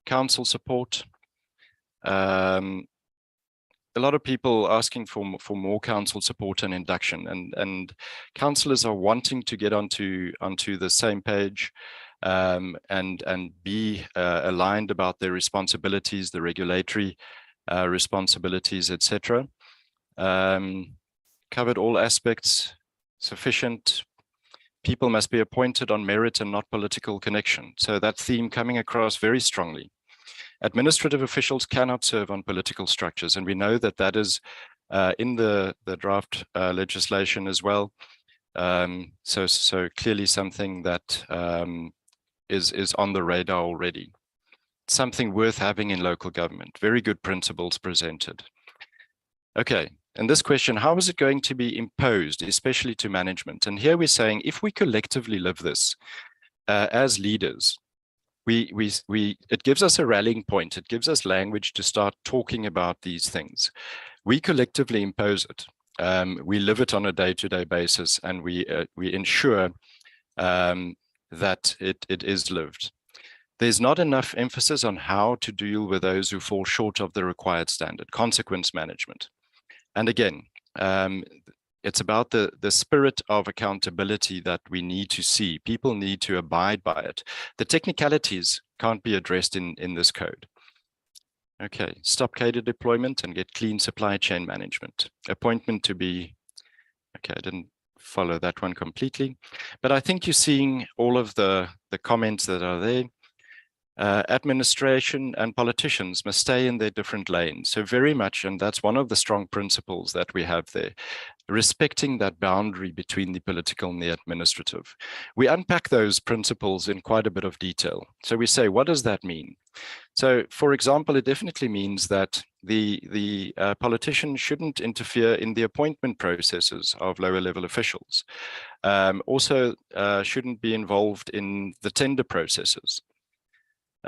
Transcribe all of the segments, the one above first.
council support. A lot of people asking for more council support and induction, and councillors are wanting to get onto the same page and be aligned about their responsibilities, the regulatory responsibilities, etc. Covered all aspects, sufficient. People must be appointed on merit and not political connection. So that theme coming across very strongly. Administrative officials cannot serve on political structures, and we know that that is in the draft legislation as well. So clearly something that is on the radar already. Something worth having in local government. Very good principles presented. Okay, and this question, how is it going to be imposed, especially to management? And here we're saying, if we collectively live this as leaders, it gives us a rallying point. It gives us language to start talking about these things. We collectively impose it. We live it on a day-to-day basis, and we ensure that it is lived. There's not enough emphasis on how to deal with those who fall short of the required standard, consequence management. And again, it's about the spirit of accountability that we need to see. People need to abide by it. The technicalities can't be addressed in this code. Okay, stop cadre deployment and get clean supply chain management. Appointment to be, okay, I didn't follow that one completely, but I think you're seeing all of the comments that are there. Administration and politicians must stay in their different lanes. So very much, and that's one of the strong principles that we have there, respecting that boundary between the political and the administrative. We unpack those principles in quite a bit of detail. So we say, what does that mean? So, for example, it definitely means that the politician shouldn't interfere in the appointment processes of lower level officials. Also shouldn't be involved in the tender processes.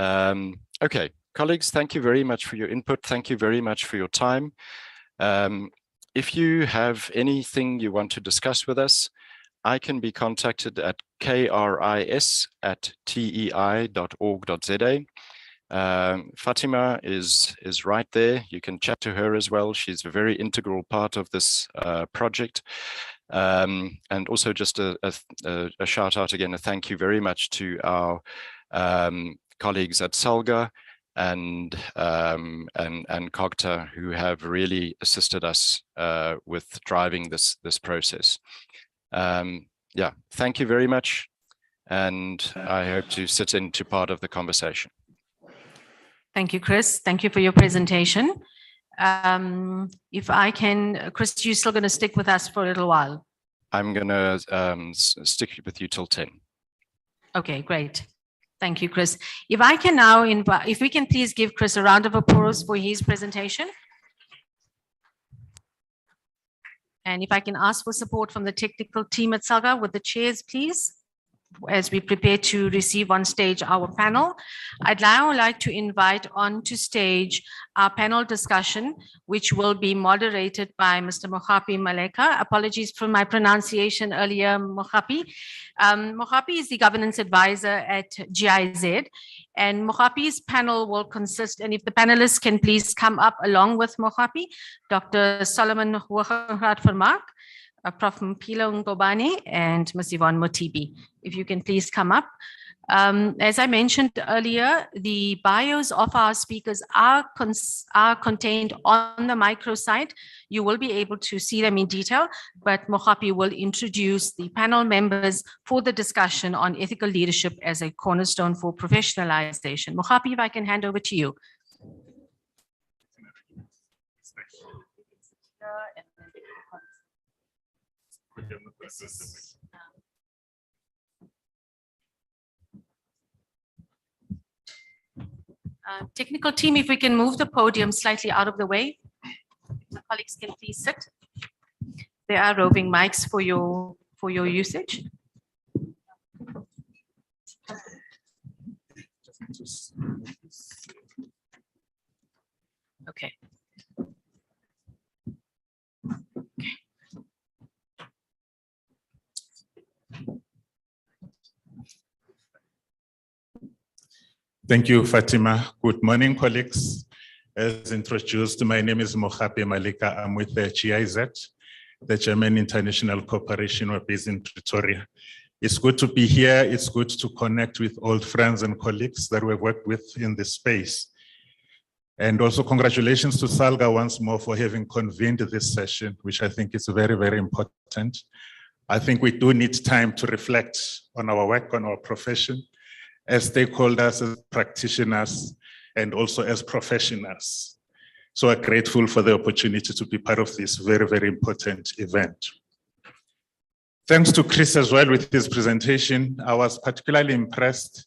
Okay, colleagues, thank you very much for your input. Thank you very much for your time. If you have anything you want to discuss with us, I can be contacted at kris@tei.org.za. Fatima is right there. You can chat to her as well. She's a very integral part of this project. And also just a shout out again, a thank you very much to our colleagues at SALGA and COGTA, who have really assisted us with driving this process. Yeah, thank you very much, and I hope to sit into part of the conversation. Thank you, Chris. Thank you for your presentation. If I can, Chris, you're still going to stick with us for a little while? I'm going to stick with you till 10. Okay, great. Thank you, Chris. If I can now invite, if we can please give Chris a round of applause for his presentation. And if I can ask for support from the technical team at SALGA with the chairs, please, as we prepare to receive on stage our panel. I'd now like to invite onto stage our panel discussion, which will be moderated by Mr. Mogapi Maleka. Apologies for my pronunciation earlier, Mogapi. Mogapi is the governance advisor at GIZ, and Mogapi's panel will consist, and if the panelists can please come up along with Mogapi, Dr. Solomon Hoogeraad-Vermaak, Prof. Mpilo Ngobane, and Ms. Yvonne Motibi. If you can please come up. As I mentioned earlier, the bios of our speakers are contained on the microsite. You will be able to see them in detail, but Mogapi will introduce the panel members for the discussion on ethical leadership as a cornerstone for professionalization. Mogapi, if I can hand over to you. Technical team, if we can move the podium slightly out of the way. My colleagues can please sit. There are roving mics for your usage. Okay. Thank you, Fatima. Good morning, colleagues. As introduced, my name is Mohape Malika. I'm with the GIZ, the German International Corporation. We're based in Pretoria. It's good to be here. It's good to connect with old friends and colleagues that we've worked with in this space. And also congratulations to SALGA once more for having convened this session, which I think is very, very important. I think we do need time to reflect on our work, on our profession, as stakeholders, as practitioners, and also as professionals. So we're grateful for the opportunity to be part of this very, very important event. Thanks to Chris as well with his presentation. I was particularly impressed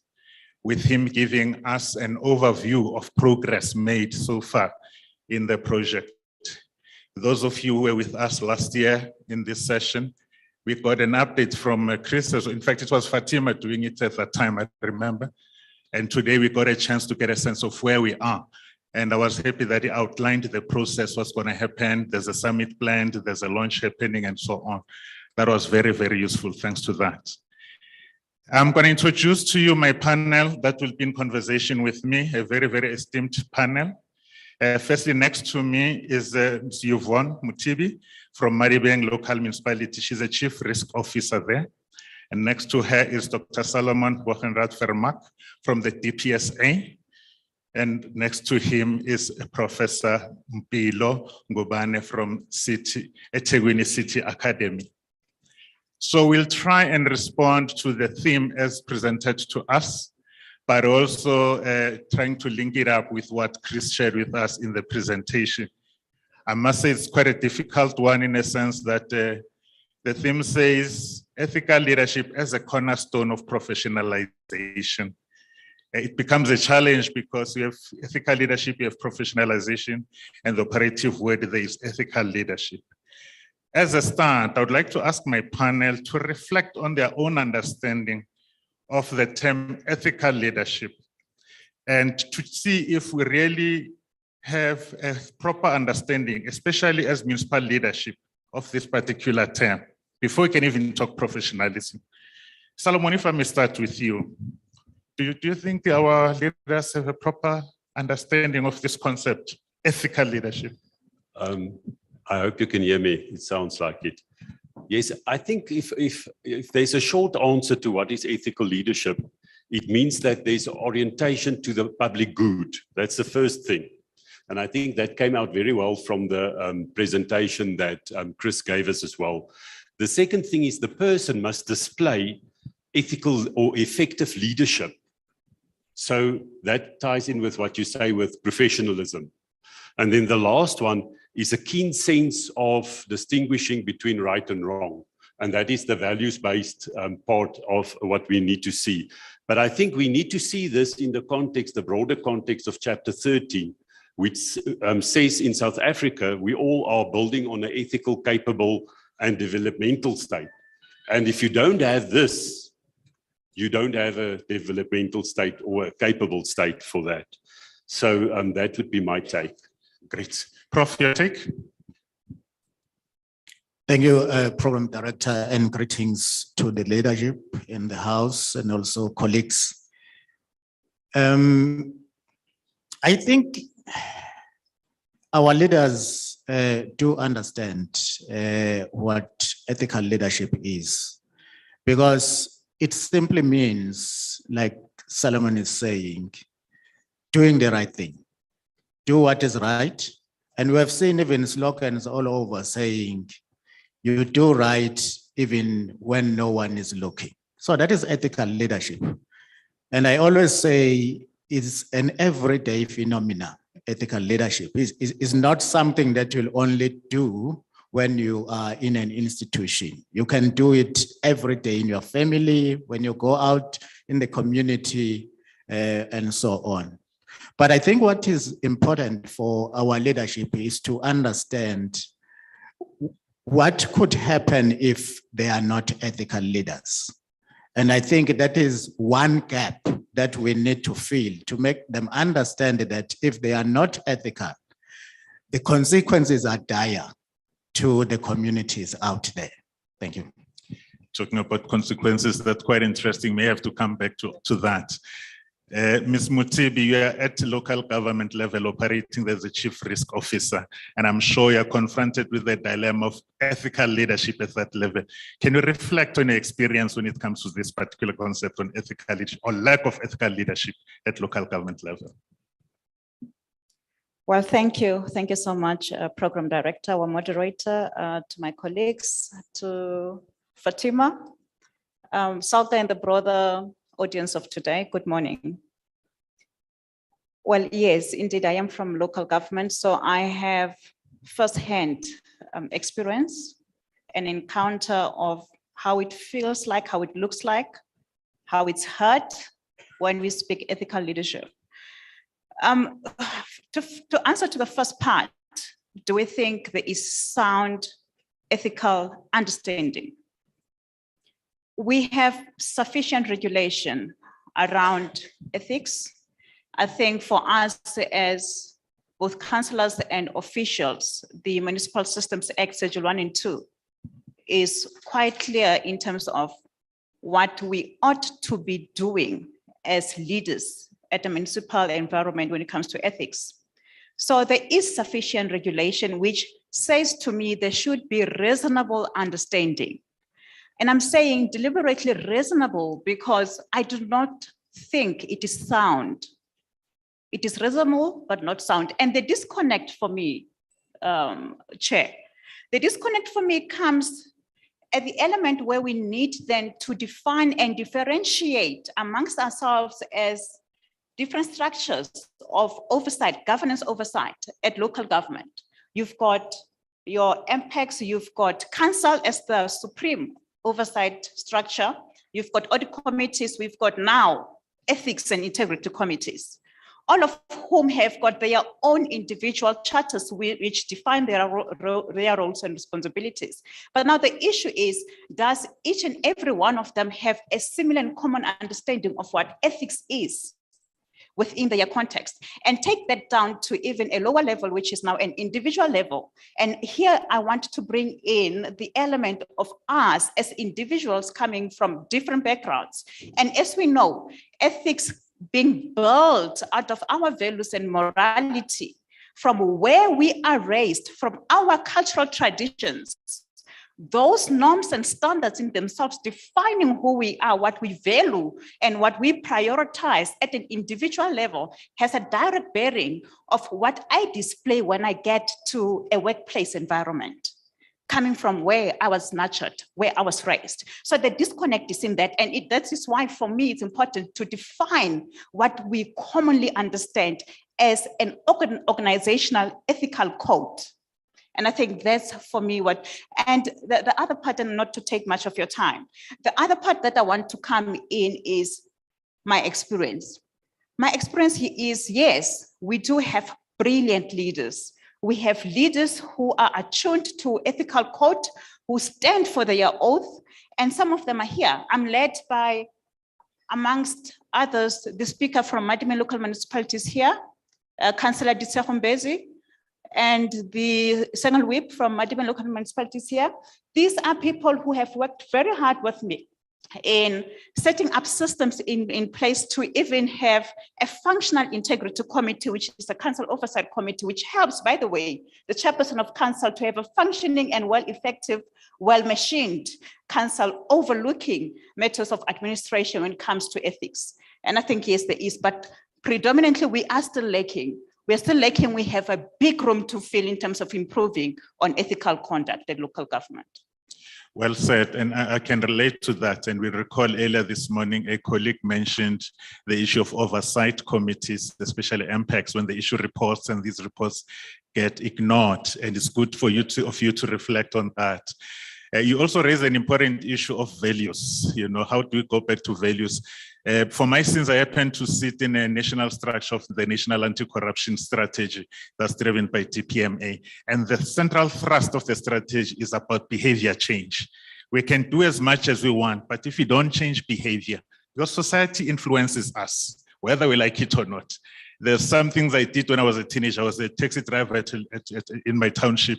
with him giving us an overview of progress made so far in the project. Those of you who were with us last year in this session, we got an update from Chris. In fact, it was Fatima doing it at that time, I remember. And today we got a chance to get a sense of where we are. And I was happy that he outlined the process, what's going to happen. There's a summit planned, there's a launch happening, and so on. That was very, very useful. Thanks to that. I'm going to introduce to you my panel that will be in conversation with me, a very, very esteemed panel. Firstly, next to me is Ms. Yvonne Mutibi from Maribeng Local Municipality. She's a Chief Risk Officer there. And next to her is Dr. Solomon Bogenraad Vermaak from the DPSA. And next to him is Professor Mpilo Ngubane from eThekwini City Academy. So we'll try and respond to the theme as presented to us, but also trying to link it up with what Chris shared with us in the presentation. I must say it's quite a difficult one in a sense that the theme says ethical leadership as a cornerstone of professionalization. It becomes a challenge because you have ethical leadership, you have professionalization, and the operative word there is ethical leadership. As a start, I would like to ask my panel to reflect on their own understanding of the term ethical leadership and to see if we really have a proper understanding, especially as municipal leadership, of this particular term, before we can even talk professionalism. Solomon, if I may start with you, do you think our leaders have a proper understanding of this concept, ethical leadership? I hope you can hear me. It sounds like it. Yes, I think if there's a short answer to what is ethical leadership, it means that there's orientation to the public good. That's the first thing. And I think that came out very well from the presentation that Chris gave us as well. The second thing is the person must display ethical or effective leadership. So that ties in with what you say with professionalism. And then the last one is a keen sense of distinguishing between right and wrong. And that is the values-based part of what we need to see. But I think we need to see this in the context, the broader context of chapter 13, which says in South Africa, we all are building on an ethical, capable, and developmental state. And if you don't have this, you don't have a developmental state or a capable state for that. So that would be my take. Great. Prof, your take? Thank you, Program Director, and greetings to the leadership in the House and also colleagues. I think our leaders do understand what ethical leadership is, because it simply means, like Solomon is saying, doing the right thing. Do what is right. And we have seen even slogans all over saying, you do right even when no one is looking. So that is ethical leadership. And I always say it's an everyday phenomenon. Ethical leadership is not something that you'll only do when you are in an institution. You can do it every day in your family, when you go out in the community, and so on. But I think what is important for our leadership is to understand what could happen if they are not ethical leaders. And I think that is one gap that we need to fill to make them understand that if they are not ethical, the consequences are dire to the communities out there. Thank you. Talking about consequences, that's quite interesting. May have to come back to that. Ms. Mutibi, you are at local government level operating as a chief risk officer, and I'm sure you're confronted with the dilemma of ethical leadership at that level. Can you reflect on your experience when it comes to this particular concept on ethical leadership or lack of ethical leadership at local government level? Well, thank you. Thank you so much, Program Director, our moderator, to my colleagues, to Fatima, Salta, and the broader audience of today. Good morning. Well, yes, indeed, I am from local government, so I have firsthand experience and encounter of how it feels like, how it looks like, how it's heard when we speak ethical leadership. To answer to the first part, do we think there is sound ethical understanding? We have sufficient regulation around ethics. I think for us as both councillors and officials, the Municipal Systems Act, Schedule 1 and 2, is quite clear in terms of what we ought to be doing as leaders at the municipal environment when it comes to ethics. So there is sufficient regulation which says to me there should be reasonable understanding. And I'm saying deliberately reasonable because I do not think it is sound. It is reasonable, but not sound. And the disconnect for me, Chair, the disconnect for me comes at the element where we need then to define and differentiate amongst ourselves as different structures of oversight, governance oversight at local government. You've got your MPEX, you've got council as the supreme oversight structure. You've got audit committees, we've got now ethics and integrity committees, all of whom have got their own individual charters which define their roles and responsibilities. But now the issue is, does each and every one of them have a similar and common understanding of what ethics is within their context, and take that down to even a lower level, which is now an individual level. And here I want to bring in the element of us as individuals coming from different backgrounds. And as we know, ethics being built out of our values and morality, from where we are raised, from our cultural traditions, those norms and standards in themselves defining who we are, what we value, and what we prioritize at an individual level has a direct bearing of what I display when I get to a workplace environment, coming from where I was nurtured, where I was raised. So the disconnect is in that. And that is why, for me, it's important to define what we commonly understand as an organizational ethical code. And I think that's for me what, and the other part, and not to take much of your time, the other part that I want to come in is my experience. My experience is, yes, we do have brilliant leaders. We have leaders who are attuned to ethical code, who stand for their oath, and some of them are here. I'm led by, amongst others, the speaker from Madimen local municipalities here, Councillor Ditse Mbezi, and the Sengal Whip from Madimen local municipalities here. These are people who have worked very hard with me in setting up systems in place to even have a functional integrity committee, which is a council oversight committee, which helps, by the way, the chairperson of council to have a functioning and well-effective, well-machined council overlooking matters of administration when it comes to ethics. And I think, yes, there is, but predominantly we are still lacking. We're still lacking. We have a big room to fill in terms of improving on ethical conduct at local government. Well said, and I can relate to that. And we recall earlier this morning, a colleague mentioned the issue of oversight committees, especially MPEX, when they issue reports and these reports get ignored. And it's good for you to reflect on that. You also raised an important issue of values. You know, how do we go back to values? For my sins, I happen to sit in a national structure of the National Anti-Corruption Strategy that's driven by DPMA. And the central thrust of the strategy is about behavior change. We can do as much as we want, but if we don't change behavior, because society influences us, whether we like it or not. There's some things I did when I was a teenager. I was a taxi driver in my township,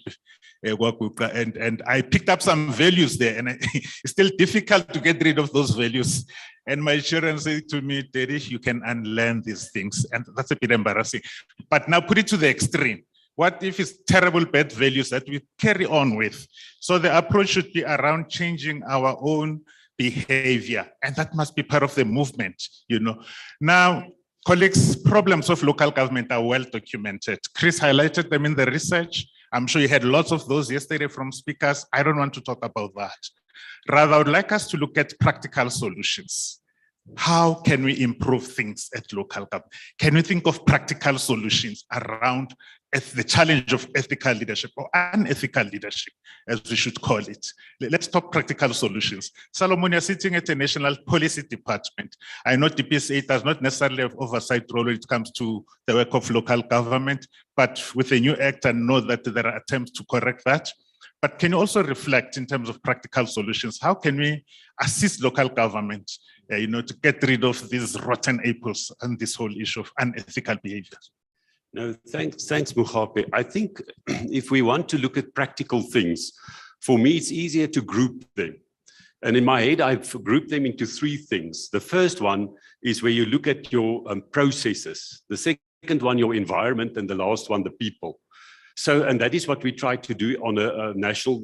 and I picked up some values there, and it's still difficult to get rid of those values And my children say to me, Daddy, you can unlearn these things. And that's a bit embarrassing. But now put it to the extreme. What if it's terrible bad values that we carry on with? So the approach should be around changing our own behavior. And that must be part of the movement, you know. Now, colleagues, problems of local government are well documented. Chris highlighted them in the research. I'm sure you had lots of those yesterday from speakers. I don't want to talk about that. Rather, I would like us to look at practical solutions. How can we improve things at local government? Can we think of practical solutions around the challenge of ethical leadership or unethical leadership, as we should call it? Let's talk practical solutions. Solomon, you're sitting at a national policy department. I know DPSA does not necessarily have oversight role when it comes to the work of local government, but with the new act, I know that there are attempts to correct that. But can you also reflect in terms of practical solutions? How can we assist local government, you know, to get rid of these rotten apples and this whole issue of unethical behavior? No, thanks, Mugabe. I think if we want to look at practical things, for me, it's easier to group them. And in my head, I've grouped them into three things. The first one is where you look at your processes. The second one, your environment, and the last one, the people. So, and that is what we try to do on a national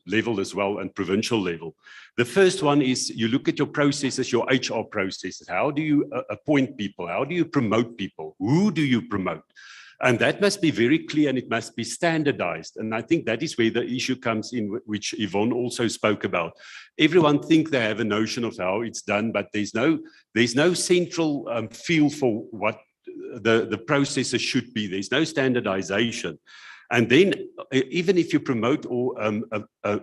level as well and provincial level. The first one is you look at your processes, your HR processes. How do you appoint people? How do you promote people? Who do you promote? And that must be very clear and it must be standardized. And I think that is where the issue comes in, which Yvonne also spoke about. Everyone thinks they have a notion of how it's done, but there's no central feel for what the processes should be. There's no standardization. And then even if you promote or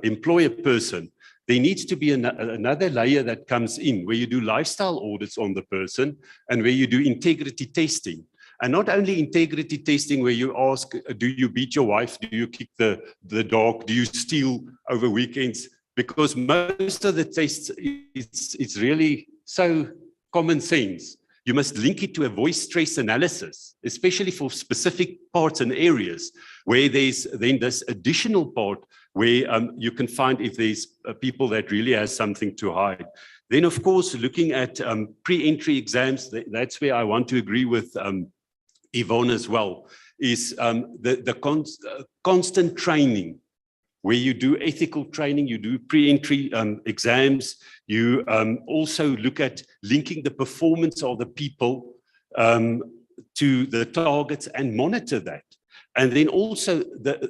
employ a person, there needs to be another layer that comes in where you do lifestyle audits on the person and where you do integrity testing. And not only integrity testing where you ask, do you beat your wife? Do you kick the dog? Do you steal over weekends? Because most of the tests, it's really so common sense. You must link it to a voice stress analysis, especially for specific parts and areas where there's then this additional part where you can find if there's people that really has something to hide. Then, of course, looking at pre-entry exams, that's where I want to agree with Yvonne as well, is the constant training, where you do ethical training, you do pre-entry exams, you also look at linking the performance of the people to the targets and monitor that. And then also,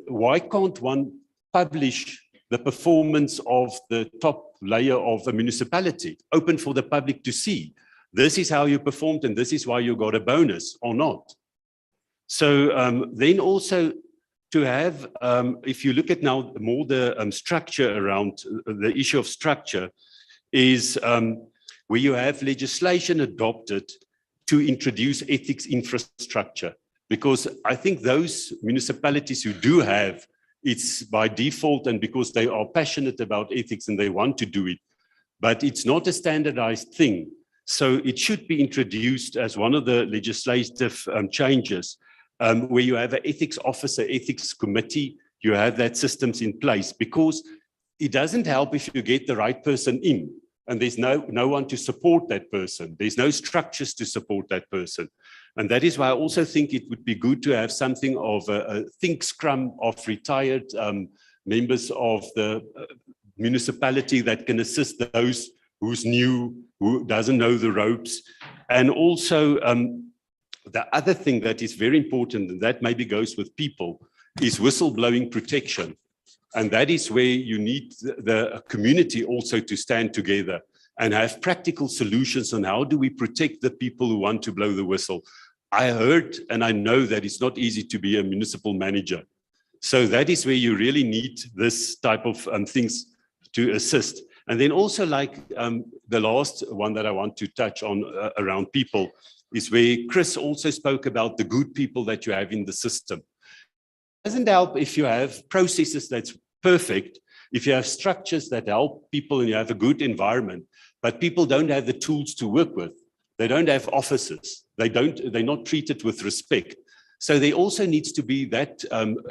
why can't one publish the performance of the top layer of a municipality, open for the public to see? This is how you performed and this is why you got a bonus or not. So then also, to have, if you look at now more the structure around the issue of structure, is where you have legislation adopted to introduce ethics infrastructure. Because I think those municipalities who do have, it's by default and because they are passionate about ethics and they want to do it, but it's not a standardized thing. So it should be introduced as one of the legislative changes. Where you have an ethics officer, ethics committee, you have that systems in place, because it doesn't help if you get the right person in and there's no one to support that person. There's no structures to support that person. And that is why I also think it would be good to have something of a think scrum of retired members of the municipality that can assist those who's new, who doesn't know the ropes. And also, the other thing that is very important, and that maybe goes with people, is whistleblowing protection. And that is where you need the community also to stand together and have practical solutions on how do we protect the people who want to blow the whistle. I heard and I know that it's not easy to be a municipal manager. So that is where you really need this type of things to assist. And then also like the last one that I want to touch on around people is where Chris also spoke about the good people that you have in the system. It doesn't help if you have processes that's perfect, if you have structures that help people and you have a good environment, but people don't have the tools to work with. They don't have offices. They're not treated with respect. So there also needs to be that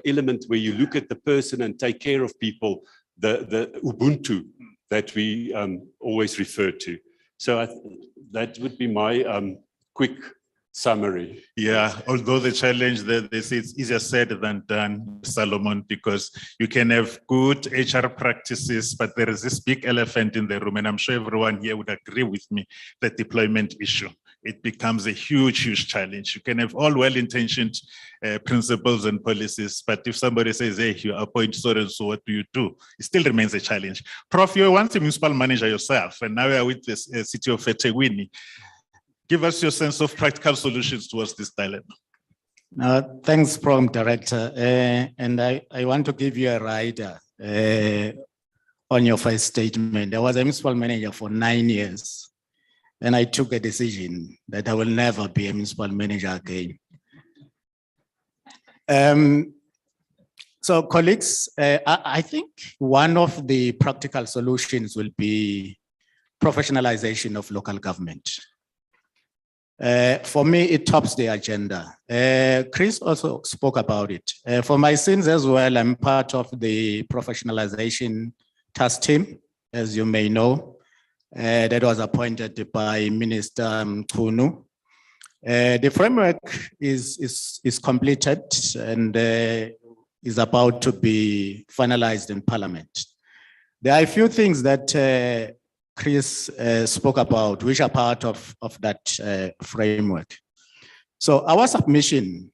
element where you look at the person and take care of people, the Ubuntu that we always refer to. So that would be my quick summary. Yeah, although the challenge that they say it's easier said than done, Solomon, because you can have good HR practices, but there is this big elephant in the room, and I'm sure everyone here would agree with me, the deployment issue. It becomes a huge, huge challenge. You can have all well-intentioned principles and policies, but if somebody says, hey, you appoint so and so, what do you do? It still remains a challenge. Prof, you're once a municipal manager yourself, and now you're with the city of eThekwini. Give us your sense of practical solutions towards this dilemma. Thanks, Program Director. And I want to give you a rider on your first statement. I was a municipal manager for 9 years, and I took a decision that I will never be a municipal manager again. So colleagues, I think one of the practical solutions will be professionalization of local government. For me, it tops the agenda. Chris also spoke about it. For my sins as well, I'm part of the professionalization task team, as you may know, that was appointed by Minister Kunu. The framework is completed and is about to be finalized in Parliament. There are a few things that Chris spoke about, which are part of that framework. So our submission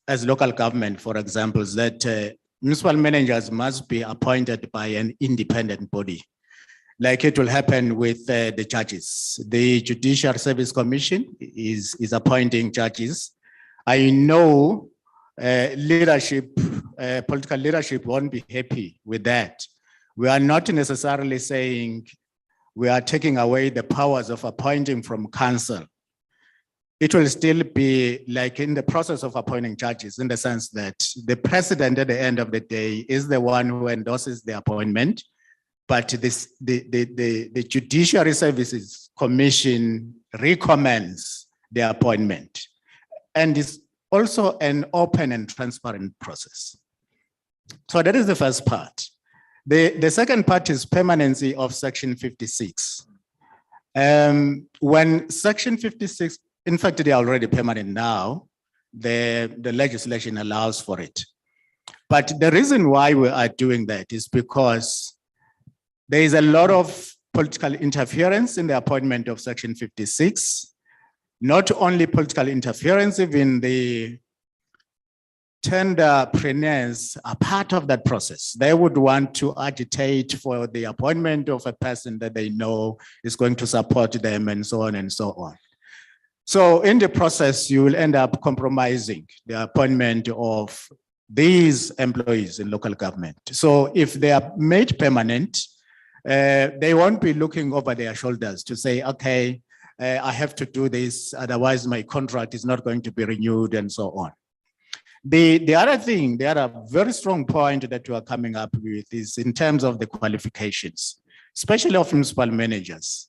as local government, for example, is that municipal managers must be appointed by an independent body, like it will happen with the judges. The Judicial Service Commission is appointing judges. I know leadership, political leadership won't be happy with that. We are not necessarily saying we are taking away the powers of appointing from council. It will still be like in the process of appointing judges, in the sense that the president at the end of the day is the one who endorses the appointment, but the Judiciary Services Commission recommends the appointment. And it's also an open and transparent process. So that is the first part. The second part is permanency of Section 56. When Section 56, in fact, they are already permanent now, the legislation allows for it. But the reason why we are doing that is because there is a lot of political interference in the appointment of Section 56. Not only political interference, even the tenderpreneurs are part of that process. They would want to agitate for the appointment of a person that they know is going to support them, and so on and so on. So in the process, you will end up compromising the appointment of these employees in local government. So if they are made permanent, they won't be looking over their shoulders to say, okay, I have to do this, otherwise my contract is not going to be renewed, and so on. The other thing, the other very strong point that we are coming up with is in terms of the qualifications, especially of municipal managers.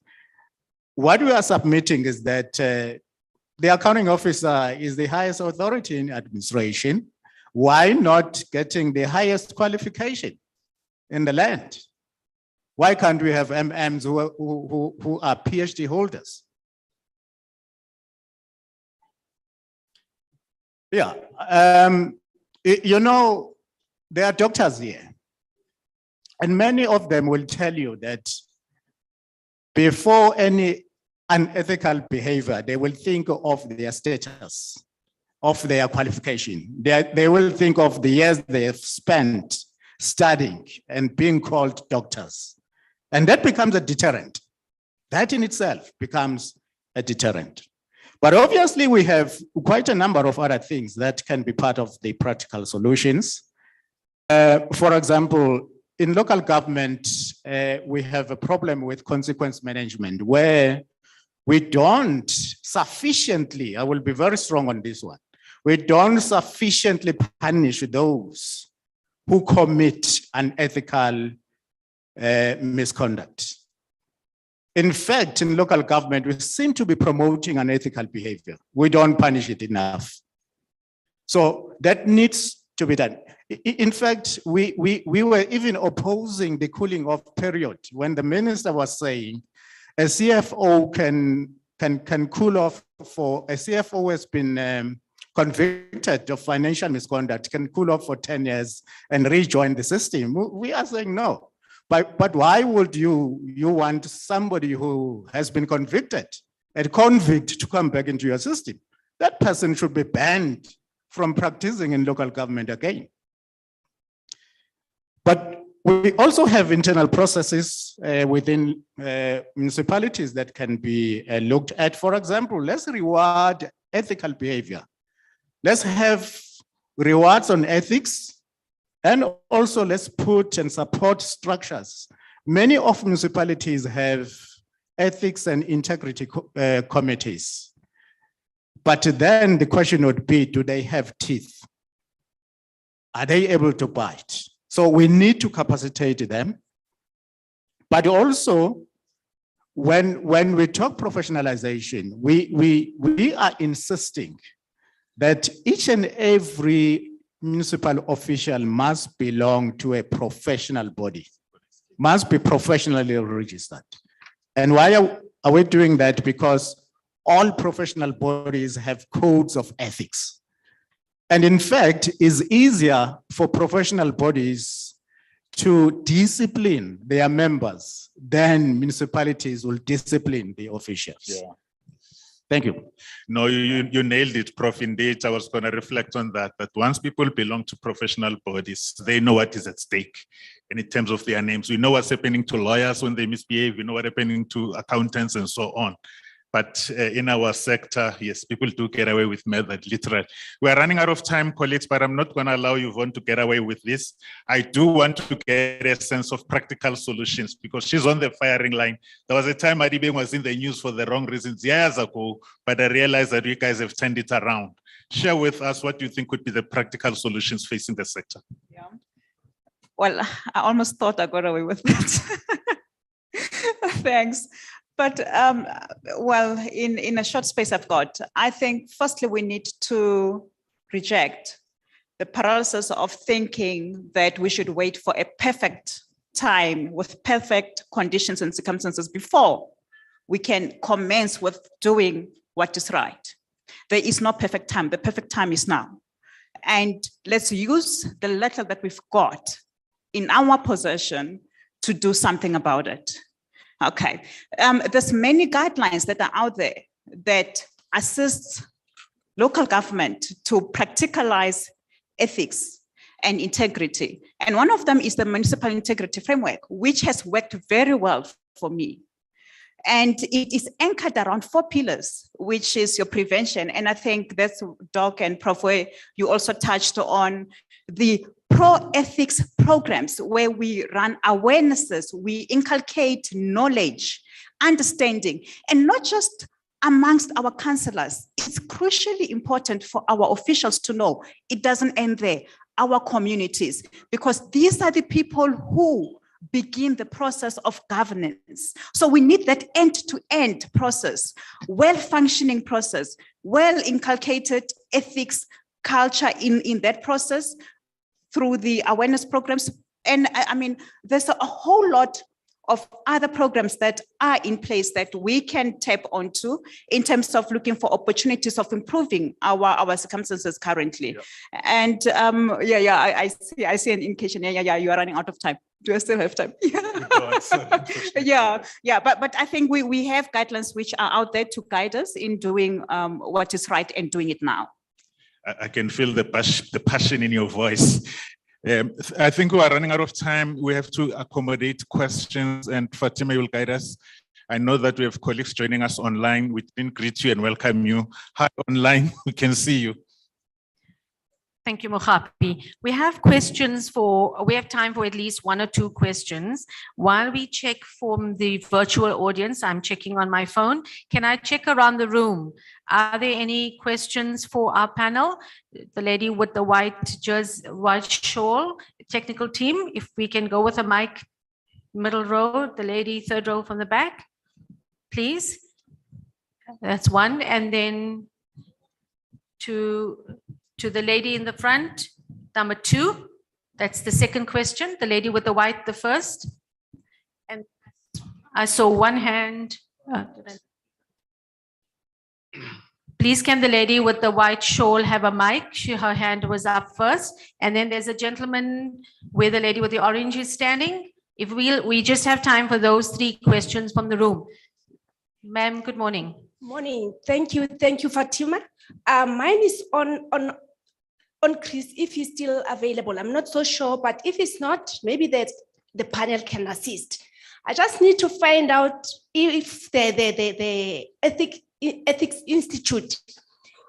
What we are submitting is that the accounting officer is the highest authority in administration. Why not getting the highest qualification in the land? Why can't we have MMs who are PhD holders? Yeah, you know, there are doctors here, and many of them will tell you that before any unethical behavior, they will think of their status, of their qualification. They will think of the years they have spent studying and being called doctors. And that becomes a deterrent. That in itself becomes a deterrent. But obviously we have quite a number of other things that can be part of the practical solutions. For example, in local government, we have a problem with consequence management where we don't sufficiently, I will be very strong on this one, we don't sufficiently punish those who commit unethical misconduct. In fact, in local government, we seem to be promoting unethical behavior. We don't punish it enough. So that needs to be done. In fact, we were even opposing the cooling off period when the minister was saying a CFO can cool off for, a CFO who has been convicted of financial misconduct can cool off for 10 years and rejoin the system. We are saying no. But why would you want somebody who has been convicted, a convict, to come back into your system? That person should be banned from practicing in local government again. But we also have internal processes within municipalities that can be looked at. For example, let's reward ethical behavior. Let's have rewards on ethics, and also let's put and support structures. Many of municipalities have ethics and integrity committees. But then the question would be, do they have teeth? Are they able to bite? So we need to capacitate them. But also, when we talk professionalization, we are insisting that each and every municipal official must belong to a professional body, must be professionally registered. And why are we doing that? Because all professional bodies have codes of ethics. And in fact, it's easier for professional bodies to discipline their members than municipalities will discipline the officials. Yeah. Thank you. No, you nailed it, Prof. Indeed, I was going to reflect on that once people belong to professional bodies, they know what is at stake. And in terms of their names, we know what's happening to lawyers when they misbehave, we know what's happening to accountants and so on. But in our sector, yes, people do get away with murder, literally. We're running out of time, colleagues, but I'm not going to allow Yvonne to get away with this. I do want to get a sense of practical solutions because she's on the firing line. There was a time Adibeng was in the news for the wrong reasons years ago, but I realized that you guys have turned it around. Share with us what you think could be the practical solutions facing the sector. Yeah. Well, I almost thought I got away with that. Thanks. But well, in a short space I've got, I think firstly we need to reject the paralysis of thinking that we should wait for a perfect time with perfect conditions and circumstances before we can commence with doing what is right. There is no perfect time. The perfect time is now. And let's use the letter that we've got in our possession to do something about it. Okay, there's many guidelines that are out there that assist local government to practicalize ethics and integrity. And one of them is the Municipal Integrity Framework, which has worked very well for me. And it is anchored around 4 pillars, which is your prevention. And I think that's Doc and Prof. where you also touched on the pro-ethics programs where we run awarenesses, we inculcate knowledge, understanding, and not just amongst our councillors. It's crucially important for our officials to know it doesn't end there, our communities, because these are the people who begin the process of governance. So we need that end-to-end process, well-functioning process, well-inculcated ethics culture in that process, through the awareness programs. And I mean, there's a whole lot of other programs that are in place that we can tap onto in terms of looking for opportunities of improving our circumstances currently. Yeah. And I see an indication. Yeah, you are running out of time. Do I still have time? Yeah. But I think we have guidelines which are out there to guide us in doing what is right and doing it now. I can feel the passion in your voice. I think we are running out of time. We have to accommodate questions, and Fatima will guide us. I know that we have colleagues joining us online. We didn't greet you and welcome you. Hi, online, we can see you. Thank you, Mohapi. We have time for at least 1 or 2 questions. While we check from the virtual audience, I'm checking on my phone. Can I check around the room? Are there any questions for our panel? The lady with the white shawl, technical team, if we can go with a mic, middle row, the lady 3rd row from the back, please. That's one. And then to the lady in the front, number 2. That's the second question. The lady with the white, the first. And I saw one hand. Please, can the lady with the white shawl have a mic? Her hand was up first. And then there's a gentleman where the lady with the orange is standing. If we just have time for those 3 questions from the room. Ma'am, good morning. Morning. Thank you, Fatima. Mine is on Chris, if he's still available. I'm not so sure, but if it's not, maybe the panel can assist. I just need to find out if the Ethics Institute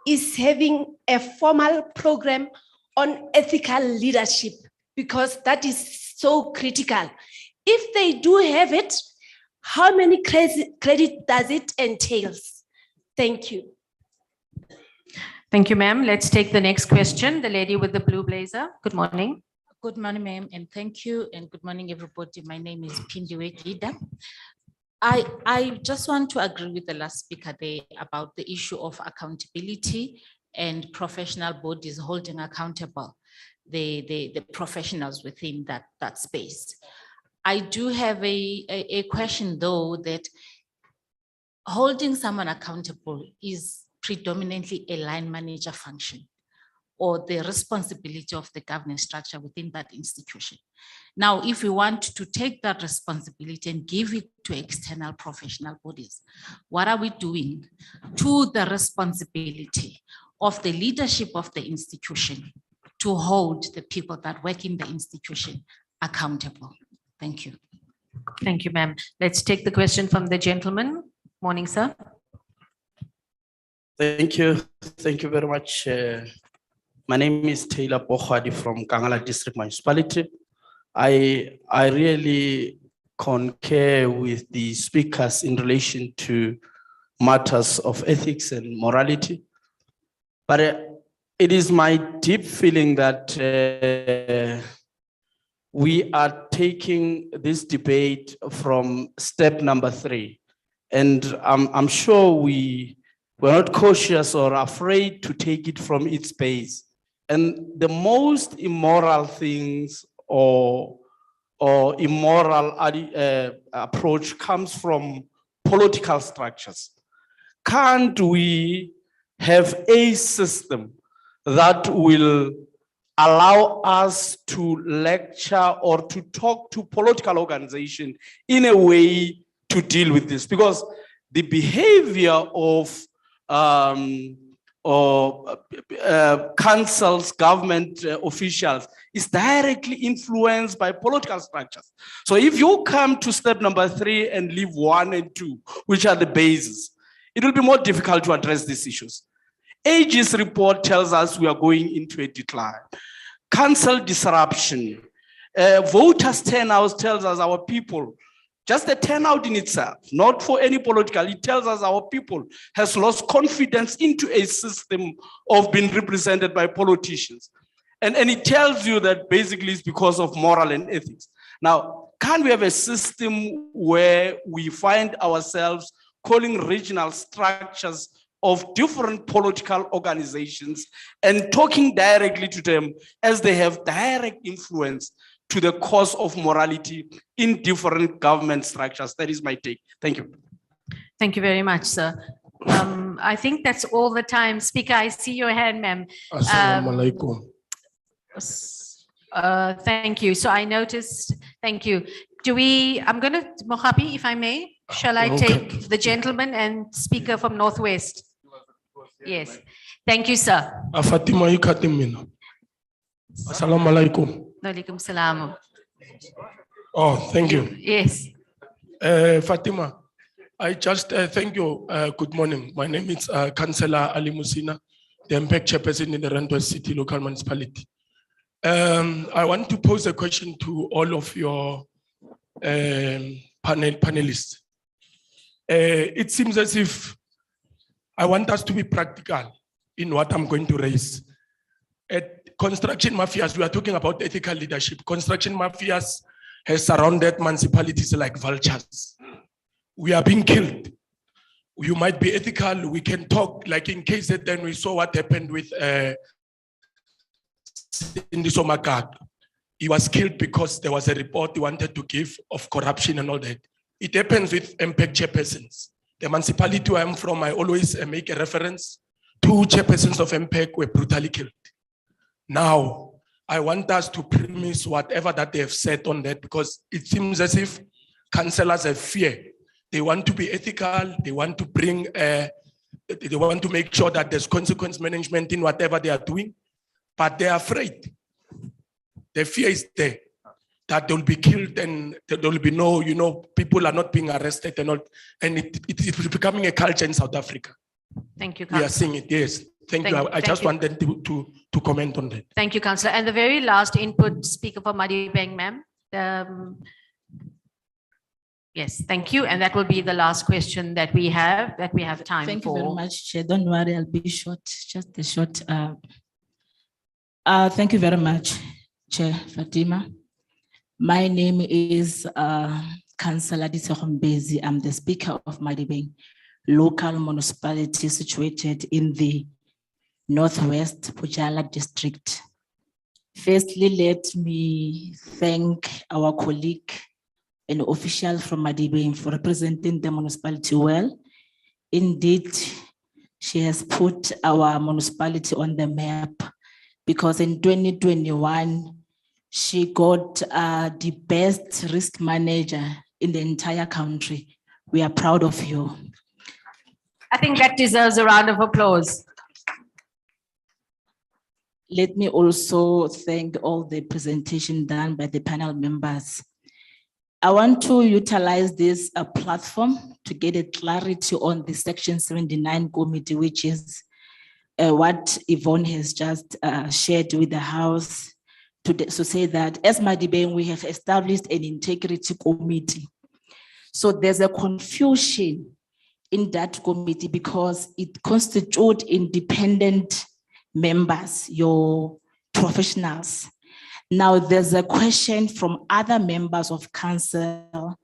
is having a formal program on ethical leadership, because that is so critical. If they do have it, how many credit does it entail? Thank you. Thank you, ma'am. Let's take the next question. The lady with the blue blazer. Good morning. Good morning, ma'am, and thank you, and good morning, everybody. My name is Pindiwe Gida. I just want to agree with the last speaker there about the issue of accountability and professional bodies holding accountable the professionals within that space. I do have a question, though, that holding someone accountable is predominantly a line manager function, or the responsibility of the governance structure within that institution. Now, if we want to take that responsibility and give it to external professional bodies, what are we doing to the responsibility of the leadership of the institution to hold the people that work in the institution accountable? Thank you. Thank you, ma'am. Let's take the question from the gentleman. Morning, sir. Thank you. Thank you very much. My name is Taylor Bokhwadi from Kangala District Municipality. I really concur with the speakers in relation to matters of ethics and morality. But it is my deep feeling that we are taking this debate from step number 3. And I'm sure we're not cautious or afraid to take it from its base. And the most immoral things or immoral approach comes from political structures. Can't we have a system that will allow us to lecture or to talk to political organization in a way to deal with this? Because the behavior of councils, government officials is directly influenced by political structures. So if you come to step number 3 and leave 1 and 2, which are the bases, it will be more difficult to address these issues. AG's report tells us we are going into a decline. Council disruption, voters turnout tells us our people, just the turnout in itself, not for any political, it tells us our people has lost confidence into a system of being represented by politicians. And it tells you that basically it's because of moral and ethics. Now, can we have a system where we find ourselves calling regional structures of different political organizations and talking directly to them as they have direct influence to the cause of morality in different government structures? That is my take. Thank you. Thank you very much, sir. I think that's all the time. Speaker, I see your hand, ma'am. Assalamu alaikum. Thank you. So I noticed, thank you. I'm going to, Mohabi, if I may, shall I take the gentleman and speaker from Northwest? Yes. Thank you, sir. Fatima Yukatimino. Assalamu alaikum. Walaikum salam. Oh, thank you. Yes. Fatima, I just thank you. Good morning. My name is Councillor Ali Musina, the impact chairperson in the Rand West City Local Municipality. I want to pose a question to all of your panelists. It seems as if I want us to be practical in what I'm going to raise. At construction mafias, we are talking about ethical leadership. Construction mafias has surrounded municipalities like vultures. We are being killed. You might be ethical. We can talk, like in KZN, then we saw what happened with Sindiso Makak. He was killed because there was a report he wanted to give of corruption and all that. it happens with MPEC chairpersons. The municipality where I'm from, I always make a reference. 2 chairpersons of MPEC were brutally killed. Now, I want us to premise whatever that they have said on that, because it seems as if councillors have fear. They want to be ethical. They want to bring, they want to make sure that there's consequence management in whatever they are doing, but they're afraid. The fear is there that they'll be killed and there will be no, people are not being arrested and all. And it is becoming a culture in South Africa. Thank you, We are Councillor. seeing it, yes. Thank you. I Thank just you. wanted to comment on that. Thank you, Councillor. And the very last input speaker for Madibeng, ma'am. Yes, thank you. And that will be the last question that we have time Thank you very for. much, Chair. Don't worry, I'll be short, just a short. Thank you very much, Chair Fatima. My name is Councillor Disehombezi. I'm the Speaker of Madibeng local municipality situated in the Northwest Pujala district. Firstly, let me thank our colleague and official from Madibeng for representing the municipality well. Indeed, she has put our municipality on the map because in 2021, she got the best risk manager in the entire country. We are proud of you. I think that deserves a round of applause. Let me also thank all the presentation done by the panel members. I want to utilize this platform to get a clarity on the Section 79 committee, which is what Yvonne has just shared with the House to say that as Madibeng, we have established an integrity committee. So there's a confusion in that committee because it constitutes independent members, your professionals. Now there's a question from other members of council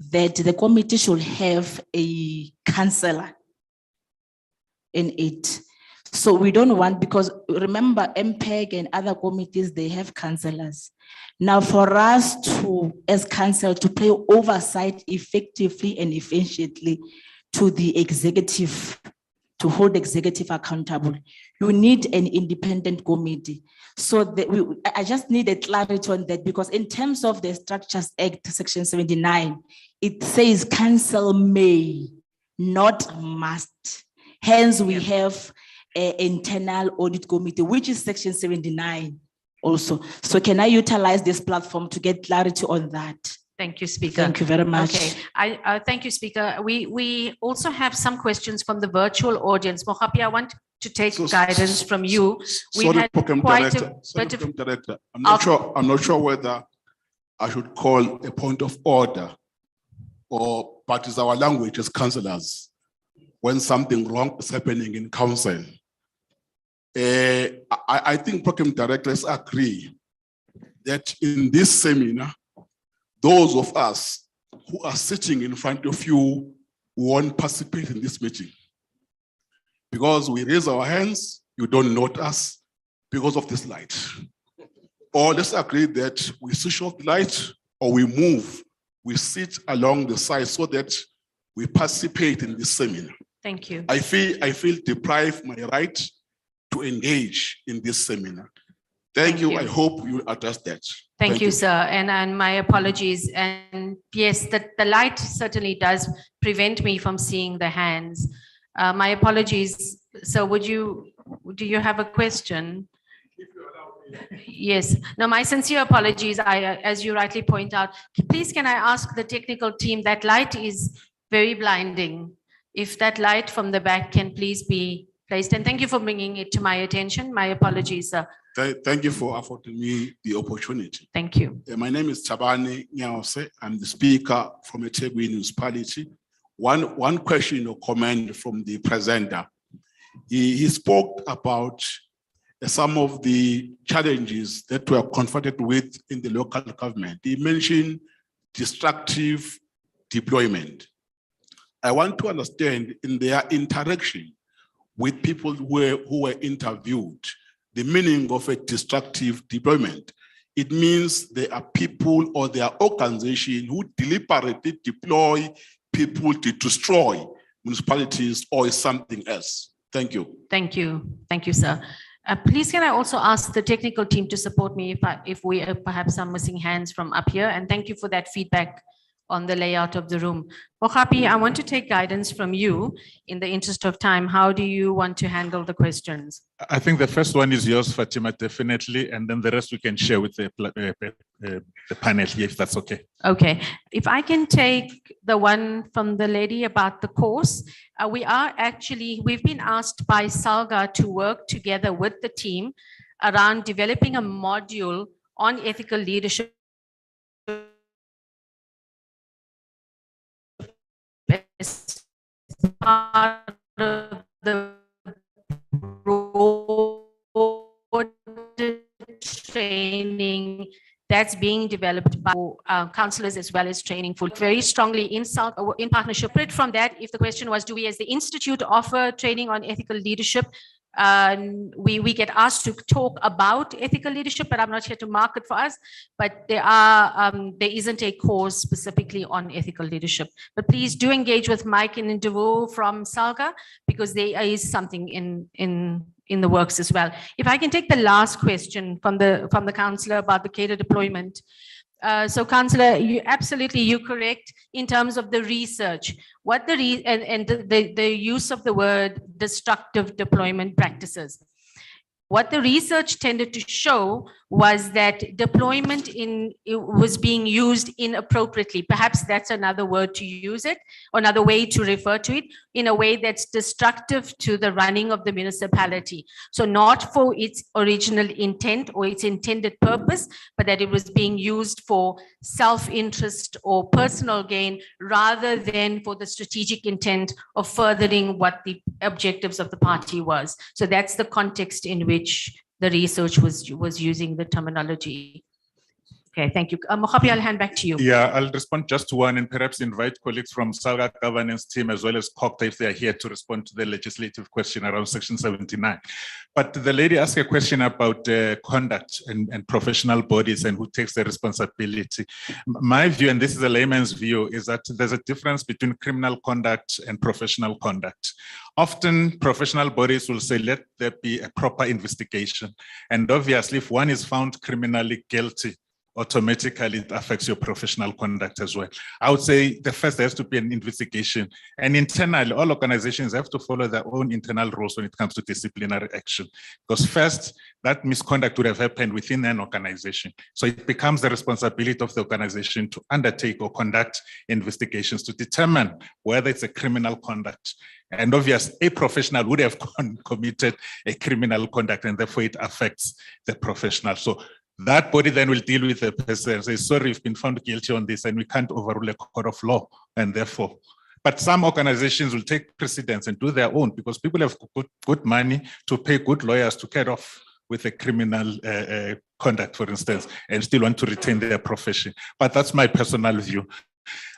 that the committee should have a councillor in it. So we don't want, because remember MPEG and other committees, they have councillors. Now for us to, as council, to play oversight effectively and efficiently to the executive, to hold executive accountable, you need an independent committee. So I just need a clarity on that, because in terms of the Structures Act, Section 79, it says council may, not must. Hence, we have an internal audit committee, which is Section 79 also. So can I utilize this platform to get clarity on that? Thank you, Speaker. Thank you very much. Okay, thank you, Speaker. We also have some questions from the virtual audience. Mohapi, I want to take guidance from you. We Sorry, had Program quite Director. a Sorry, bit of. Program Director. I'm not sure whether I should call a point of order, but it's our language as councillors when something wrong is happening in council. I think Program Directors agree that in this seminar, those of us who are sitting in front of you won't participate in this meeting. Because we raise our hands, you don't note us because of this light. Or let's agree that we switch off the light or we move, we sit along the side so that we participate in this seminar. Thank you. I feel deprived my right to engage in this seminar. Thank you. I hope you address that. Thank you, sir. And my apologies. And yes, the light certainly does prevent me from seeing the hands. My apologies. So do you have a question? Yes. No, my sincere apologies. As you rightly point out, please can I ask the technical team, that light is very blinding. If that light from the back can please be placed. And thank you for bringing it to my attention. My apologies, sir. Thank you for affording me the opportunity. Thank you. My name is Tabani Nyause. I'm the speaker from eThekwini municipality. One question or comment from the presenter. He spoke about some of the challenges that we are confronted with in the local government. He mentioned destructive deployment. I want to understand in their interaction with people who were interviewed, the meaning of a destructive deployment. it means there are people or there are organizations who deliberately deploy people to destroy municipalities or something else. Thank you. Thank you. Thank you, sir. Please, can I also ask the technical team to support me if we perhaps are missing hands from up here? And thank you for that feedback on the layout of the room. Mohapi, I want to take guidance from you in the interest of time. How do you want to handle the questions? I think the first one is yours, Fatima, definitely, and then the rest we can share with the panel here, if that's okay. Okay, if I can take the one from the lady about the course, we've been asked by Salga to work together with the team around developing a module on ethical leadership as part of the broad training that's being developed by counselors as well as training for very strongly in partnership. From that, if the question was, do we as the Institute offer training on ethical leadership? We get asked to talk about ethical leadership, but I'm not here to market for us. But there isn't a course specifically on ethical leadership. But please do engage with Mike and Ndivhu from Salga, because there is something in the works as well. If I can take the last question from the councillor about the cadre deployment. So councillor, you're correct in terms of the research. What the use of the word destructive deployment practices. What the research tended to show was that deployment was being used inappropriately. Perhaps that's another word to use it, or another way to refer to it, in a way that's destructive to the running of the municipality. So not for its original intent or its intended purpose, but that it was being used for self-interest or personal gain, rather than for the strategic intent of furthering what the objectives of the party was. So that's the context in which the research was using the terminology. Okay, thank you. Mohapi, I'll hand back to you. Yeah, I'll respond just to one and perhaps invite colleagues from Salga governance team as well as COGTA if they are here to respond to the legislative question around section 79. But the lady asked a question about conduct and professional bodies and who takes the responsibility. My view, and this is a layman's view, is that there's a difference between criminal conduct and professional conduct. Often professional bodies will say, let there be a proper investigation. And obviously, if one is found criminally guilty, automatically it affects your professional conduct as well. I would say the first there has to be an investigation, and internally all organizations have to follow their own internal rules when it comes to disciplinary action, because first that misconduct would have happened within an organization. So it becomes the responsibility of the organization to undertake or conduct investigations to determine whether it's a criminal conduct. And obviously a professional would have committed a criminal conduct, and therefore it affects the professional. So that body then will deal with the person and say, sorry, you've been found guilty on this and we can't overrule a court of law. And therefore, but some organizations will take precedence and do their own, because people have good money to pay good lawyers to get off with a criminal conduct, for instance, and still want to retain their profession. But that's my personal view.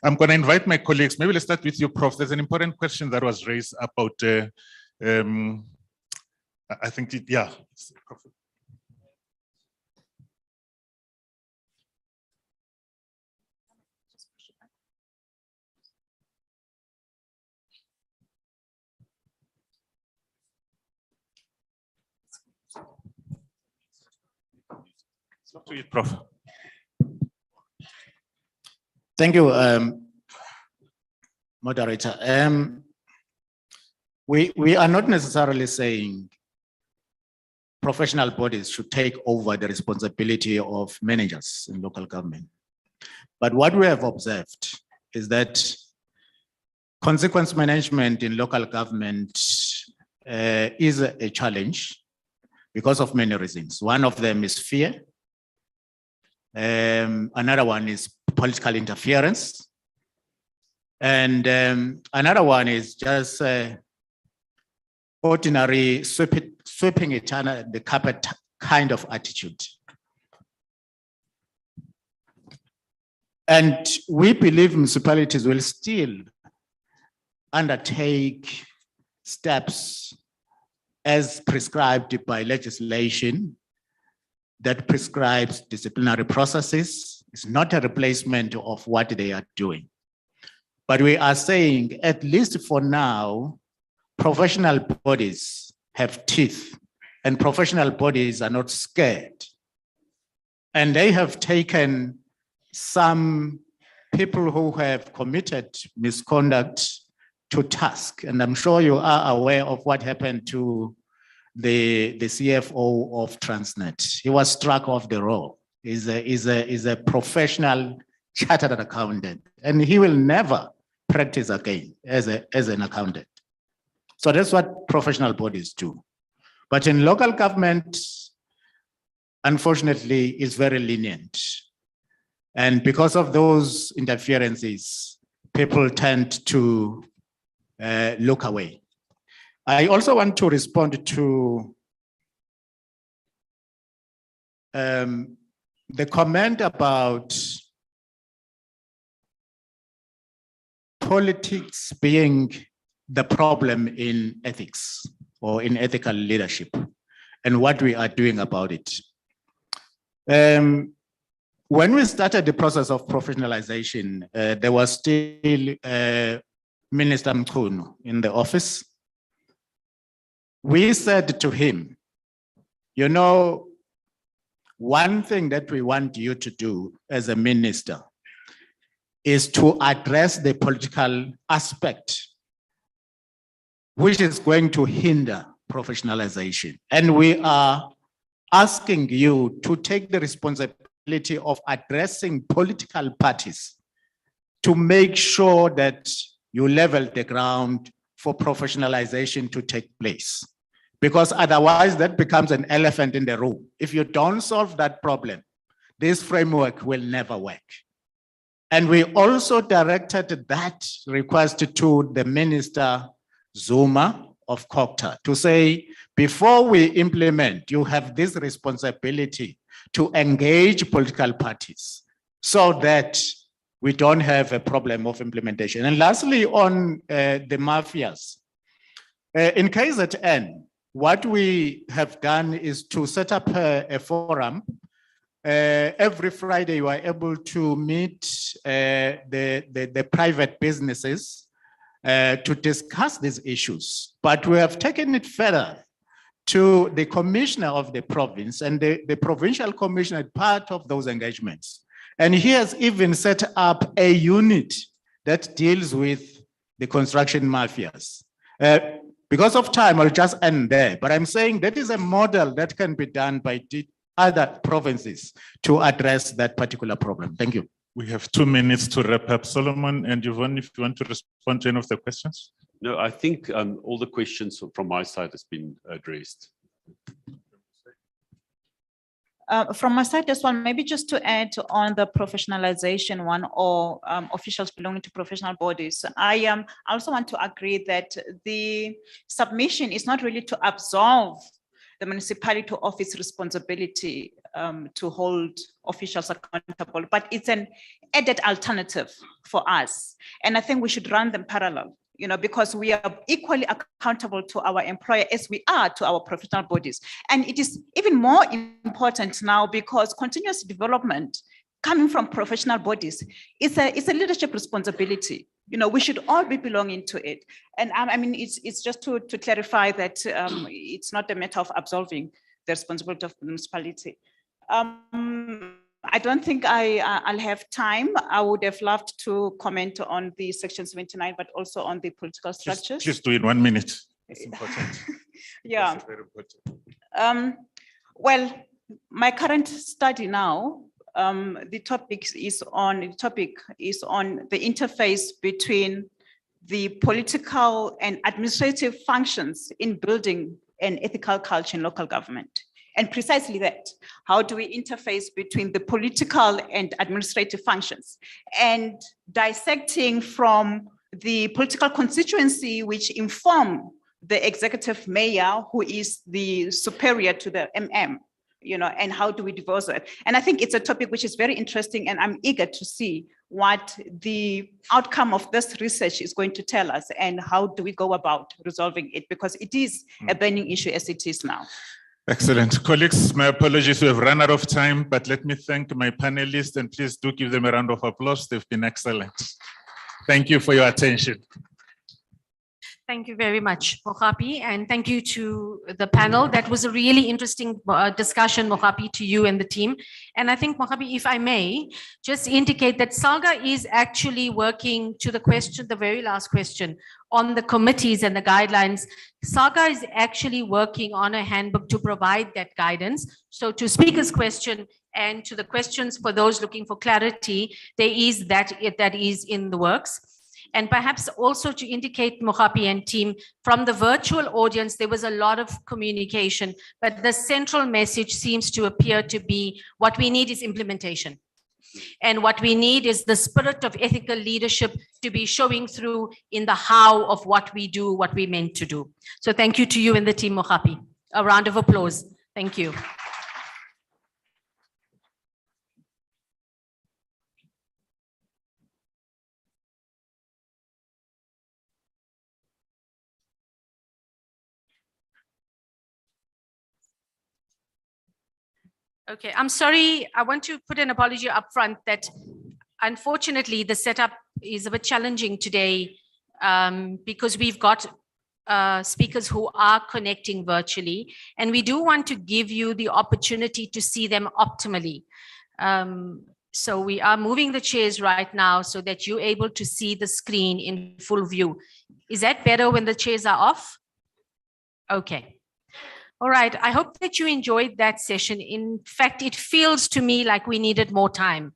I'm going to invite my colleagues. Maybe let's start with you, Prof. There's an important question that was raised about, I think, yeah. To you, Prof. Thank you, moderator. We are not necessarily saying professional bodies should take over the responsibility of managers in local government. But what we have observed is that consequence management in local government is a challenge because of many reasons. One of them is fear. Another one is political interference. And another one is just ordinary sweeping each other the carpet kind of attitude. And we believe municipalities will still undertake steps as prescribed by legislation that prescribes disciplinary processes. It's not a replacement of what they are doing. But we are saying, at least for now, professional bodies have teeth, and professional bodies are not scared. And they have taken some people who have committed misconduct to task. And I'm sure you are aware of what happened to the CFO of Transnet. He was struck off the roll. He's a professional chartered accountant, and he will never practice again as an accountant. So that's what professional bodies do. But in local government, unfortunately, it's very lenient. And because of those interferences, people tend to look away. I also want to respond to the comment about politics being the problem in ethics or in ethical leadership and what we are doing about it. When we started the process of professionalization, there was still Minister Mchunu in the office. We said to him, you know, one thing that we want you to do as a minister is to address the political aspect, which is going to hinder professionalization. And we are asking you to take the responsibility of addressing political parties to make sure that you level the ground for professionalization to take place. Because otherwise that becomes an elephant in the room. If you don't solve that problem, this framework will never work. And we also directed that request to the Minister Zuma of COGTA to say, before we implement, you have this responsibility to engage political parties so that we don't have a problem of implementation. And lastly, on the mafias, in KZN, what we have done is to set up a forum. Every Friday, you are able to meet the private businesses to discuss these issues. But we have taken it further to the commissioner of the province, and the provincial commissioner is part of those engagements. And he has even set up a unit that deals with the construction mafias. Because of time, I'll just end there. But I'm saying that is a model that can be done by the other provinces to address that particular problem. Thank you. We have 2 minutes to wrap up. Solomon and Yvonne, if you want to respond to any of the questions. No, I think all the questions from my side has been addressed. From my side as well, maybe just to add on the professionalization one or officials belonging to professional bodies. I also want to agree that the submission is not really to absolve the municipality of its responsibility to hold officials accountable, but it's an added alternative for us. And I think we should run them parallel, you know, because we are equally accountable to our employer as we are to our professional bodies. And it is even more important now because continuous development coming from professional bodies is a leadership responsibility. You know, we should all be belonging to it. And I mean, it's just to clarify that it's not a matter of absolving the responsibility of the municipality. I don't think I'll have time. I would have loved to comment on the section 79, but also on the political structures. Just do it 1 minute. It's important. Yeah. That's very important. Well, my current study now, the topic is on the interface between the political and administrative functions in building an ethical culture in local government. And precisely that, how do we interface between the political and administrative functions, and dissecting from the political constituency which inform the executive mayor, who is the superior to the MM, you know, and how do we divorce it? And I think it's a topic which is very interesting, and I'm eager to see what the outcome of this research is going to tell us and how do we go about resolving it, because it is a burning issue as it is now. Excellent. Colleagues, my apologies, we have run out of time, but let me thank my panelists and please do give them a round of applause. They've been excellent. Thank you for your attention. Thank you very much, Mohapi, and thank you to the panel. That was a really interesting discussion, Mohapi, to you and the team. And I think, Mohapi, if I may, just indicate that SALGA is actually working to the question, the very last question, on the committees and the guidelines. SALGA is actually working on a handbook to provide that guidance. So to Speaker's question and to the questions for those looking for clarity, there is that is in the works. And perhaps also to indicate, Mohapi and team, from the virtual audience, there was a lot of communication, but the central message seems to appear to be what we need is implementation. And what we need is the spirit of ethical leadership to be showing through in the how of what we do, what we meant to do. So thank you to you and the team, Mohapi. A round of applause. Thank you. Okay, I'm sorry. I want to put an apology up front that unfortunately the setup is a bit challenging today because we've got speakers who are connecting virtually, and we do want to give you the opportunity to see them optimally. So we are moving the chairs right now so that you're able to see the screen in full view. Is that better when the chairs are off? Okay. All right, I hope that you enjoyed that session. In fact, it feels to me like we needed more time.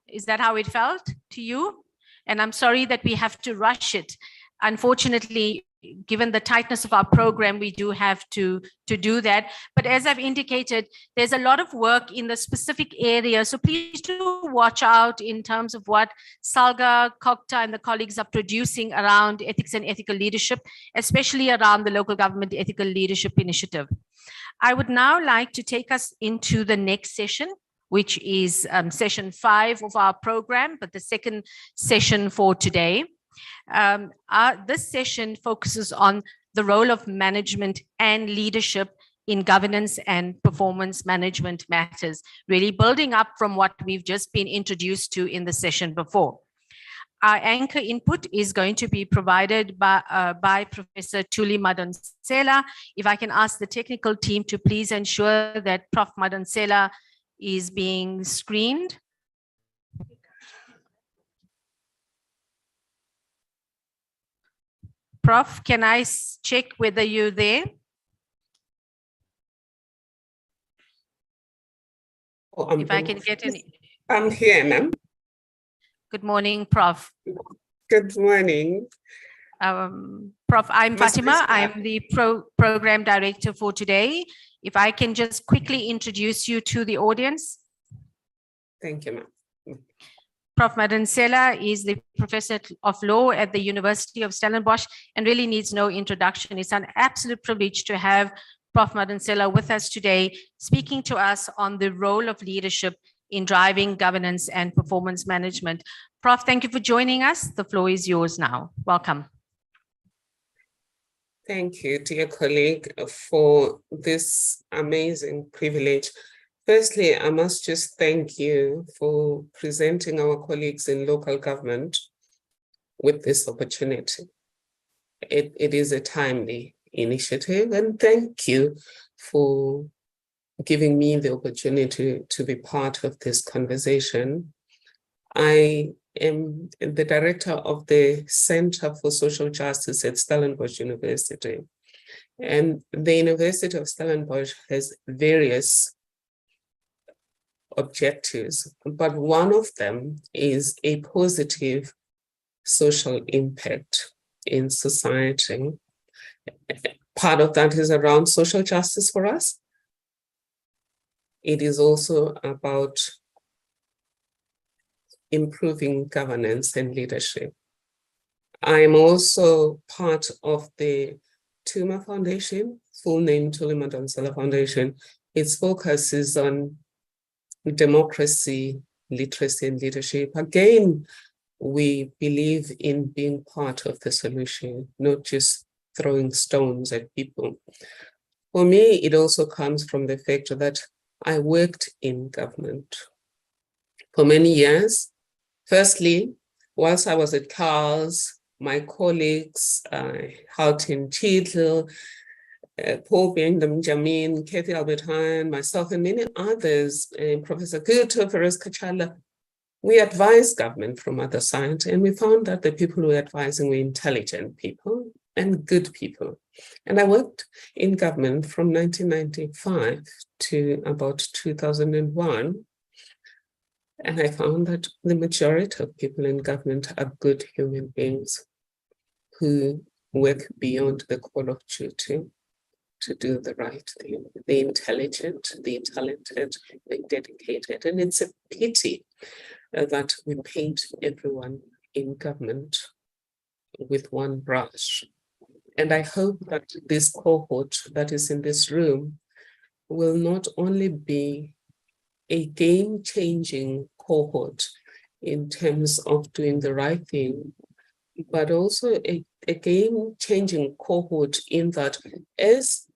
Is that how it felt to you? And I'm sorry that we have to rush it. Unfortunately, given the tightness of our program, we do have to do that. But as I've indicated, there's a lot of work in the specific area. So please do watch out in terms of what SALGA, COGTA, and the colleagues are producing around ethics and ethical leadership, especially around the Local Government Ethical Leadership Initiative. I would now like to take us into the next session, which is session 5 of our program, but the second session for today. This session focuses on the role of management and leadership in governance and performance management matters, really building up from what we've just been introduced to in the session before. Our anchor input is going to be provided by Professor Thuli Madonsela. If I can ask the technical team to please ensure that Prof. Madonsela is being screened. Prof, can I check whether you're there? Oh, if I can get any. I'm here, ma'am. Good morning, Prof. Good morning. Prof, I'm Fatima. I'm the program director for today. If I can just quickly introduce you to the audience. Thank you, ma'am. Prof. Madonsela is the professor of law at the University of Stellenbosch and really needs no introduction. It's an absolute privilege to have Prof. Madonsela with us today, speaking to us on the role of leadership in driving governance and performance management. Prof, thank you for joining us. The floor is yours now. Welcome. Thank you, dear colleague, for this amazing privilege. Firstly, I must just thank you for presenting our colleagues in local government with this opportunity. It is a timely initiative, and thank you for giving me the opportunity to be part of this conversation. I am the director of the Center for Social Justice at Stellenbosch University. And the University of Stellenbosch has various objectives, but one of them is a positive social impact in society. Part of that is around social justice for us. It is also about improving governance and leadership. I'm also part of the Tuma Foundation, full name Thuli Madonsela Foundation. Its focus is on democracy, literacy, and leadership. Again, we believe in being part of the solution, not just throwing stones at people. For me, it also comes from the fact that I worked in government for many years. Firstly, whilst I was at CARS, my colleagues, Haltin Cheadle, Paul Benjamin, Kathy Albert-Heijn, myself, and many others, Professor Guto, Feroz Kachala, we advised government from other side, and we found that the people who were advising were intelligent people and good people. And I worked in government from 1995 to about 2001. And I found that the majority of people in government are good human beings who work beyond the call of duty to do the right thing. They're intelligent, they're talented, they're dedicated. And it's a pity that we paint everyone in government with one brush. And I hope that this cohort that is in this room will not only be a game-changing cohort in terms of doing the right thing, but also a game-changing cohort in that as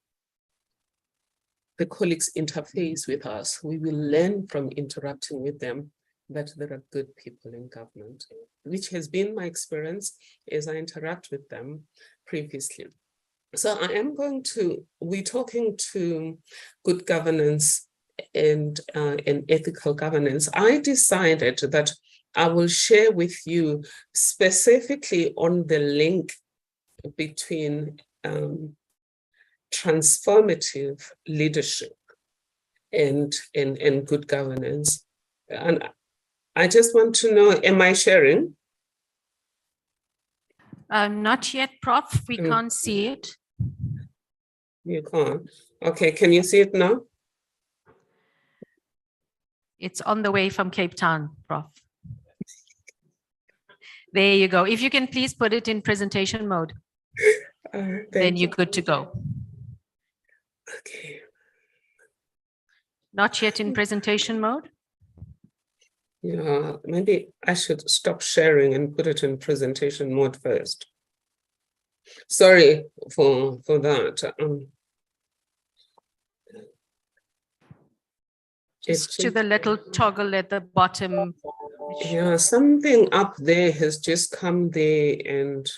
the colleagues interface with us, we will learn from interacting with them that there are good people in government, which has been my experience as I interact with them previously. So I am going to, we're talking to good governance and ethical governance. I decided that I will share with you specifically on the link between transformative leadership and good governance. And I just want to know, am I sharing? Not yet, Prof. We can't see it. You can't. Okay, can you see it now? It's on the way from Cape Town, Prof. There you go. If you can please put it in presentation mode, then you're good to go. Okay. Not yet in presentation mode? Yeah, maybe I should stop sharing and put it in presentation mode first. Sorry for that. Just to the little toggle at the bottom. Yeah, something up there has just come there and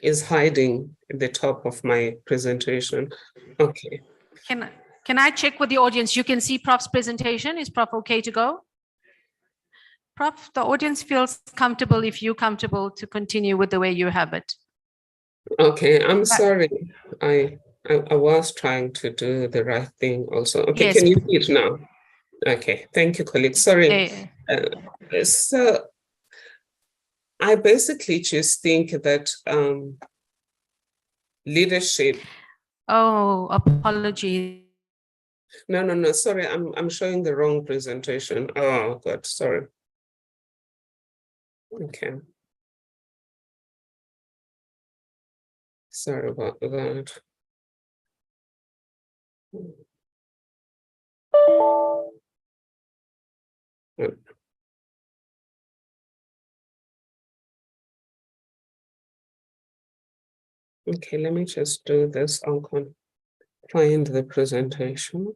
is hiding at the top of my presentation. Okay. Can I check with the audience? You can see Prof's presentation. Is Prof okay to go? Prof, the audience feels comfortable if you're comfortable to continue with the way you have it. Okay, I'm sorry. I was trying to do the right thing also. Okay, yes. Can you see it now? Okay, thank you, colleague. Sorry. So I basically just think that leadership. Oh, apologies. No, sorry, I'm showing the wrong presentation. Oh God, sorry. Okay. Sorry about that. Okay, let me just do this. I'll find the presentation.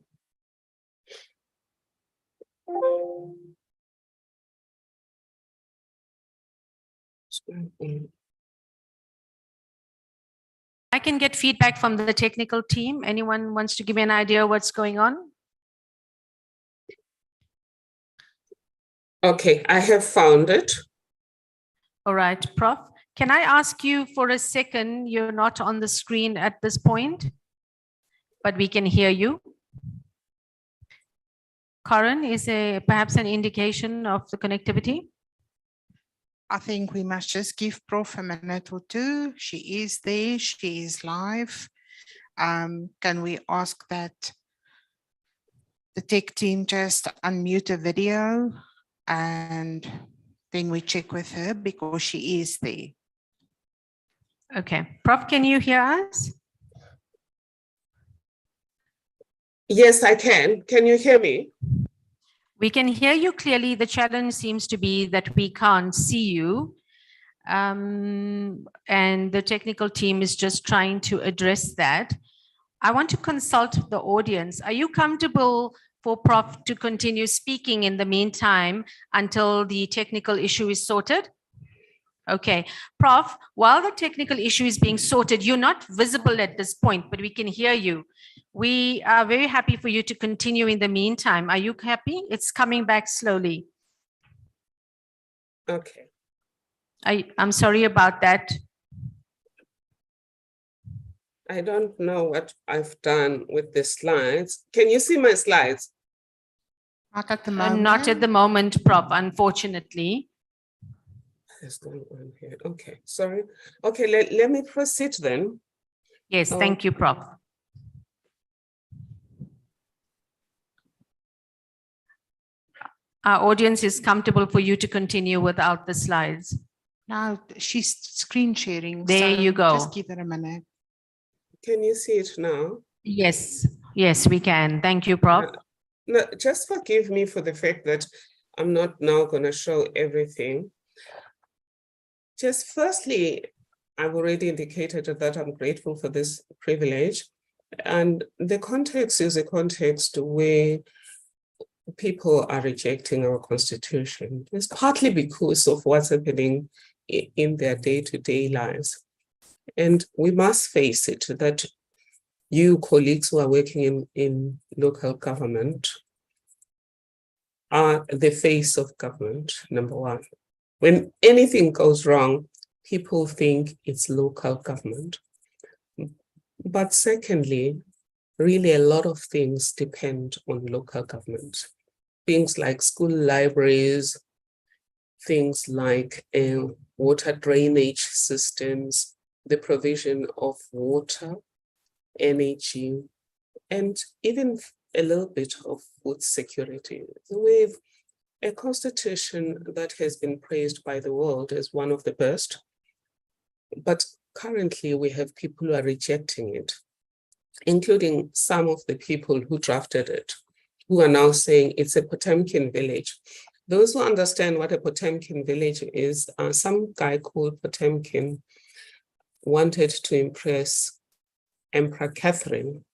I can get feedback from the technical team. Anyone wants to give me an idea what's going on? Okay, I have found it. All right, Prof. Can I ask you for a second? You're not on the screen at this point, but we can hear you. Karen, is perhaps an indication of the connectivity? I think we must just give Prof a minute or two. She is there, she is live. Can we ask that the tech team just unmute the video and then we check with her because she is there. Okay, Prof, can you hear us? Yes, I can. Can you hear me? We can hear you clearly. The challenge seems to be that we can't see you. And the technical team is just trying to address that. I want to consult the audience. Are you comfortable for Prof to continue speaking in the meantime until the technical issue is sorted? Okay, Prof, while the technical issue is being sorted, you're not visible at this point, but we can hear you. We are very happy for you to continue in the meantime. Are you happy? It's coming back slowly. Okay. I'm sorry about that. I don't know what I've done with the slides. Can you see my slides? Not at the Not moment. at the moment, Prof, unfortunately. What's going on here? Okay, sorry. Okay, let me proceed then. Yes, thank you, Prof. Our audience is comfortable for you to continue without the slides. Now she's screen sharing. There so you go. Just give her a minute. Can you see it now? Yes, yes, we can. Thank you, Prof. No, just forgive me for the fact that I'm not now going to show everything. Just firstly, I've already indicated that I'm grateful for this privilege. And the context is a context where people are rejecting our constitution. It's partly because of what's happening in their day-to-day lives. And we must face it that you colleagues who are working in local government are the face of government, number one. When anything goes wrong, people think it's local government. But secondly, really a lot of things depend on local government. Things like school libraries, things like water drainage systems, the provision of water, energy, and even a little bit of food security. We have a constitution that has been praised by the world as one of the best, but currently we have people who are rejecting it, including some of the people who drafted it, who are now saying it's a Potemkin village. Those who understand what a Potemkin village is, some guy called Potemkin wanted to impress Emperor Catherine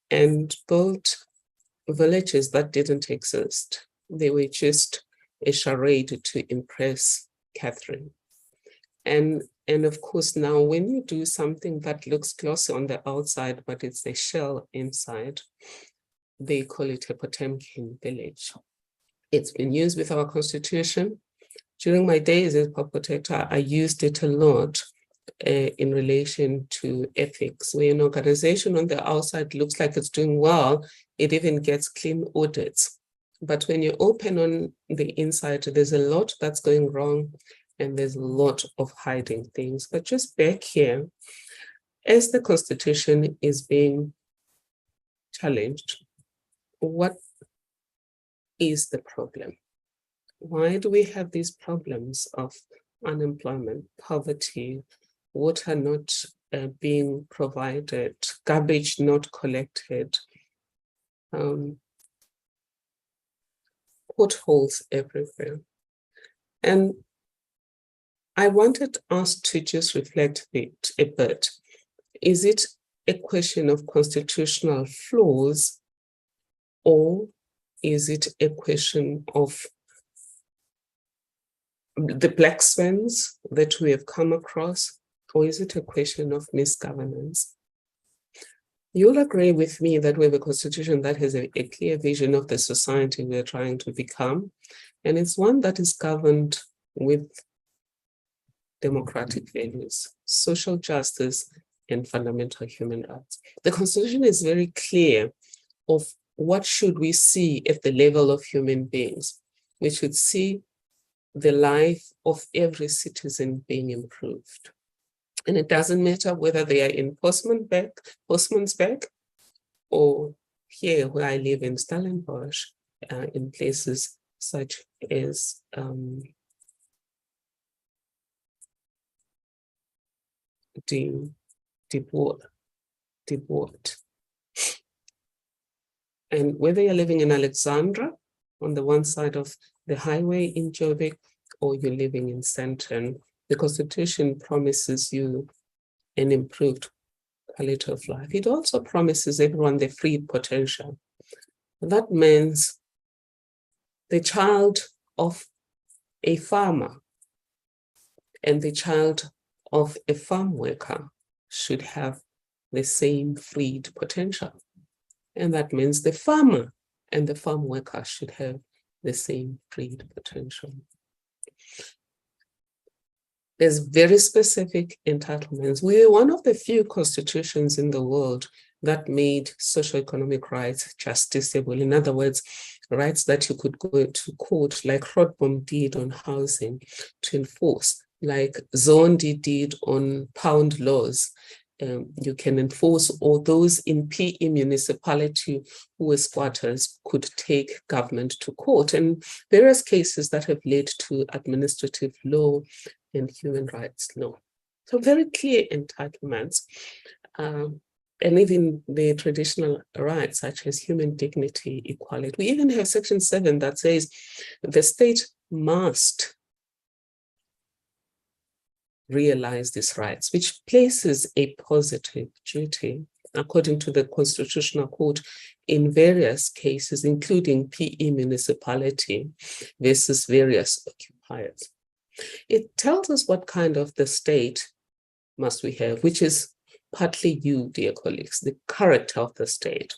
and built villages that didn't exist. They were just a charade to impress Catherine. And of course, now when you do something that looks glossy on the outside, but it's a shell inside, they call it a Potemkin village. It's been used with our constitution. During my days as Pop Protector, I used it a lot in relation to ethics, where an organization on the outside looks like it's doing well, it even gets clean audits. But when you open on the inside, there's a lot that's going wrong and there's a lot of hiding things. But just back here, as the constitution is being challenged, what is the problem? Why do we have these problems of unemployment, poverty, water not being provided, garbage not collected, potholes everywhere? And I wanted us to just reflect a bit. Is it a question of constitutional flaws, or is it a question of the black swans that we have come across, or is it a question of misgovernance? You'll agree with me that we have a constitution that has a clear vision of the society we're trying to become, and it's one that is governed with democratic values, social justice, and fundamental human rights. The constitution is very clear of what should we see at the level of human beings. We should see the life of every citizen being improved. And it doesn't matter whether they are in Postman's Back, or here where I live in Stellenbosch, in places such as De Boert. And whether you're living in Alexandra, on the one side of the highway in Joburg, or you're living in Sandton, the Constitution promises you an improved quality of life. It also promises everyone the freed potential. That means the child of a farmer and the child of a farm worker should have the same freed potential. And that means the farmer and the farm worker should have the same freed potential. There's very specific entitlements. We're one of the few constitutions in the world that made socioeconomic rights justiciable. In other words, rights that you could go to court, like Rodbom did on housing, to enforce, like Zondi did on pound laws. You can enforce, or those in PE municipality who were squatters could take government to court, and various cases that have led to administrative law and human rights law. So very clear entitlements. And even the traditional rights such as human dignity, equality. We even have Section 7 that says the state must realize these rights, which places a positive duty, according to the Constitutional Court, in various cases, including PE municipality versus various occupiers. It tells us what kind of the state must we have, which is partly you, dear colleagues, the character of the state.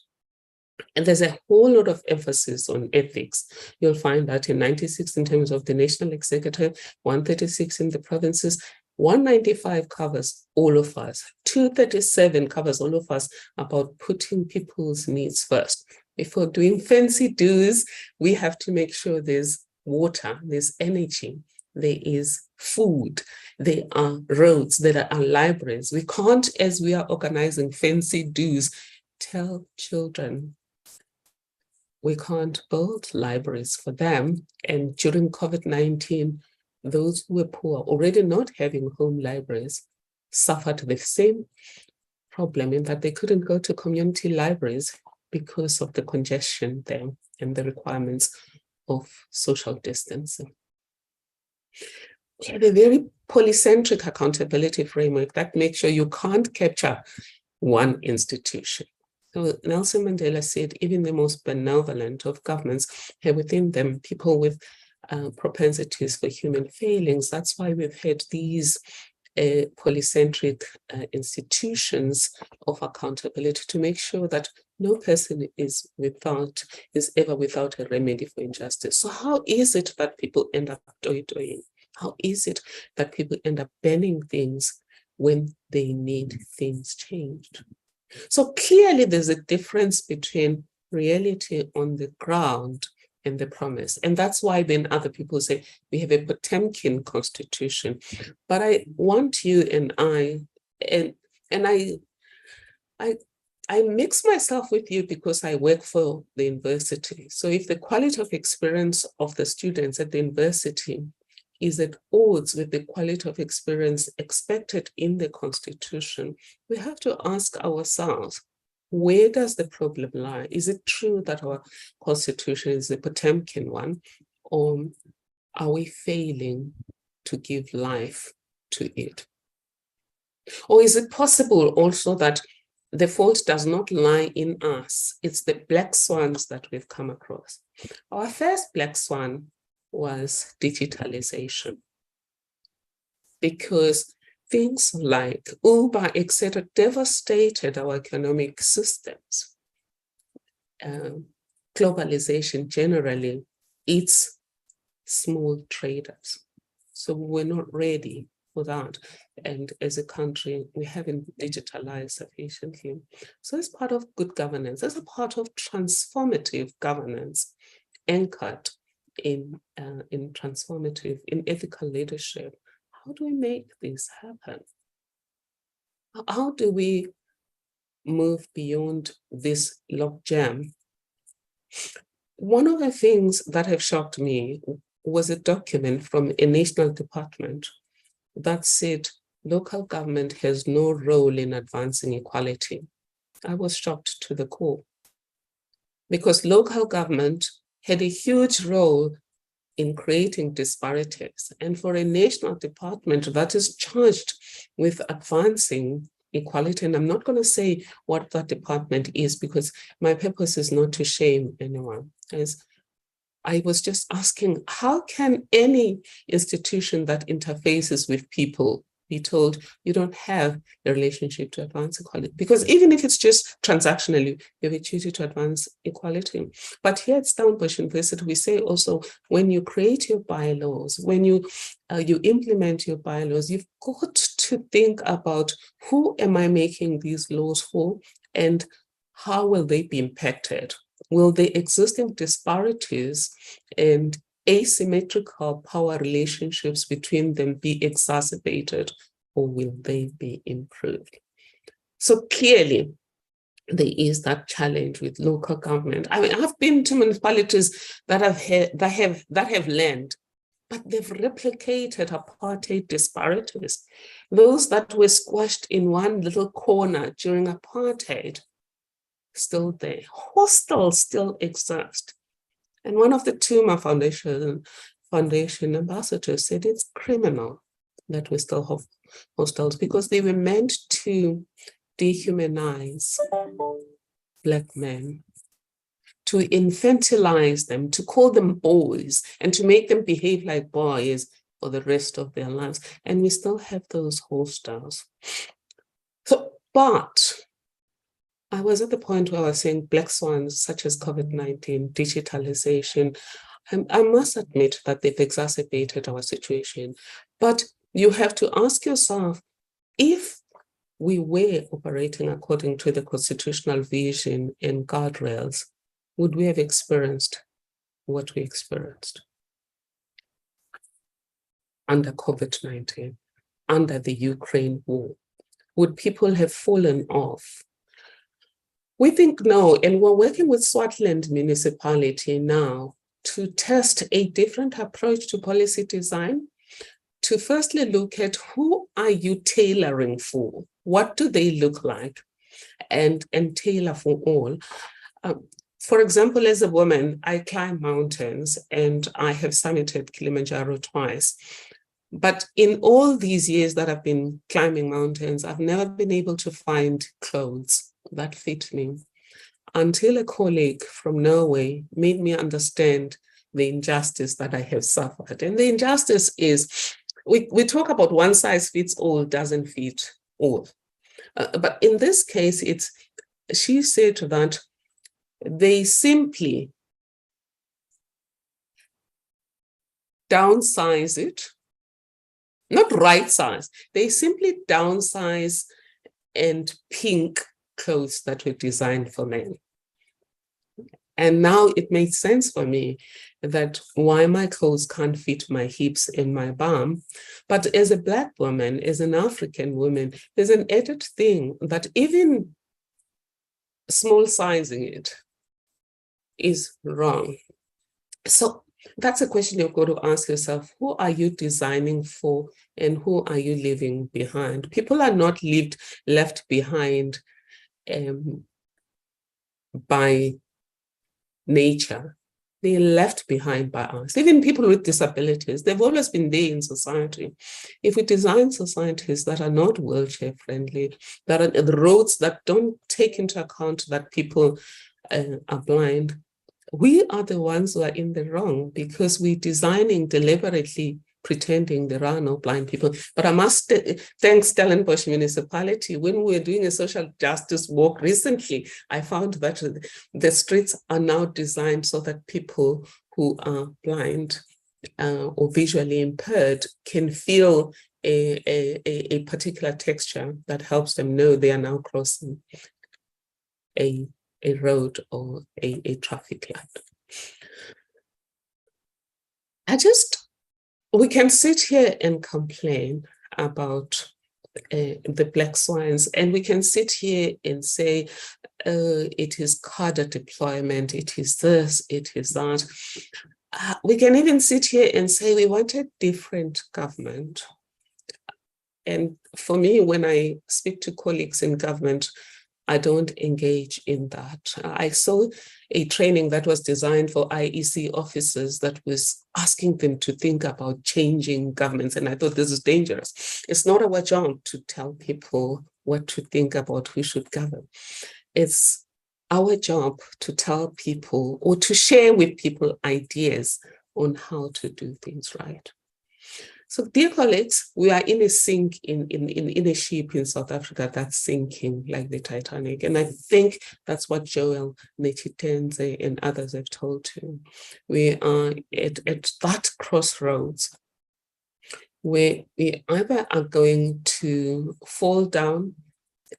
And there's a whole lot of emphasis on ethics. You'll find that in 96 in terms of the national executive, 136 in the provinces, 195 covers all of us, 237 covers all of us about putting people's needs first. Before doing fancy do's, we have to make sure there's water, there's energy, there is food, there are roads, there are libraries. We can't, as we are organizing fancy do's, tell children we can't build libraries for them. And during COVID-19, those who were poor, already not having home libraries, suffered the same problem in that they couldn't go to community libraries because of the congestion there and the requirements of social distancing. We have a very polycentric accountability framework that makes sure you can't capture one institution. So Nelson Mandela said, even the most benevolent of governments have within them people with propensities for human failings. That's why we've had these polycentric institutions of accountability to make sure that no person is ever without a remedy for injustice. So how is it that people end up doing? How is it that people end up banning things when they need things changed? So clearly there's a difference between reality on the ground and the promise. And that's why then other people say we have a Potemkin constitution. But I want you and I mix myself with you because I work for the university. So if the quality of experience of the students at the university is at odds with the quality of experience expected in the constitution, we have to ask ourselves, where does the problem lie? Is it true that our constitution is a Potemkin one, or are we failing to give life to it? Or is it possible also that the fault does not lie in us? It's the black swans that we've come across. Our first black swan was digitalization, because things like Uber, etc., devastated our economic systems. Globalization generally eats small traders. So we're not ready for that. And as a country, we haven't digitalized sufficiently. So as part of good governance, as a part of transformative governance anchored in ethical leadership, how do we make this happen? How do we move beyond this logjam? One of the things that have shocked me was a document from a national department that said local government has no role in advancing equality. I was shocked to the core, because local government had a huge role in creating disparities. And for a national department that is charged with advancing equality. And I'm not going to say what that department is because my purpose is not to shame anyone. As I was just asking, how can any institution that interfaces with people be told you don't have a relationship to advance equality? Because even if it's just transactionally, you have a duty to advance equality. But here at Stellenbosch University, we say also, when you create your bylaws, when you implement your bylaws, you've got to think about who am I making these laws for and how will they be impacted? Will the existing disparities and asymmetrical power relationships between them be exacerbated, or will they be improved? So clearly, there is that challenge with local government. I mean, I've been to municipalities that have land, but they've replicated apartheid disparities. Those that were squashed in one little corner during apartheid, still there. Hostels still exist. And one of the Tuma Foundation ambassadors said it's criminal that we still have hostels because they were meant to dehumanize Black men, to infantilize them, to call them boys, and to make them behave like boys for the rest of their lives. And we still have those hostels. So, but I was at the point where I was saying black swans such as COVID-19, digitalization. I must admit that they've exacerbated our situation. But you have to ask yourself, if we were operating according to the constitutional vision and guardrails, would we have experienced what we experienced under COVID-19, under the Ukraine war? Would people have fallen off? We think no, and we're working with Swartland municipality now to test a different approach to policy design, to firstly look at who are you tailoring for? What do they look like? And tailor for all. For example, as a woman, I climb mountains and I have summited Kilimanjaro twice. But in all these years that I've been climbing mountains, I've never been able to find clothes that fit me until a colleague from Norway made me understand the injustice that I have suffered. And the injustice is, we talk about one size fits all doesn't fit all. But in this case, she said that they simply downsize it, not right size, they simply downsize and pink clothes that were designed for men. And now it makes sense for me that why my clothes can't fit my hips and my bum. But as a Black woman, as an African woman, there's an added thing that even small sizing it is wrong. So that's a question you've got to ask yourself. Who are you designing for and who are you leaving behind? People are not left behind by nature. They're left behind by us. Even people with disabilities, they've always been there in society. If we design societies that are not wheelchair friendly, that are the roads that don't take into account that people are blind, we are the ones who are in the wrong because we're designing deliberately pretending there are no blind people. But I must thank Stellenbosch Municipality. When we were doing a social justice walk recently, I found that the streets are now designed so that people who are blind or visually impaired can feel a particular texture that helps them know they are now crossing a road or a traffic light. We can sit here and complain about the black swines, and we can sit here and say, it is cadre deployment, it is this, it is that. We can even sit here and say we want a different government. And for me, when I speak to colleagues in government, I don't engage in that. I saw a training that was designed for IEC officers that was asking them to think about changing governments. And I thought this is dangerous. It's not our job to tell people what to think about who should govern. It's our job to tell people or to share with people ideas on how to do things right. So, dear colleagues, we are in a sink in a ship in South Africa that's sinking like the Titanic. And I think that's what Joel Netshitenzhe and others have told you. We are at that crossroads where we either are going to fall down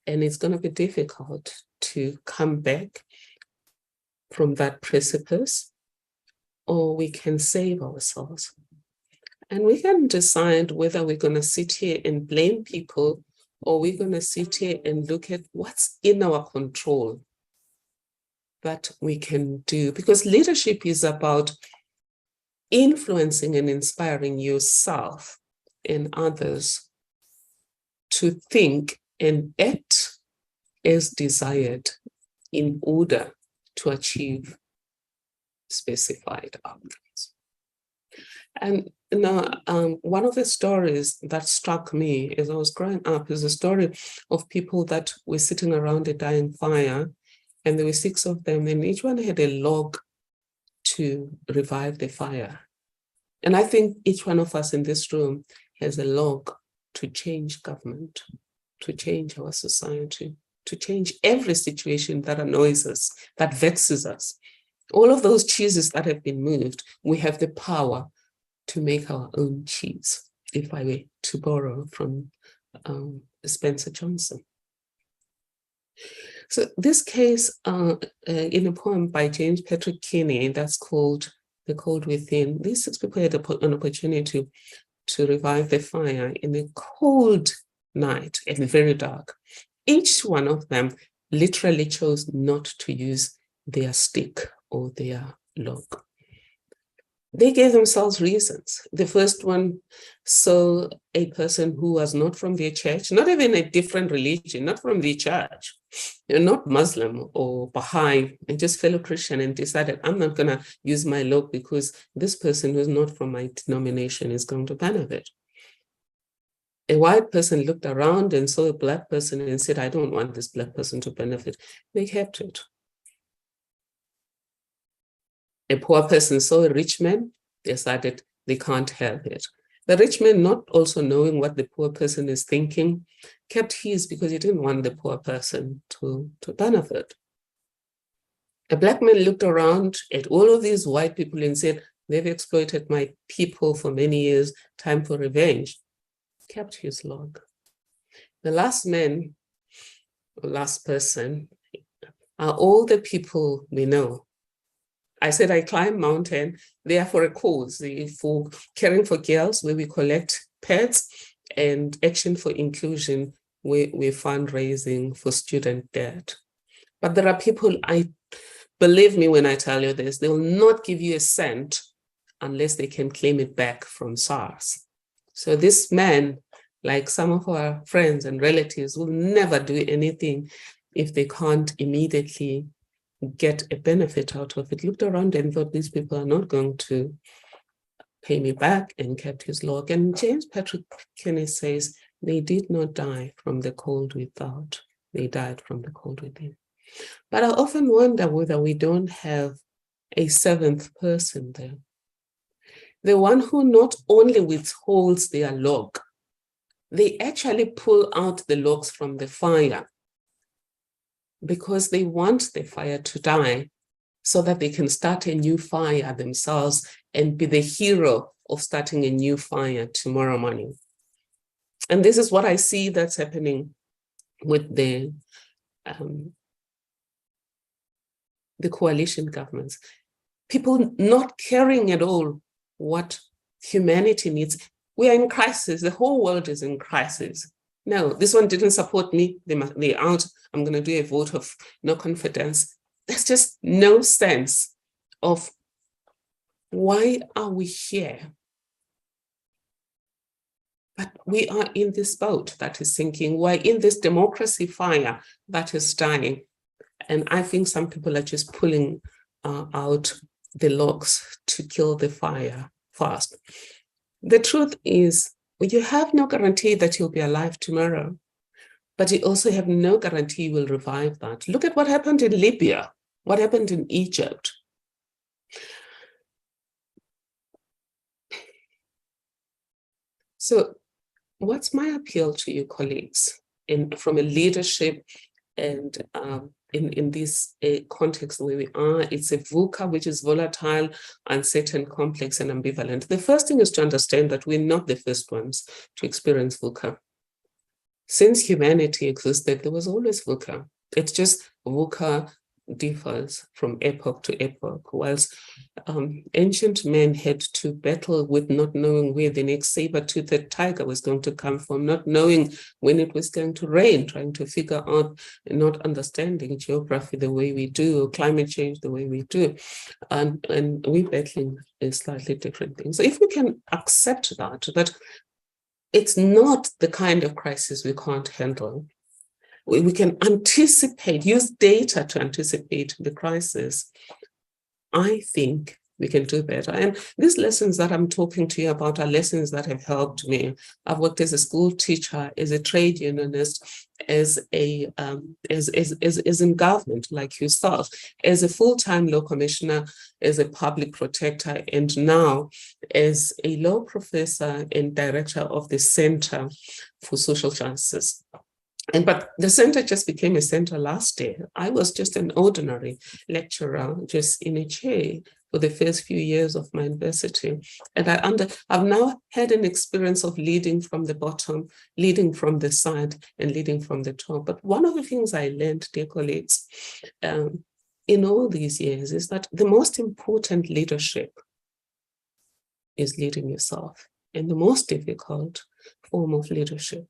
and it's going to be difficult to come back from that precipice, or we can save ourselves. And we can decide whether we're going to sit here and blame people, or we're going to sit here and look at what's in our control that we can do. Because leadership is about influencing and inspiring yourself and others to think and act as desired in order to achieve specified outcomes. And one of the stories that struck me as I was growing up is a story of people that were sitting around a dying fire, and there were 6 of them, and each one had a log to revive the fire. And I think each one of us in this room has a log to change government, to change our society, to change every situation that annoys us, that vexes us. All of those cheeses that have been moved, we have the power to make our own cheese, if I were to borrow from Spencer Johnson. So this case in a poem by James Patrick Kinney that's called The Cold Within, these 6 people had an opportunity to revive the fire in a cold night and very dark. Each one of them literally chose not to use their stick or their log. They gave themselves reasons. The first one saw a person who was not from their church, not even a different religion, not from the church, not Muslim or Baha'i, and just fellow Christian, and decided, I'm not going to use my log because this person who's not from my denomination is going to benefit. A white person looked around and saw a black person and said, I don't want this black person to benefit. They kept it. A poor person saw a rich man, decided they can't have it. The rich man, not also knowing what the poor person is thinking, kept his because he didn't want the poor person to benefit. A black man looked around at all of these white people and said, they've exploited my people for many years, time for revenge. Kept his log. The last man, or last person, are all the people we know. I said I climb mountain, they are for a cause, for caring for girls, where we collect pets, and Action for Inclusion, where we're fundraising for student debt. But there are people, believe me when I tell you this, they will not give you a cent unless they can claim it back from SARS. So this man, like some of our friends and relatives, will never do anything if they can't immediately get a benefit out of it. Looked around and thought, these people are not going to pay me back, and kept his log. And James Patrick Kinney says, they did not die from the cold without, they died from the cold within. But I often wonder whether we don't have a 7th person there. The one who not only withholds their log, they actually pull out the logs from the fire because they want the fire to die so that they can start a new fire themselves and be the hero of starting a new fire tomorrow morning. And this is what I see that's happening with the coalition governments. People not caring at all what humanity needs. We are in crisis. The whole world is in crisis. No, this one didn't support me. They're out. I'm going to do a vote of no confidence. There's just no sense of why are we here? But we are in this boat that is sinking. We're in this democracy fire that is dying. And I think some people are just pulling out the logs to kill the fire fast. The truth is, you have no guarantee that you'll be alive tomorrow. but you also have no guarantee you will revive that. Look at what happened in Libya, what happened in Egypt. So what's my appeal to you, colleagues, from a leadership and in this context where we are? It's a VUCA which is volatile, uncertain, complex, and ambivalent. The first thing is to understand that we're not the first ones to experience VUCA. Since humanity existed, there was always VUCA. It's just VUCA differs from epoch to epoch. Whilst ancient men had to battle with not knowing where the next saber-toothed tiger was going to come from, not knowing when it was going to rain, trying to figure out, not understanding geography the way we do, or climate change the way we do. And we're battling a slightly different thing. So if we can accept that it's not the kind of crisis we can't handle, we can anticipate, use data to anticipate the crisis, I think we can do better. And these lessons that I'm talking to you about are lessons that have helped me. I've worked as a school teacher, as a trade unionist, as in government like yourself, as a full-time law commissioner, as a public protector, and now as a law professor and director of the Center for Social Justice. But the center just became a center last year. I was just an ordinary lecturer, just in a chair for the first few years of my university. And I've now had an experience of leading from the bottom, leading from the side, and leading from the top. But one of the things I learned, dear colleagues, in all these years is that the most important leadership is leading yourself. And the most difficult form of leadership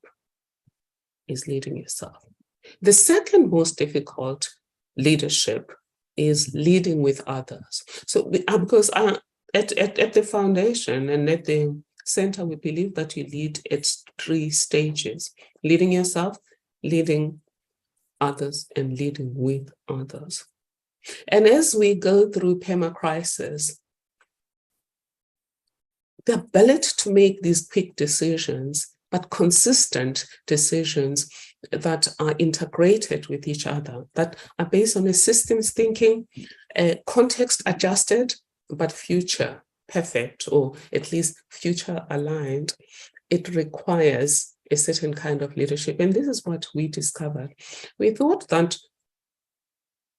is leading yourself. The second most difficult leadership is leading with others. So because at the foundation and at the center, we believe that you lead at 3 stages: leading yourself, leading others, and leading with others. And as we go through perma-crisis, the ability to make these quick decisions, but consistent decisions that are integrated with each other, that are based on a systems thinking, context adjusted, but future perfect, or at least future aligned. It requires a certain kind of leadership. And this is what we discovered. We thought that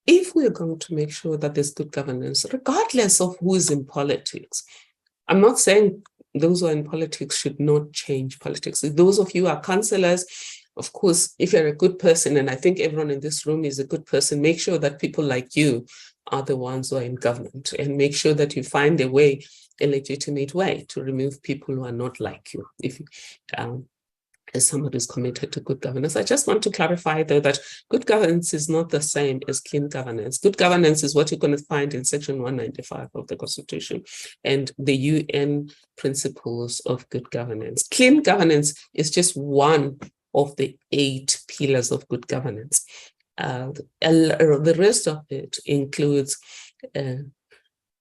if we're going to make sure that there's good governance, regardless of who is in politics, I'm not saying those who are in politics should not change politics. Those of you who are councillors, of course, if you're a good person, and I think everyone in this room is a good person, make sure that people like you are the ones who are in government, and make sure that you find a way, a legitimate way, to remove people who are not like you. If as someone who's committed to good governance. I just want to clarify, though, that good governance is not the same as clean governance. Good governance is what you're going to find in Section 195 of the Constitution and the UN principles of good governance. Clean governance is just one of the 8 pillars of good governance. The rest of it includes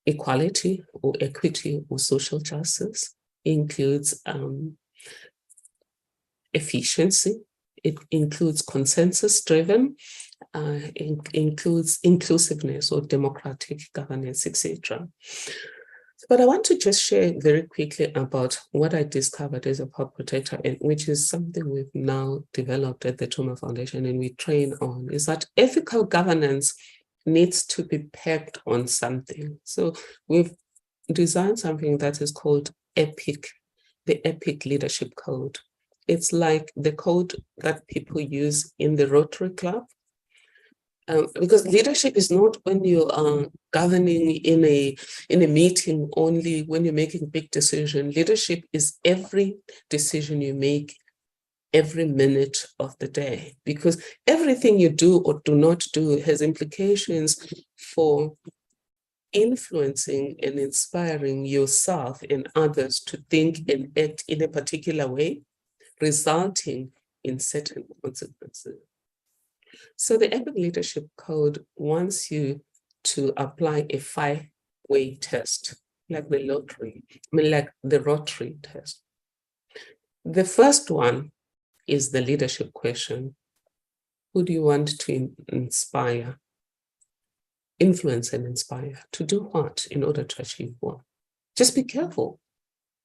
equality or equity or social justice, includes efficiency, it includes consensus-driven, includes inclusiveness or democratic governance, etc. But I want to just share very quickly about what I discovered as a public protector, and which is something we've now developed at the Tuma Foundation and we train on, is that ethical governance needs to be pegged on something. So we've designed something that is called EPIC, the EPIC Leadership Code. It's like the code that people use in the Rotary Club. Because leadership is not when you are governing in a meeting only, when you're making big decisions. Leadership is every decision you make every minute of the day, because everything you do or do not do has implications for influencing and inspiring yourself and others to think and act in a particular way, resulting in certain consequences. So the EPIC Leadership Code wants you to apply a 5-way test, like the lottery, like the Rotary test. The first one is the leadership question. who do you want to inspire, influence and inspire? To do what in order to achieve what? Just be careful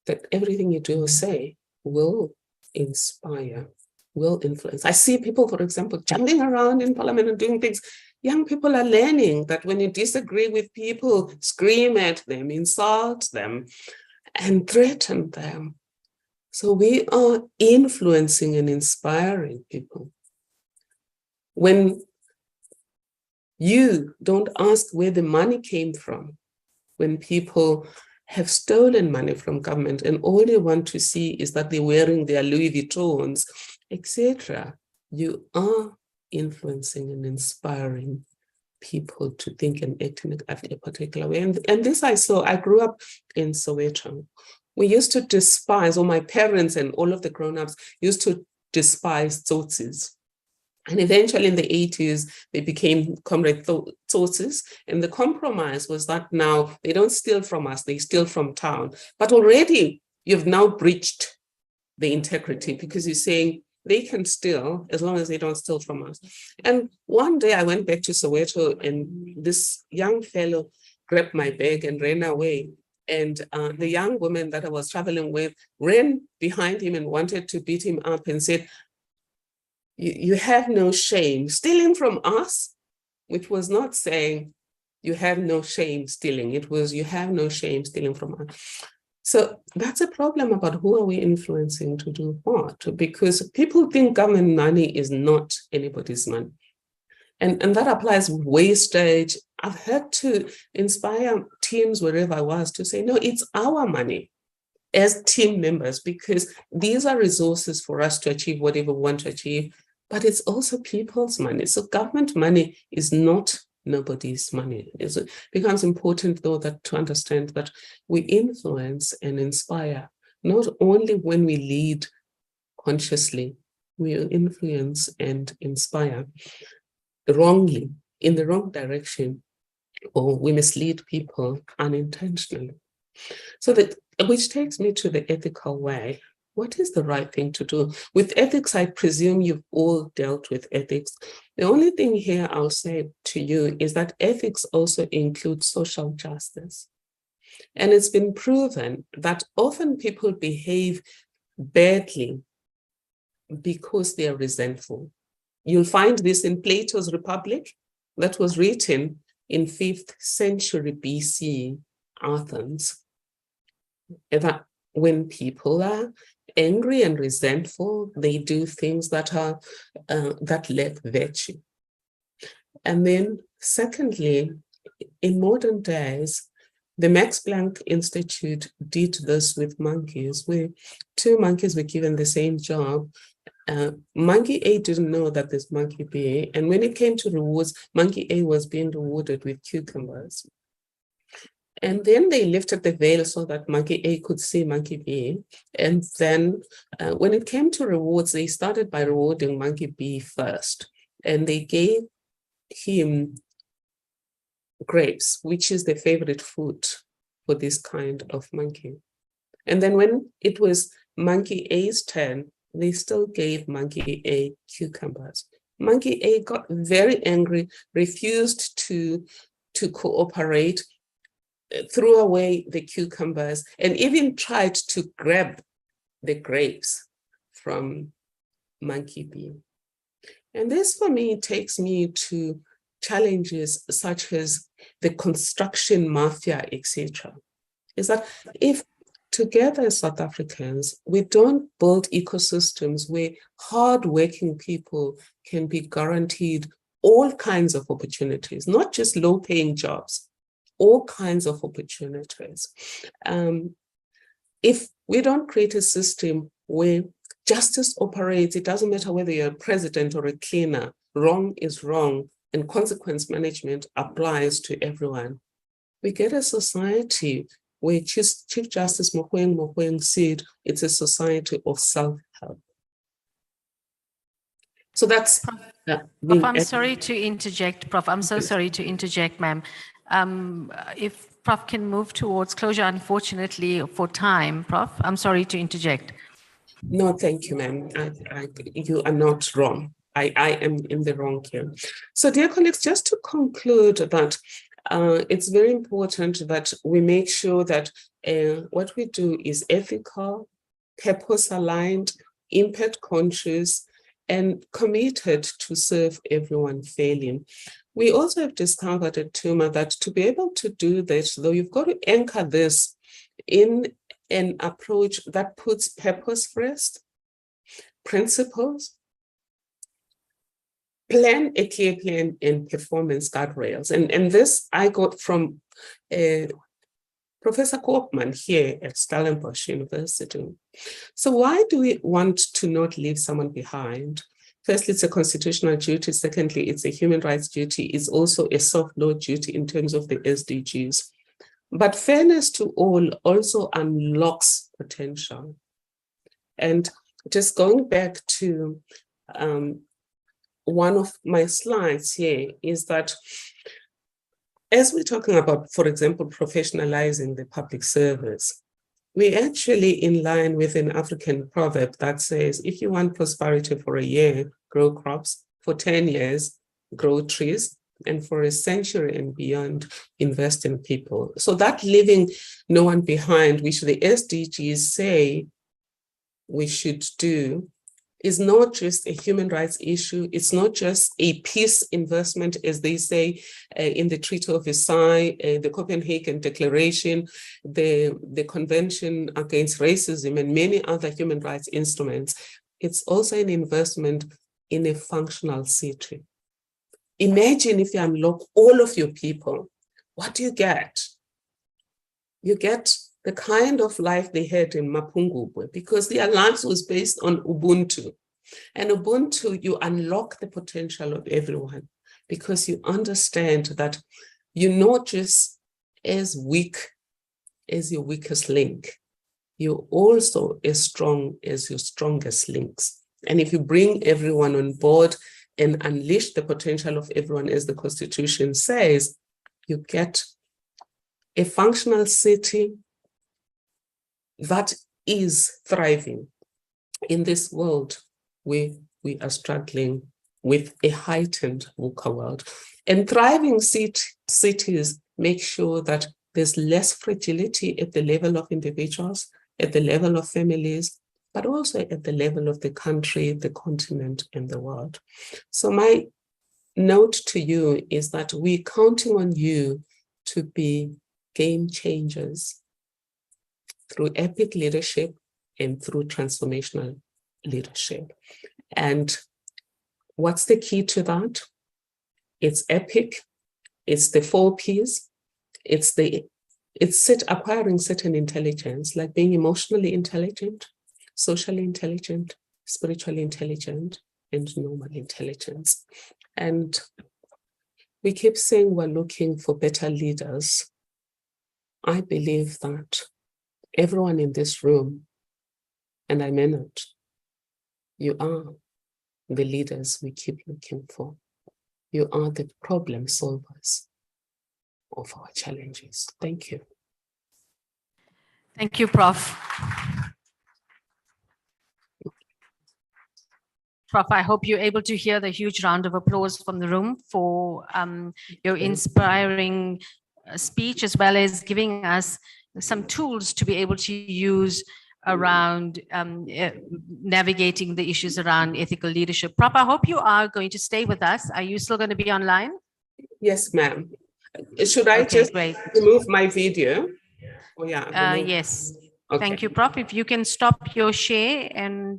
that everything you do or say will inspire, will influence. I see people, for example, jumping around in parliament and doing things. Young people are learning that when you disagree with people, scream at them, insult them, and threaten them. So we are influencing and inspiring people. When you don't ask where the money came from, when people have stolen money from government and all you want to see is that they're wearing their Louis Vuittons, etc., you are influencing and inspiring people to think and act in a particular way. And this I saw, I grew up in Soweto. We used to despise, or my parents and all of the grown-ups used to despise tsotsis. And eventually in the 80s, they became comrade tsotsis. And the compromise was that now they don't steal from us, they steal from town. But already you've now breached the integrity because you're saying they can steal as long as they don't steal from us. And one day I went back to Soweto and this young fellow grabbed my bag and ran away. And the young woman that I was traveling with ran behind him and wanted to beat him up and said, you have no shame stealing from us, which was not saying you have no shame stealing. It was you have no shame stealing from us. So that's a problem about who are we influencing to do what? Because people think government money is not anybody's money. And that applies with wastage. I've had to inspire teams wherever I was to say, no, it's our money as team members, because these are resources for us to achieve whatever we want to achieve, but it's also people's money. So government money is not nobody's money. It becomes important, though, that to understand that we influence and inspire, not only when we lead consciously, we influence and inspire wrongly, in the wrong direction, or we mislead people unintentionally. So that, which takes me to the ethical way. What is the right thing to do? With ethics, I presume you've all dealt with ethics. The only thing here I'll say to you is that ethics also includes social justice. And it's been proven that often people behave badly because they are resentful. You'll find this in Plato's Republic that was written in 5th century BC Athens. That when people are angry and resentful, they do things that are that lack virtue. And then secondly, in modern days, the Max Planck Institute did this with monkeys, where 2 monkeys were given the same job. Monkey A didn't know that there's monkey B, and when it came to rewards, monkey A was being rewarded with cucumbers. And then they lifted the veil so that monkey A could see monkey B. And then when it came to rewards, they started by rewarding monkey B first. And they gave him grapes, which is the favorite food for this kind of monkey. And then when it was monkey A's turn, they still gave monkey A cucumbers. Monkey A got very angry, refused to cooperate, threw away the cucumbers, and even tried to grab the grapes from monkey B. And this, for me, takes me to challenges such as the construction mafia, etc. Is that if together as South Africans, we don't build ecosystems where hardworking people can be guaranteed all kinds of opportunities, not just low-paying jobs, all kinds of opportunities. If we don't create a system where justice operates, it doesn't matter whether you're a president or a cleaner, wrong is wrong, and consequence management applies to everyone. We get a society where Chief Justice Mogoeng said it's a society of self-help. So that's... Prof, I'm sorry to interject, Prof. I'm so sorry to interject, ma'am. If Prof can move towards closure, unfortunately, for time, Prof, I'm sorry to interject. No, thank you, ma'am. You are not wrong. I am in the wrong here. So dear colleagues, just to conclude that it's very important that we make sure that what we do is ethical, purpose aligned, impact conscious, and committed to serve everyone fairly. We also have discovered at TUMA that to be able to do this, though, you've got to anchor this in an approach that puts purpose first, principles, plan, a clear plan, and performance guardrails. And this I got from Professor Koopman here at Stellenbosch University. So why do we want to not leave someone behind? Firstly, it's a constitutional duty. Secondly, it's a human rights duty. It's also a soft law duty in terms of the SDGs. But fairness to all also unlocks potential. And just going back to one of my slides here is that as we're talking about, for example, professionalizing the public service, we're actually in line with an African proverb that says, if you want prosperity for a year, grow crops, for 10 years, grow trees, and for a century and beyond, invest in people. So that leaving no one behind, which the SDGs say we should do, is not just a human rights issue. It's not just a peace investment, as they say in the Treaty of Versailles, the Copenhagen Declaration, the Convention Against Racism, and many other human rights instruments. It's also an investment in a functional city. Imagine if you unlock all of your people, what do you get? You get the kind of life they had in Mapungubwe, because the alliance was based on Ubuntu. And Ubuntu, you unlock the potential of everyone because you understand that you're not just as weak as your weakest link. You're also as strong as your strongest links. And if you bring everyone on board and unleash the potential of everyone, as the Constitution says, you get a functional city that is thriving in this world where we are struggling with a heightened VUCA world. And thriving cities make sure that there's less fragility at the level of individuals, at the level of families, but also at the level of the country, the continent, and the world. So my note to you is that we're counting on you to be game changers through epic leadership and through transformational leadership. And what's the key to that? It's epic, it's the 4 Ps, it's acquiring certain intelligence, like being emotionally intelligent, socially intelligent, spiritually intelligent, and normal intelligence. And we keep saying we're looking for better leaders. I believe that everyone in this room, and I mean it, you are the leaders we keep looking for. You are the problem solvers of our challenges. Thank you. Thank you, Prof. Prof, I hope you're able to hear the huge round of applause from the room for your inspiring speech, as well as giving us some tools to be able to use around navigating the issues around ethical leadership. Prof, I hope you are going to stay with us. Are you still going to be online? Yes, ma'am. Should I just remove my video? Oh, yeah. Yes. Okay. Thank you, Prof. If you can stop your share, and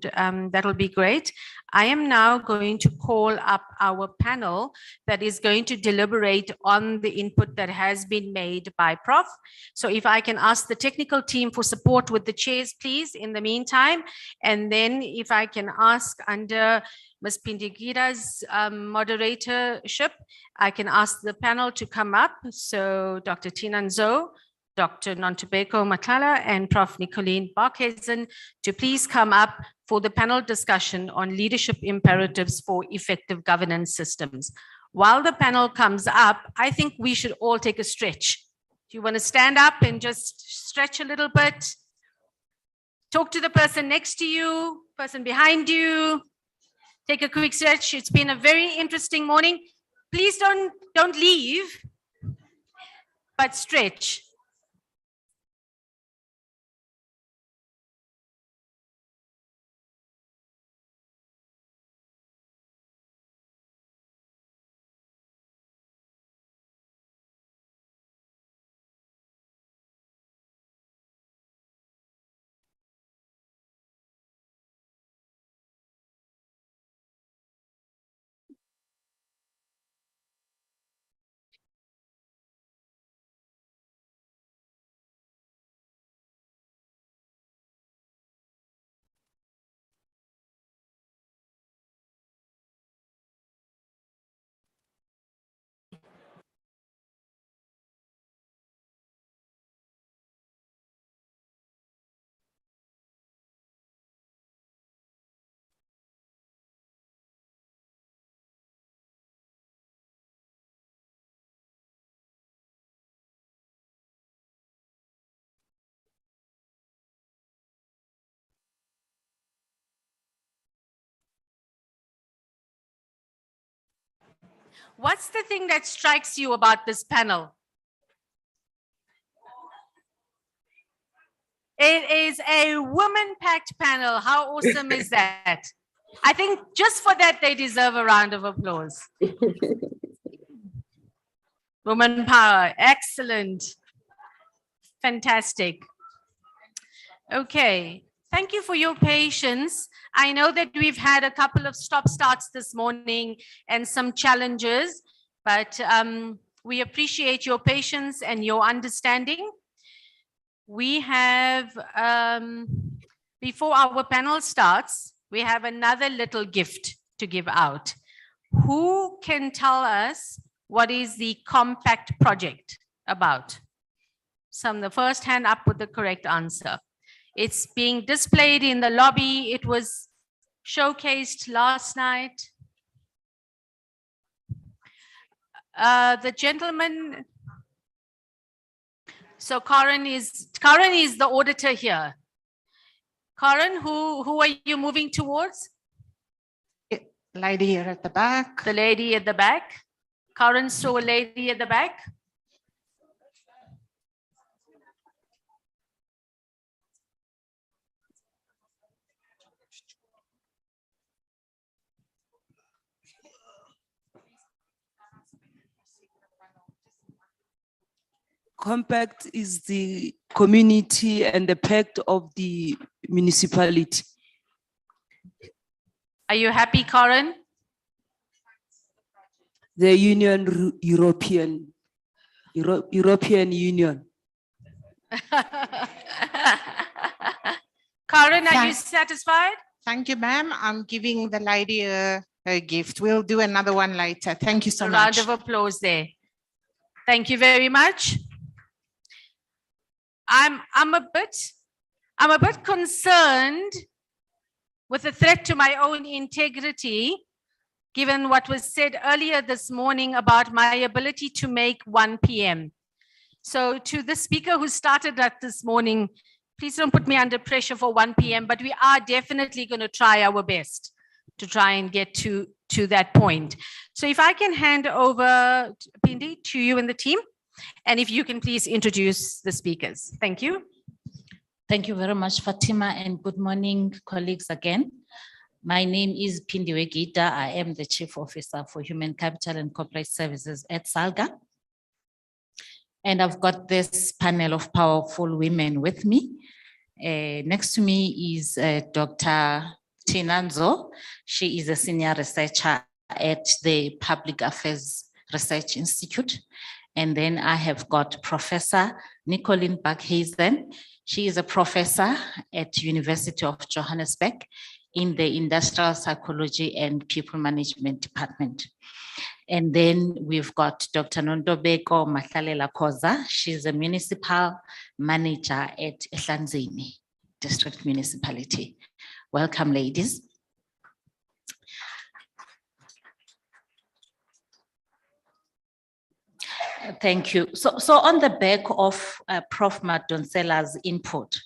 that'll be great. I am now going to call up our panel that is going to deliberate on the input that has been made by Prof. So if I can ask the technical team for support with the chairs, please, in the meantime. And then if I can ask under Ms. Pindigida's moderatorship, I can ask the panel to come up. So Dr. Tina Nzo, Dr. Nontobeko Matlala, and Prof. Nicolene Barkhuizen to please come up for the panel discussion on leadership imperatives for effective governance systems. While the panel comes up, I think we should all take a stretch. Do you want to stand up and just stretch a little bit? Talk to the person next to you, person behind you. take a quick stretch. It's been a very interesting morning. Please don't leave, but stretch. What's the thing that strikes you about this panel? It is a woman-packed panel. How awesome is that? I think just for that, they deserve a round of applause. Woman power, excellent. Fantastic. Okay, thank you for your patience. I know that we've had a couple of stop-starts this morning and some challenges, but we appreciate your patience and your understanding. We have, before our panel starts, we have another little gift to give out. Who can tell us what is the Compact project about? The first hand up with the correct answer. It's being displayed in the lobby. It was showcased last night. The gentleman, so Karen is the auditor here. Karen, who are you moving towards? Lady here at the back. The lady at the back. Karen saw a lady at the back. Compact is the community and the pact of the municipality. Are you happy, Karen? The European Union. Karen, are you satisfied? Thank you, ma'am. I'm giving the lady a gift. We'll do another one later. Thank you so A much. round of applause there. Thank you very much. I'm a bit concerned with the threat to my own integrity, given what was said earlier this morning about my ability to make 1 p.m. So to the speaker who started that this morning, please don't put me under pressure for 1 p.m., but we are definitely going to try our best to try and get to that point. So if I can hand over, Pindi, to you and the team, and if you can please introduce the speakers. Thank you. Thank you very much, Fatima, and good morning, colleagues again. My name is Pindiwe Gita. I am the Chief Officer for Human Capital and Corporate Services at SALGA. And I've got this panel of powerful women with me. Next to me is Dr. Tina Nzo. She is a senior researcher at the Public Affairs Research Institute. And then I have got Professor Nicoline Buckhazen. She is a professor at University of Johannesburg in the Industrial Psychology and People Management Department. And then we've got Dr. Nondobeko Matlalela Koza. She's a municipal manager at Ehlanzeni District Municipality. Welcome, ladies. Thank you. So on the back of Prof. Madonsela's input,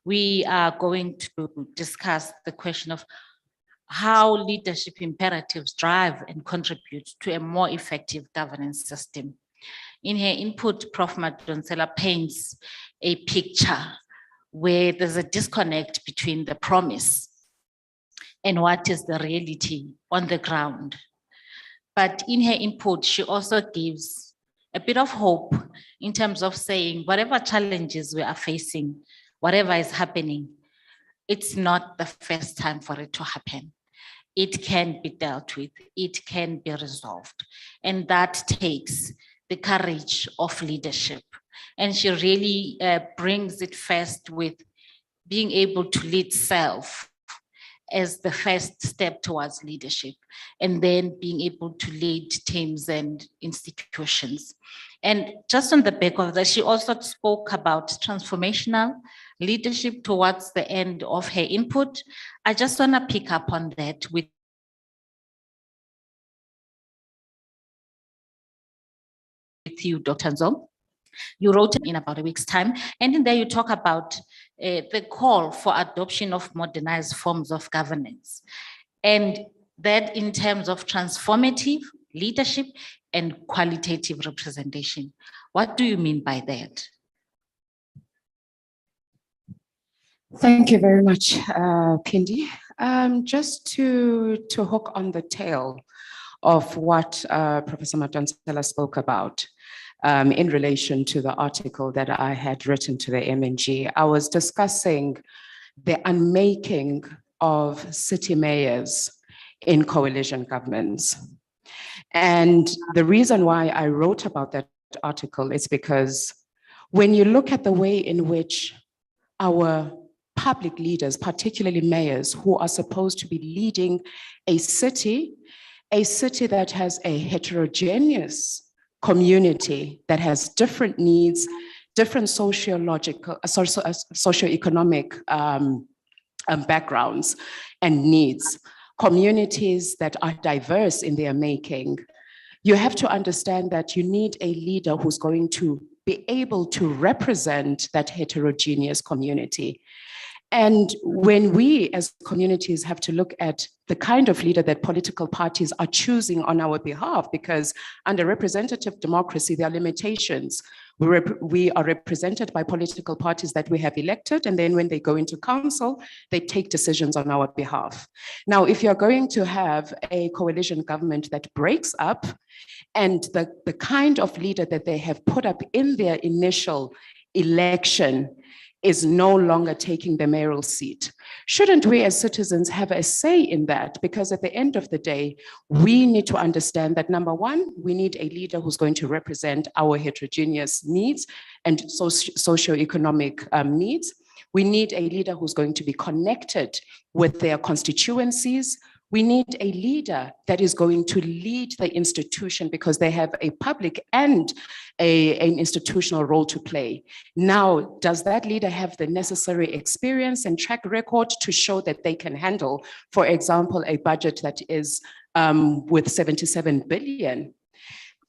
we are going to discuss the question of how leadership imperatives drive and contribute to a more effective governance system. In her input, Prof. Madonsela paints a picture where there's a disconnect between the promise and what is the reality on the ground. But in her input, she also gives a bit of hope in terms of saying whatever challenges we are facing, whatever is happening, it's not the first time for it to happen. It can be dealt with, it can be resolved. And that takes the courage of leadership. And she really brings it first with being able to lead self as the first step towards leadership, and then being able to lead teams and institutions. And just on the back of that, she also spoke about transformational leadership towards the end of her input. I just want to pick up on that with you, Dr. Nzo. You wrote in about a week's time, and in there you talk about the call for adoption of modernized forms of governance, and that in terms of transformative leadership and qualitative representation. What do you mean by that? Thank you very much, Pindi. Just to hook on the tail of what Professor Madonsela spoke about, in relation to the article that I had written to the MNG, I was discussing the unmaking of city mayors in coalition governments. And the reason why I wrote about that article is because when you look at the way in which our public leaders, particularly mayors, who are supposed to be leading a city that has a heterogeneous community that has different needs, different sociological, socioeconomic backgrounds and needs, communities that are diverse in their making, you have to understand that you need a leader who's going to be able to represent that heterogeneous community. And when we as communities have to look at the kind of leader that political parties are choosing on our behalf, because under representative democracy, there are limitations. We are represented by political parties that we have elected, and then when they go into council, they take decisions on our behalf. Now, if you're going to have a coalition government that breaks up, and the kind of leader that they have put up in their initial election is no longer taking the mayoral seat, shouldn't we as citizens have a say in that? Because at the end of the day, we need to understand that, number one, we need a leader who's going to represent our heterogeneous needs and socioeconomic needs. We need a leader who's going to be connected with their constituencies. We need a leader that is going to lead the institution because they have a public and an institutional role to play. Now, does that leader have the necessary experience and track record to show that they can handle, for example, a budget that is with 77 billion?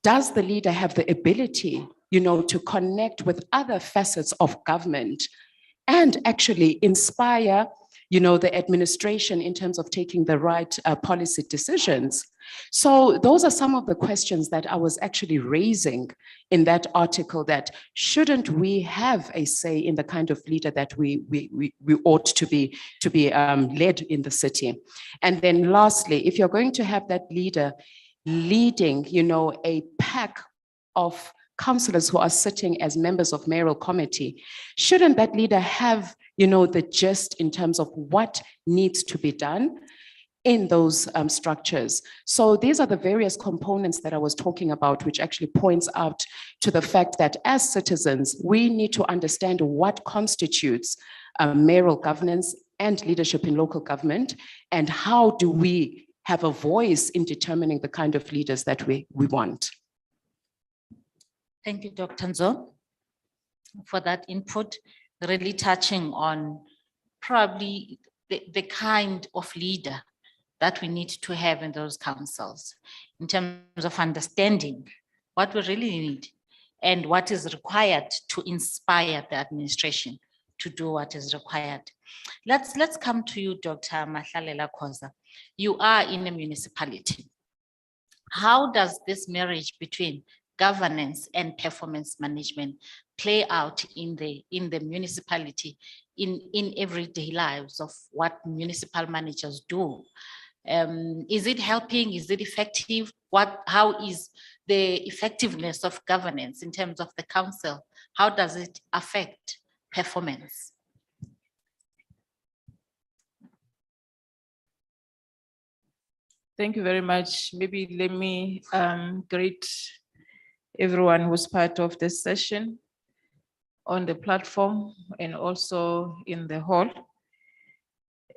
Does the leader have the ability, to connect with other facets of government and actually inspire the administration in terms of taking the right policy decisions? So those are some of the questions that I was actually raising in that article, that shouldn't we have a say in the kind of leader that we ought to be led in the city? And then lastly, if you're going to have that leader leading, a pack of councillors who are sitting as members of mayoral committee, shouldn't that leader have the gist in terms of what needs to be done in those structures? So these are the various components that I was talking about, which actually points out to the fact that as citizens, we need to understand what constitutes mayoral governance and leadership in local government, and how do we have a voice in determining the kind of leaders that we want. Thank you, Dr. Nzo, for that input, really touching on probably the kind of leader that we need to have in those councils in terms of understanding what we really need and what is required to inspire the administration to do what is required. Let's come to you, Dr. Mahlalela Khoza. You are in a municipality. How does this marriage between governance and performance management play out in the municipality, in everyday lives of what municipal managers do? Is it helping? Is it effective? How is the effectiveness of governance in terms of the council? How does it affect performance? Thank you very much. Maybe let me greet everyone who's part of this session on the platform and also in the hall,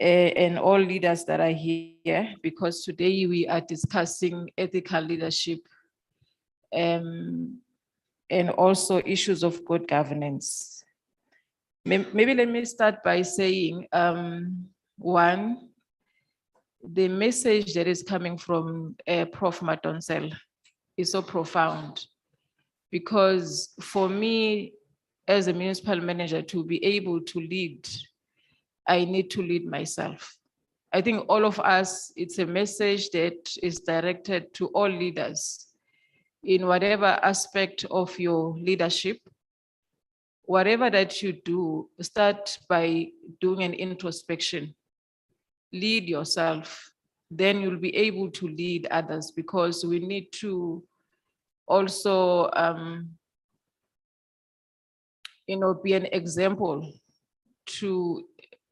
and all leaders that are here, because today we are discussing ethical leadership and also issues of good governance. Maybe let me start by saying, one, the message that is coming from Prof. Madonsela is so profound, because for me, as a municipal manager, to be able to lead, I need to lead myself. I think all of us, it's a message that is directed to all leaders in whatever aspect of your leadership. Whatever that you do, start by doing an introspection. Lead yourself, then you'll be able to lead others, because we need to also be an example to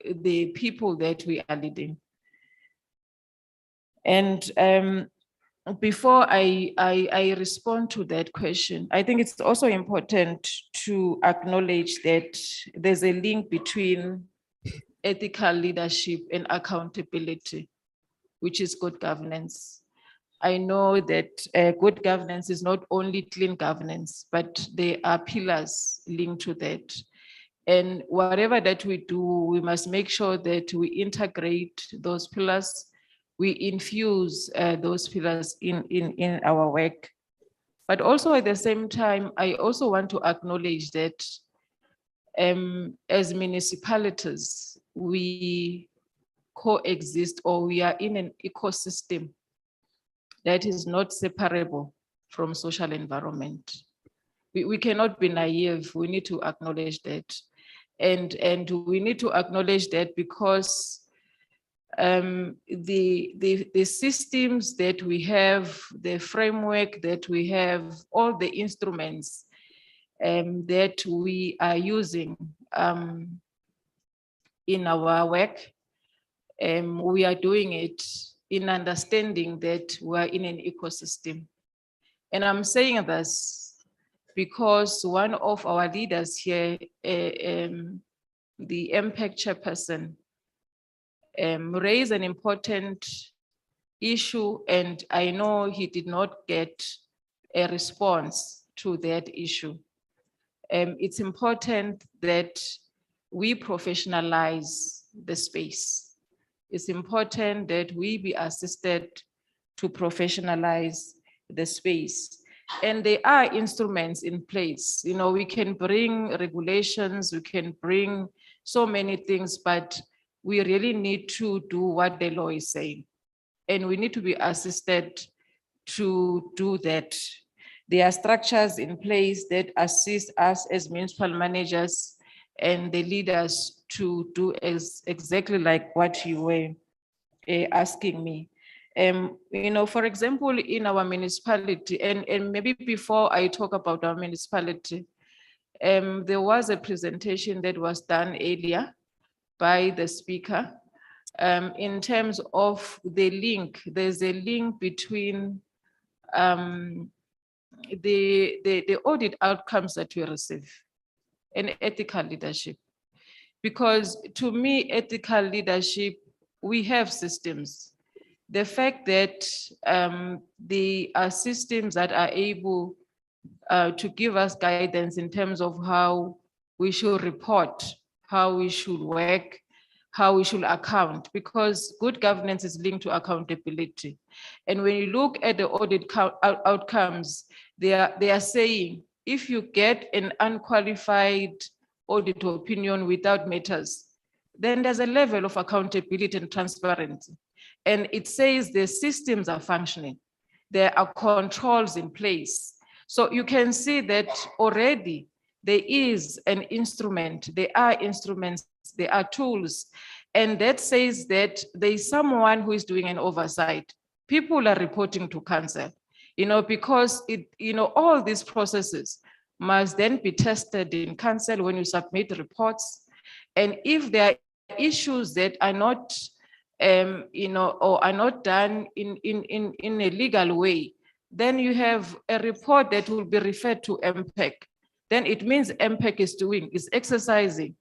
the people that we are leading. And before I respond to that question, I think it's also important to acknowledge that there's a link between ethical leadership and accountability, which is good governance. I know that good governance is not only clean governance, but there are pillars linked to that. And whatever that we do, we must make sure that we integrate those pillars, we infuse those pillars in our work. But also at the same time, I also want to acknowledge that as municipalities, we coexist, or we are in an ecosystem that is not separable from social environment. We cannot be naive. We need to acknowledge that. And we need to acknowledge that because the systems that we have, the framework that we have, all the instruments that we are using in our work, we are doing it in understanding that we're in an ecosystem. And I'm saying this because one of our leaders here, the MPEC chairperson, raised an important issue, and I know he did not get a response to that issue. It's important that we professionalize the space. It's important that we be assisted to professionalize the space. And there are instruments in place. We can bring regulations, we can bring so many things, but we really need to do what the law is saying. And we need to be assisted to do that. There are structures in place that assist us as municipal managers and the leaders to do exactly like what you were asking me. For example, in our municipality, and maybe before I talk about our municipality, there was a presentation that was done earlier by the speaker in terms of the link. There's a link between the audit outcomes that we receive and ethical leadership. Because to me, ethical leadership, we have systems. The fact that there are systems that are able to give us guidance in terms of how we should report, how we should work, how we should account, because good governance is linked to accountability. And when you look at the audit outcomes, they are saying, if you get an unqualified audit opinion without matters, then there's a level of accountability and transparency. And it says the systems are functioning. There are controls in place. So you can see that already there is an instrument, there are instruments, there are tools, and that says that there is someone who is doing an oversight. People are reporting to council, because all these processes must then be tested in council when you submit reports. And if there are issues that are not, or are not done in a legal way, then you have a report that will be referred to MPEC. Then it means MPEC is exercising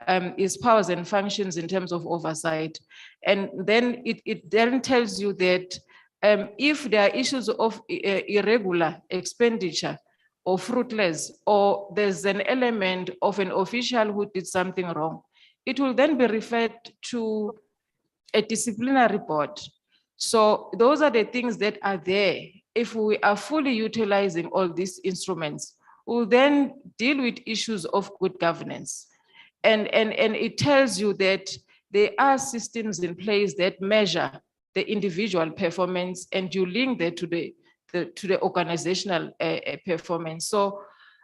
its powers and functions in terms of oversight. And then it then tells you that if there are issues of irregular expenditure or fruitless, or there's an element of an official who did something wrong, it will then be referred to a disciplinary board. So those are the things that are there. If we are fully utilizing all these instruments, we'll then deal with issues of good governance. And it tells you that there are systems in place that measure the individual performance, and you link that to the organizational performance. So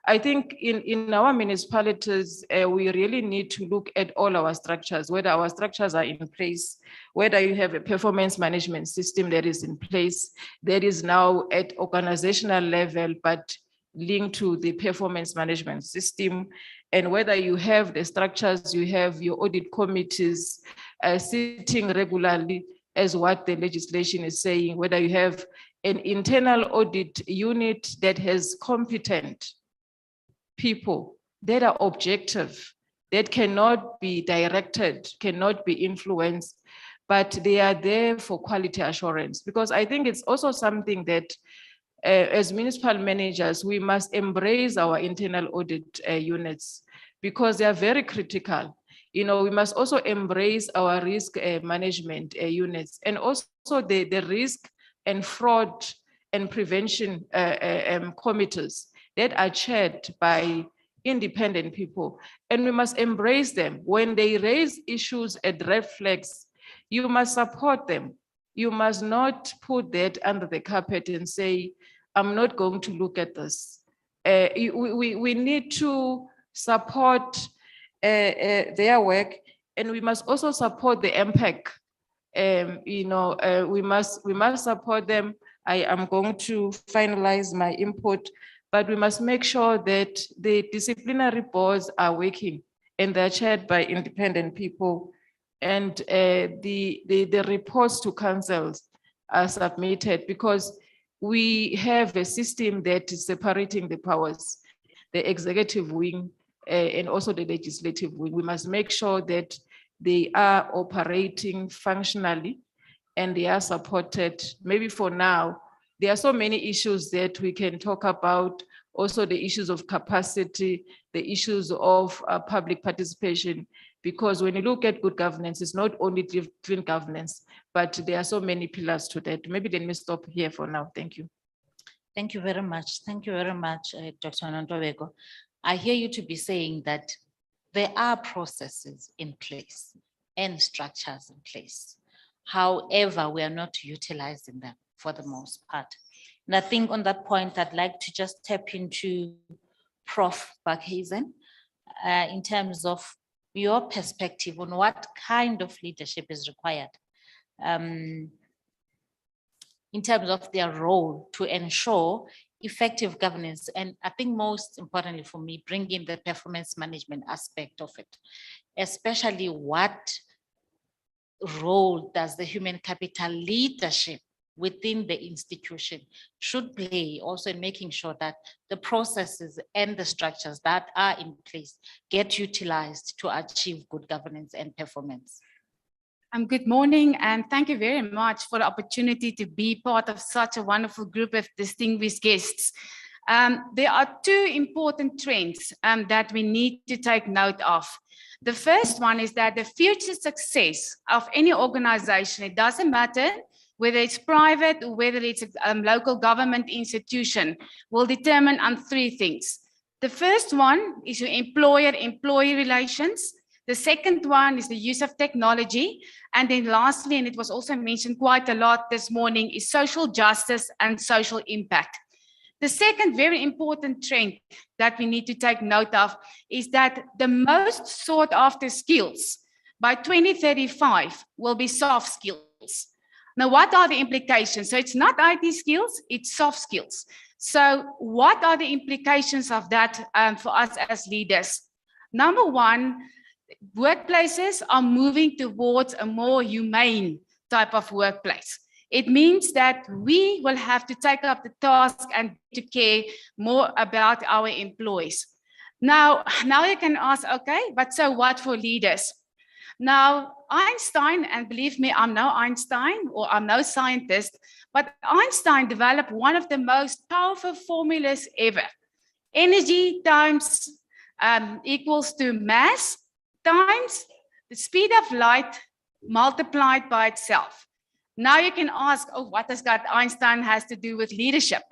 I think in our municipalities, we really need to look at all our structures, whether our structures are in place, whether you have a performance management system that is in place, that is now at organizational level, but linked to the performance management system, and whether you have the structures, you have your audit committees sitting regularly as what the legislation is saying, whether you have an internal audit unit that has competent people that are objective, that cannot be directed, cannot be influenced, but they are there for quality assurance. Because I think it's also something that as municipal managers, we must embrace our internal audit units, because they are very critical. We must also embrace our risk management units, and also the risk and fraud and prevention committees that are chaired by independent people. And we must embrace them. When they raise issues and red flags, you must support them. You must not put that under the carpet and say, I'm not going to look at this. We need to support their work, and we must also support the MPEC. We must support them. I am going to finalize my input, but we must make sure that the disciplinary boards are working and they're chaired by independent people, and the reports to councils are submitted, because we have a system that is separating the powers, the executive wing and also the legislative wing. We must make sure that they are operating functionally and they are supported. Maybe for now, there are so many issues that we can talk about, also the issues of capacity, the issues of public participation, because when you look at good governance, it's not only clean governance, but there are so many pillars to that. Maybe let me stop here for now. Thank you. Thank you very much. Thank you very much, Dr. Ntombeko. I hear you to be saying that there are processes in place and structures in place. However, we are not utilizing them for the most part. And I think on that point, I'd like to just tap into Prof. Barkhuizen in terms of your perspective on what kind of leadership is required in terms of their role to ensure effective governance. And I think most importantly for me, bring in the performance management aspect of it, especially what role does the human capital leadership within the institution should play also in making sure that the processes and the structures that are in place get utilized to achieve good governance and performance. Good morning, and thank you very much for the opportunity to be part of such a wonderful group of distinguished guests. There are two important trends that we need to take note of. The first one is that the future success of any organization, it doesn't matter whether it's private or whether it's a local government institution, will determine on three things. The The first one is your employer-employee relations. The second one is the use of technology. And then lastly, and it was also mentioned quite a lot this morning, is social justice and social impact. The second very important trend that we need to take note of is that the most sought after skills by 2035 will be soft skills. Now, what are the implications? So it's not IT skills, it's soft skills. So what are the implications of that for us as leaders? Number one, workplaces are moving towards a more humane type of workplace. It means that we will have to take up the task and to care more about our employees. Now you can ask, okay, but so what for leaders? Now, Einstein, and believe me, I'm no Einstein or I'm no scientist, but Einstein developed one of the most powerful formulas ever. Energy times equals to mass times the speed of light multiplied by itself. Now you can ask, oh, what does that Einstein has to do with leadership?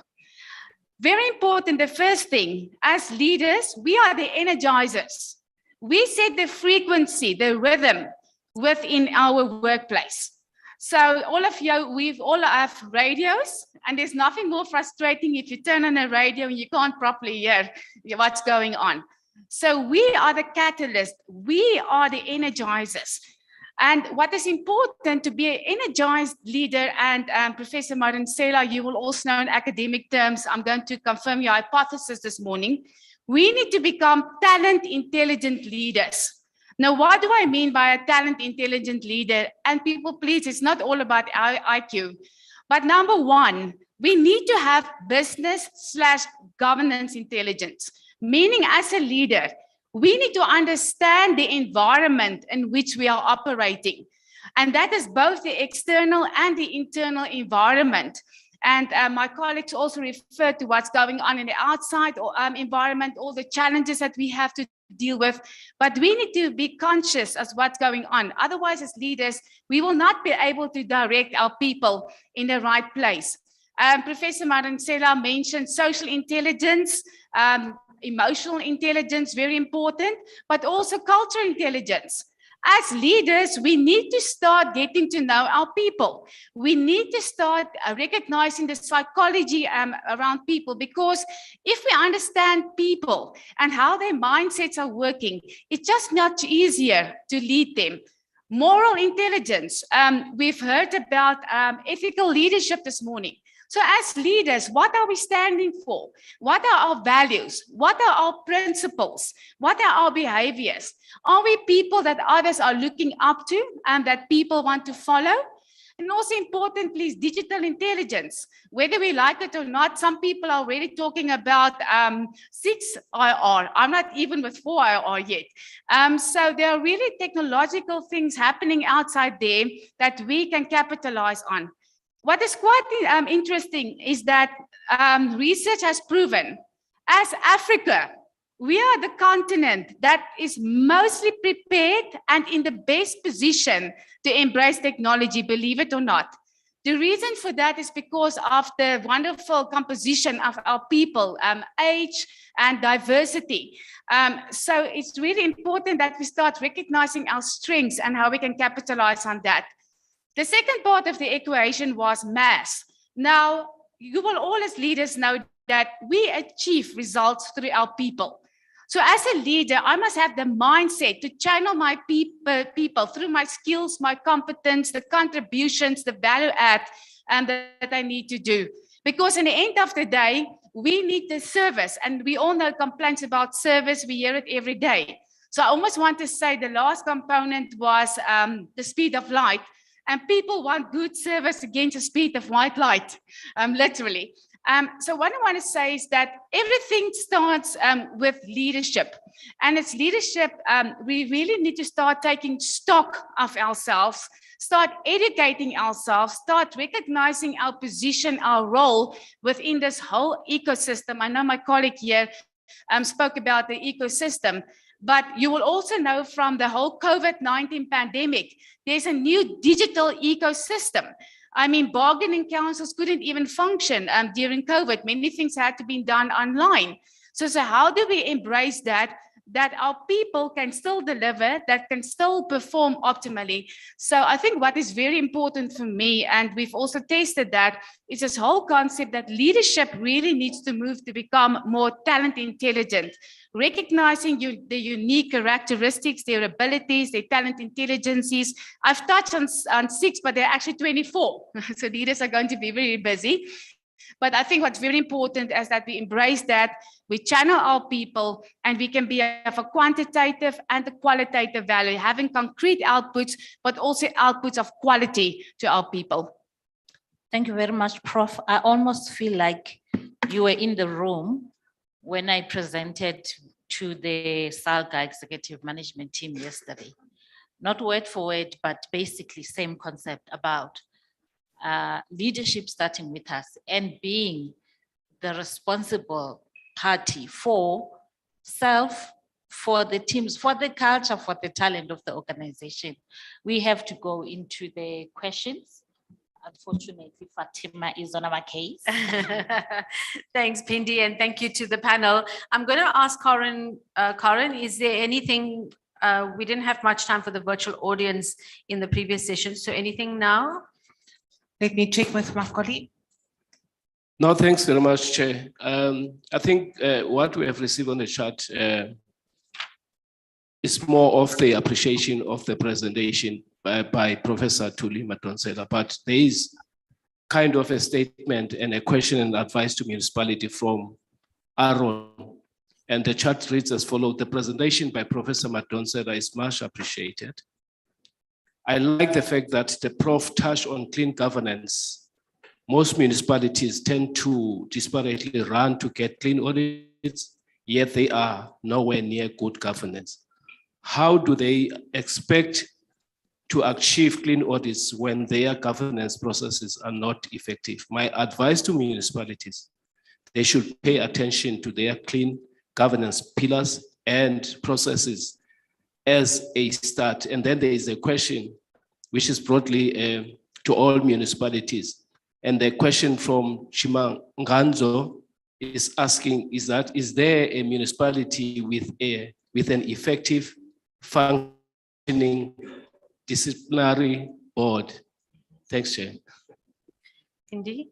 Very important, the first thing, as leaders, we are the energizers. We set the frequency, the rhythm within our workplace. So all of you, we've all have radios, and there's nothing more frustrating if you turn on a radio and you can't properly hear what's going on. So we are the catalyst, we are the energizers. And what is important to be an energized leader, and Professor Madonsela, you will also know in academic terms, I'm going to confirm your hypothesis this morning. We need to become talent intelligent leaders. Now, what do I mean by a talent intelligent leader? And people, please, it's not all about IQ. But number one, we need to have business/governance intelligence, meaning as a leader, we need to understand the environment in which we are operating. And that is both the external and the internal environment. And my colleagues also refer to what's going on in the outside or environment, all the challenges that we have to deal with. But we need to be conscious of what's going on. Otherwise, as leaders, we will not be able to direct our people in the right place. Professor Madonsela mentioned social intelligence, emotional intelligence, very important, but also cultural intelligence. As leaders, we need to start getting to know our people. We need to start recognizing the psychology around people, because if we understand people and how their mindsets are working, it's just much easier to lead them. Moral intelligence. We've heard about ethical leadership this morning. So as leaders, what are we standing for? What are our values? What are our principles? What are our behaviors? Are we people that others are looking up to and that people want to follow? And also importantly is digital intelligence. Whether we like it or not, some people are already talking about 6IR. I'm not even with 4IR yet. So there are really technological things happening outside there that we can capitalize on. What is quite interesting is that research has proven, as Africa, we are the continent that is mostly prepared and in the best position to embrace technology, believe it or not. The reason for that is because of the wonderful composition of our people, age and diversity. So it's really important that we start recognizing our strengths and how we can capitalize on that. The second part of the equation was mass. Now, you will all as leaders know that we achieve results through our people. So as a leader, I must have the mindset to channel my people through my skills, my competence, the contributions, the value add that I need to do. Because in the end of the day, we need the service, and we all know complaints about service, we hear it every day. So I almost want to say the last component was the speed of light. And people want good service against the speed of white light, literally. So what I want to say is that everything starts with leadership. And it's leadership, we really need to start taking stock of ourselves, start educating ourselves, start recognizing our position, our role within this whole ecosystem. I know my colleague here spoke about the ecosystem. But you will also know from the whole COVID-19 pandemic, there's a new digital ecosystem. I mean, bargaining councils couldn't even function during COVID. Many things had to be done online. So how do we embrace that our people can still deliver, that can still perform optimally? So I think what is very important for me, and we've also tasted that, is this whole concept that leadership really needs to move to become more talent intelligent, recognizing the unique characteristics, their abilities, their talent intelligences. I've touched on 6, but there are actually 24. So leaders are going to be very busy. But I think what's very important is that we embrace that, we channel our people, and we can be of a quantitative and a qualitative value, having concrete outputs, but also outputs of quality to our people. Thank you very much, Prof. I almost feel like you were in the room when I presented to the SALGA executive management team yesterday. Not word for word, but basically same concept about leadership starting with us and being the responsible party for self, for the teams, for the culture, for the talent of the organization. We have to go into the questions. Unfortunately, Fatima is on our case. Thanks, Pindi, and thank you to the panel. I'm going to ask Corin. Corin, is there anything, we didn't have much time for the virtual audience in the previous session, so anything now? Let me check with my colleague. No, thanks very much, Chair. I think what we have received on the chat is more of the appreciation of the presentation by Professor Thuli Madonsela, but there is kind of a statement and a question and advice to municipality from Aaron. And the chat reads as follows: the presentation by Professor Madonsela is much appreciated. I like the fact that the Prof touched on clean governance. Most municipalities tend to disparately run to get clean audits, yet they are nowhere near good governance. How do they expect to achieve clean audits when their governance processes are not effective? My advice to municipalities, they should pay attention to their clean governance pillars and processes as a start. And then there is a question which is broadly to all municipalities. And the question from Chima Nganzo is asking, is there a municipality with an effective functioning disciplinary board? Thanks, Chair. Indeed.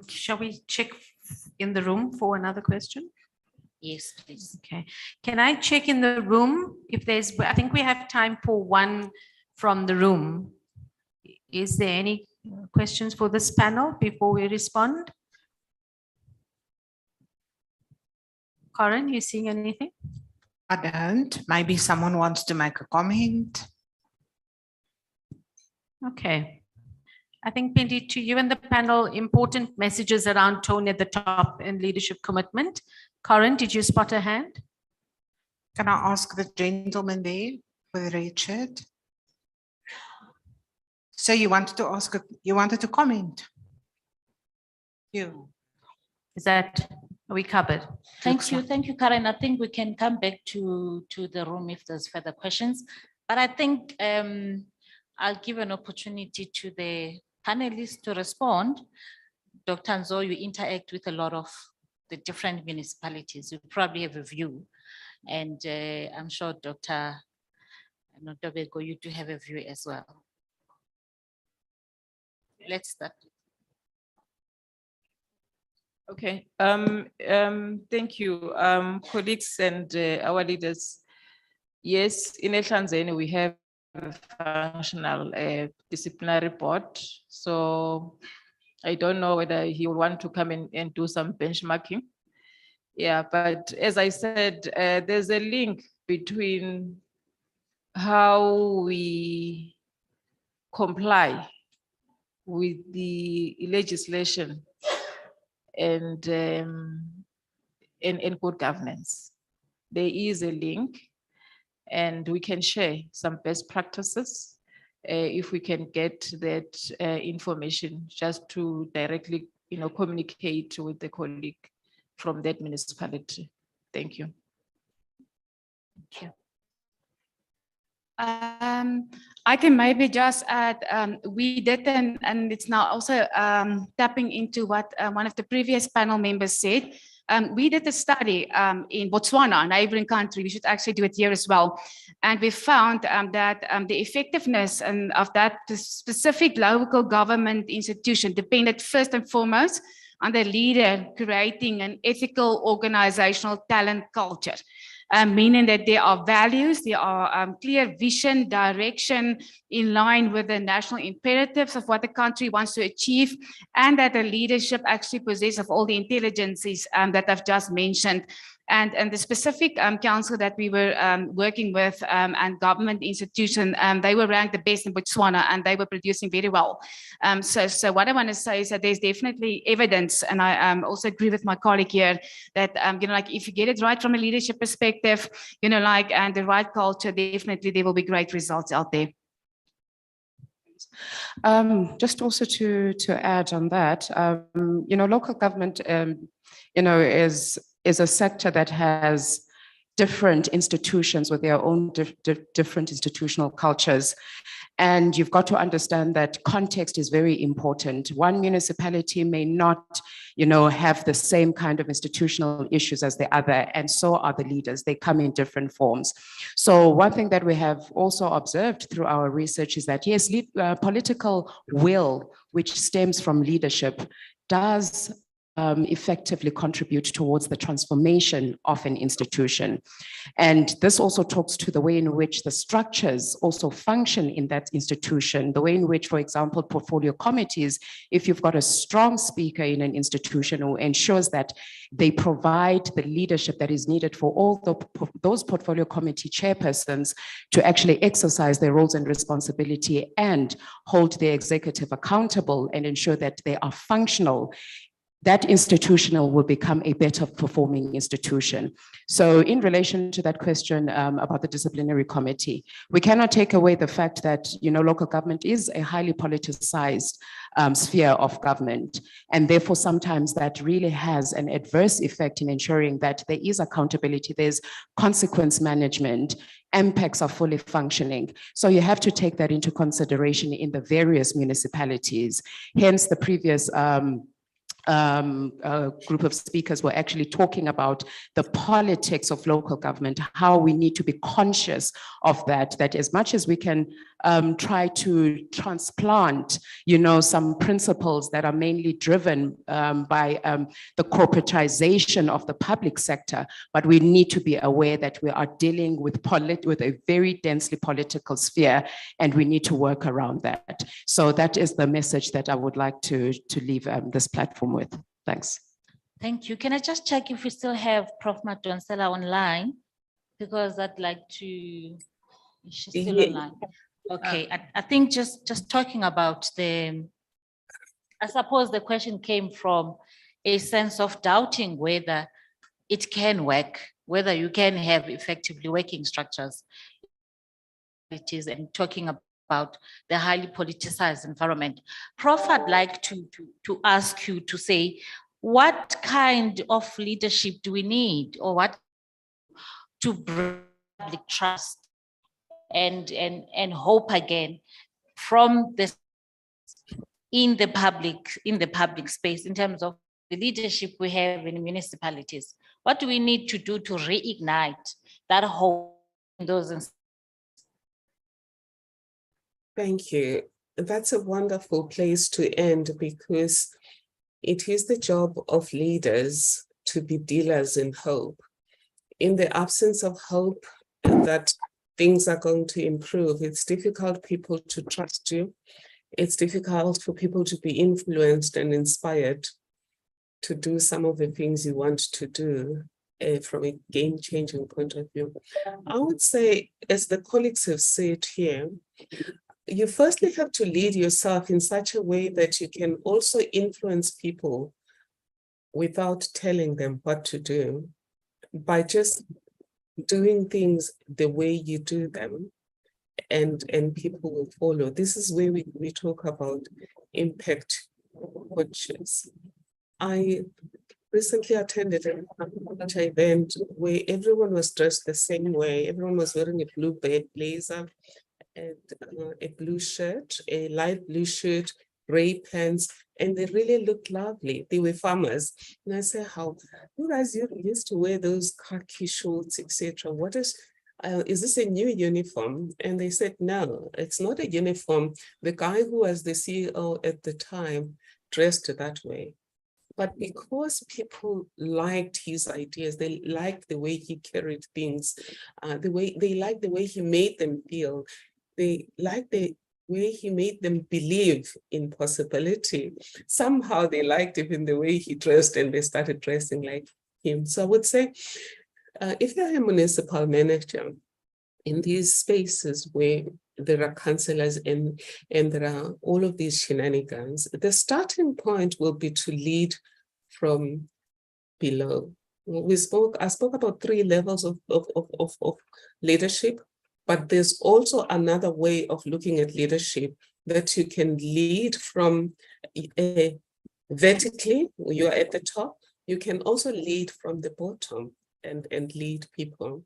Shall we check in the room for another question? Yes, please. Okay. Can I check in the room if there's, I think we have time for one from the room. Is there any questions for this panel before we respond? Corin, you seeing anything? I don't. Maybe someone wants to make a comment. Okay. I think, Pindi, to you and the panel, important messages around tone at the top and leadership commitment. Corin, did you spot a hand? Can I ask the gentleman there with the red shirt? So you wanted to ask, you wanted to comment? You. Is that, are we covered? Thank you, Karen. I think we can come back to the room if there's further questions. But I think I'll give an opportunity to the panelists to respond. Dr. Nzo, you interact with a lot of the different municipalities. You probably have a view. And I'm sure Dr. Notobeko, you do have a view as well. Let's start. Okay, thank you, colleagues and our leaders. Yes, in Ehlanzeni we have a functional disciplinary board. So I don't know whether he will want to come in and do some benchmarking. Yeah, but as I said, there's a link between how we comply with the legislation and good governance. There is a link, and we can share some best practices if we can get that information, just to directly, communicate with the colleague from that municipality. Thank you. Thank you. I can maybe just add, we did, and it's now also tapping into what one of the previous panel members said. We did a study in Botswana, a neighboring country. We should actually do it here as well. And we found that the effectiveness of that specific local government institution depended first and foremost on the leader creating an ethical organizational talent culture. Meaning that there are values, there are clear vision, direction in line with the national imperatives of what the country wants to achieve, and that the leadership actually possesses of all the intelligences that I've just mentioned. And the specific council that we were working with and government institution, they were ranked the best in Botswana and they were producing very well. So what I want to say is that there's definitely evidence, and I also agree with my colleague here, that like if you get it right from a leadership perspective, and the right culture, definitely there will be great results out there. Just also to add on that, local government, is a sector that has different institutions with their own different institutional cultures. And you've got to understand that context is very important. One municipality may not, have the same kind of institutional issues as the other, and so are the leaders. They come in different forms. So one thing that we have also observed through our research is that, yes, political will, which stems from leadership, does effectively contribute towards the transformation of an institution. And this also talks to the way in which the structures also function in that institution, the way in which, for example, portfolio committees, if you've got a strong speaker in an institution who ensures that they provide the leadership that is needed for all those portfolio committee chairpersons to actually exercise their roles and responsibility and hold the executive accountable and ensure that they are functional, that institutional will become a better performing institution. So in relation to that question about the disciplinary committee, we cannot take away the fact that, local government is a highly politicized sphere of government. And therefore, sometimes that really has an adverse effect in ensuring that there is accountability, there's consequence management, MPECs are fully functioning. So you have to take that into consideration in the various municipalities. Hence the previous group of speakers were actually talking about the politics of local government, how we need to be conscious of that as much as we can try to transplant, some principles that are mainly driven by the corporatization of the public sector, but we need to be aware that we are dealing with a very densely political sphere, and we need to work around that. So that is the message that I would like to leave this platform with. Thanks. Thank you. Can I just check if we still have Prof. Madonsela online? Because I'd like to, she's still online. Okay, I think just talking about I suppose the question came from a sense of doubting whether it can work, whether you can have effectively working structures. It is, and talking about the highly politicized environment. Prof, I'd like to ask you to say, what kind of leadership do we need, or what to bring public trust and hope again from this in the public space in terms of the leadership we have in municipalities? What do we need to do to reignite that hope in those? Thank you. That's a wonderful place to end, because it is the job of leaders to be dealers in hope. In the absence of hope that things are going to improve, it's difficult for people to trust you. It's difficult for people to be influenced and inspired to do some of the things you want to do from a game-changing point of view. I would say, as the colleagues have said here, you firstly have to lead yourself in such a way that you can also influence people without telling them what to do, by just doing things the way you do them, and people will follow. This is where we talk about impact coaches. I recently attended an event where everyone was dressed the same way. Everyone was wearing a blue blazer and a blue shirt, a light blue shirt. gray pants, and they really looked lovely. They were farmers. And I said, how, you guys used to wear those khaki shorts, etc. What is this a new uniform? And they said, no, it's not a uniform. The guy who was the CEO at the time dressed that way. But because people liked his ideas, they liked the way he carried things, they liked the way he made them feel, they liked the way he made them believe in possibility. Somehow they liked even the way he dressed, and they started dressing like him. So I would say, if you're a municipal manager in these spaces where there are councillors and there are all of these shenanigans, the starting point will be to lead from below. I spoke about 3 levels of leadership, but there's also another way of looking at leadership, that you can lead from vertically, you're at the top. You can also lead from the bottom and lead people.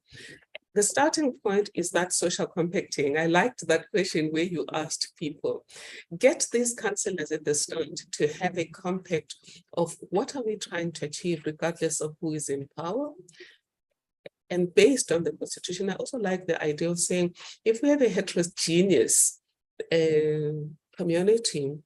The starting point is that social compacting. I liked that question where you asked people, get these councillors at the start to have a compact of what are we trying to achieve regardless of who is in power. And based on the constitution, I also like the idea of saying, if we have a heterogeneous community,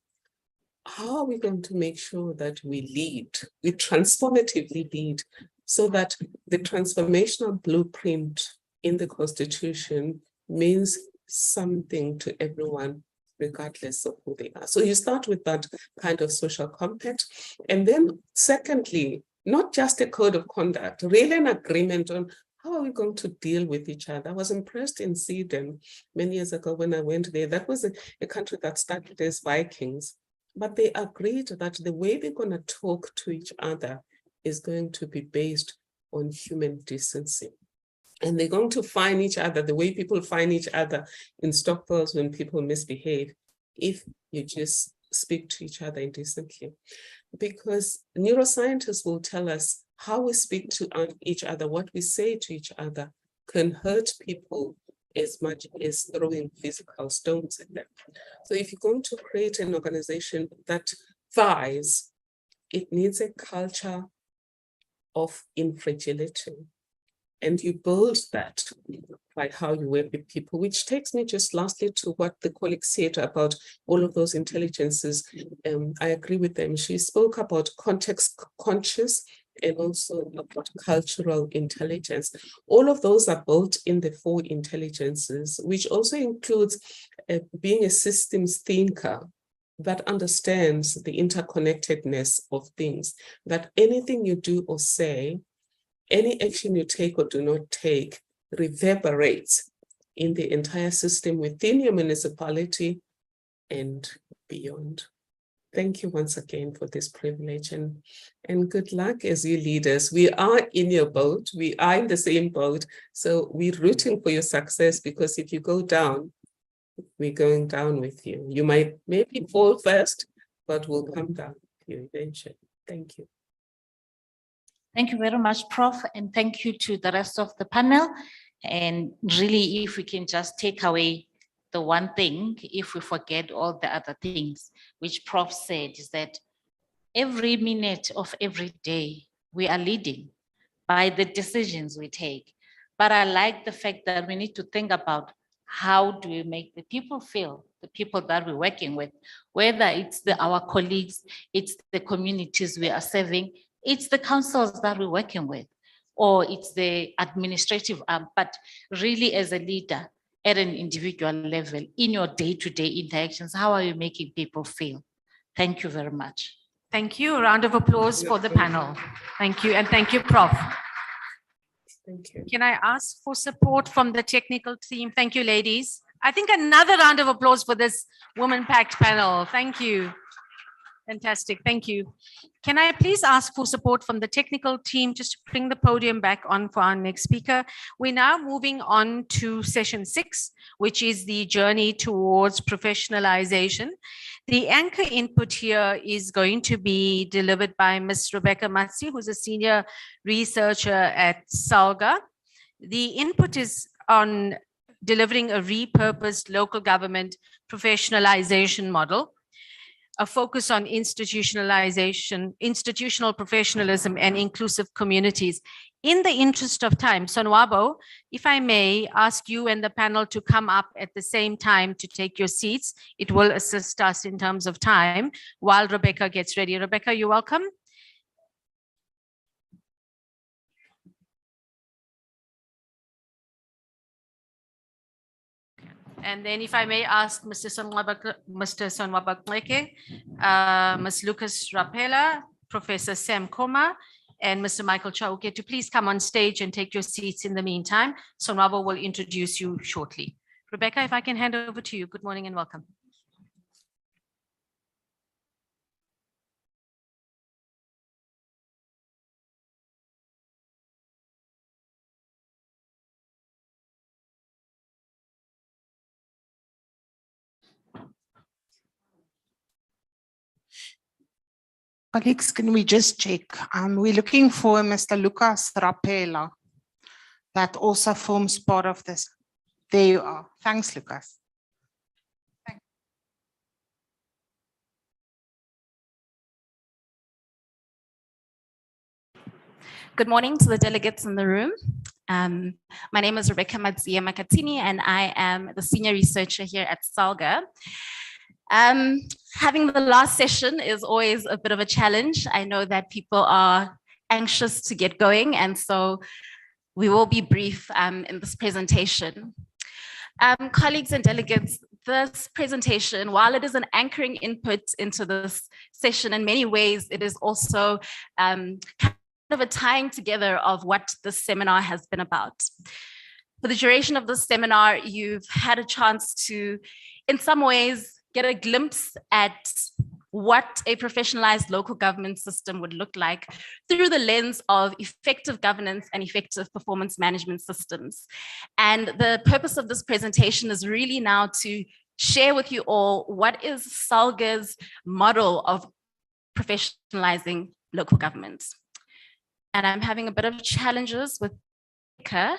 how are we going to make sure that we lead, we transformatively lead, so that the transformational blueprint in the constitution means something to everyone, regardless of who they are. So you start with that kind of social compact. And then secondly, not just a code of conduct, really an agreement on how are we going to deal with each other. I was impressed in Sweden many years ago when I went there. That was a country that started as Vikings, but they agreed that the way they're going to talk to each other is going to be based on human decency. And they're going to find each other the way people find each other in Stockholm when people misbehave, if you just speak to each other indecently. Because neuroscientists will tell us how we speak to each other, what we say to each other can hurt people as much as throwing physical stones at them. So if you're going to create an organization that thrives, it needs a culture of infragility. And you build that by how you work with people, which takes me just lastly to what the colleague said about all of those intelligences. I agree with them. She spoke about context conscious and also about cultural intelligence. All of those are built in the 4 intelligences, which also includes being a systems thinker that understands the interconnectedness of things, that anything you do or say, any action you take or do not take reverberates in the entire system within your municipality and beyond. Thank you once again for this privilege, and good luck as you leaders. We are in your boat. We are in the same boat. So we're rooting for your success, because if you go down, we're going down with you. You might maybe fall first, but we'll come down with you eventually. Thank you. Thank you very much, Prof. And thank you to the rest of the panel. And really, if we can just take away the one thing, if we forget all the other things, which Prof said, is that every minute of every day, we are leading by the decisions we take. But I like the fact that we need to think about how do we make the people feel, the people that we're working with, whether it's our colleagues, it's the communities we are serving, it's the councils that we're working with, or it's the administrative arm, but really as a leader at an individual level, in your day-to-day interactions, how are you making people feel? Thank you very much. Thank you. A round of applause for the panel. Thank you. And thank you, Prof. Thank you. Can I ask for support from the technical team? Thank you, ladies. I think another round of applause for this woman-packed panel. Thank you. Fantastic. Thank you. Can I please ask for support from the technical team just to bring the podium back on for our next speaker? We're now moving on to session 6, which is the journey towards professionalization. The anchor input here is going to be delivered by Ms. Rebecca Matsi, who's a senior researcher at SALGA. The input is on delivering a repurposed local government professionalization model. a focus on institutionalization, institutional professionalism, and inclusive communities. In the interest of time, Sonwabo, if I may ask you and the panel to come up at the same time to take your seats, it will assist us in terms of time while Rebecca gets ready. Rebecca, you're welcome. And then if I may ask Mr. Sonwabo Nxeke, Ms. Lucas Rapela, Professor Sam Koma, and Mr. Michael Chauke to please come on stage and take your seats in the meantime. Sonwabo will introduce you shortly. Rebecca, if I can hand over to you. Good morning and welcome. Colleagues, can we just check? We're looking for Mr. Lucas Rapela. That also forms part of this. There you are. Thanks, Lucas. Good morning to the delegates in the room. My name is Rebecca Madzia Makatini, and I am the senior researcher here at SALGA. Having the last session is always a bit of a challenge. I know that people are anxious to get going, and so we will be brief in this presentation. Colleagues and delegates, this presentation, while it is an anchoring input into this session, in many ways, it is also kind of a tying together of what this seminar has been about. For the duration of this seminar, you've had a chance to, in some ways, get a glimpse at what a professionalized local government system would look like through the lens of effective governance and effective performance management systems. And the purpose of this presentation is really now to share with you all what is SALGA's model of professionalizing local governments. And I'm having a bit of challenges with Okay.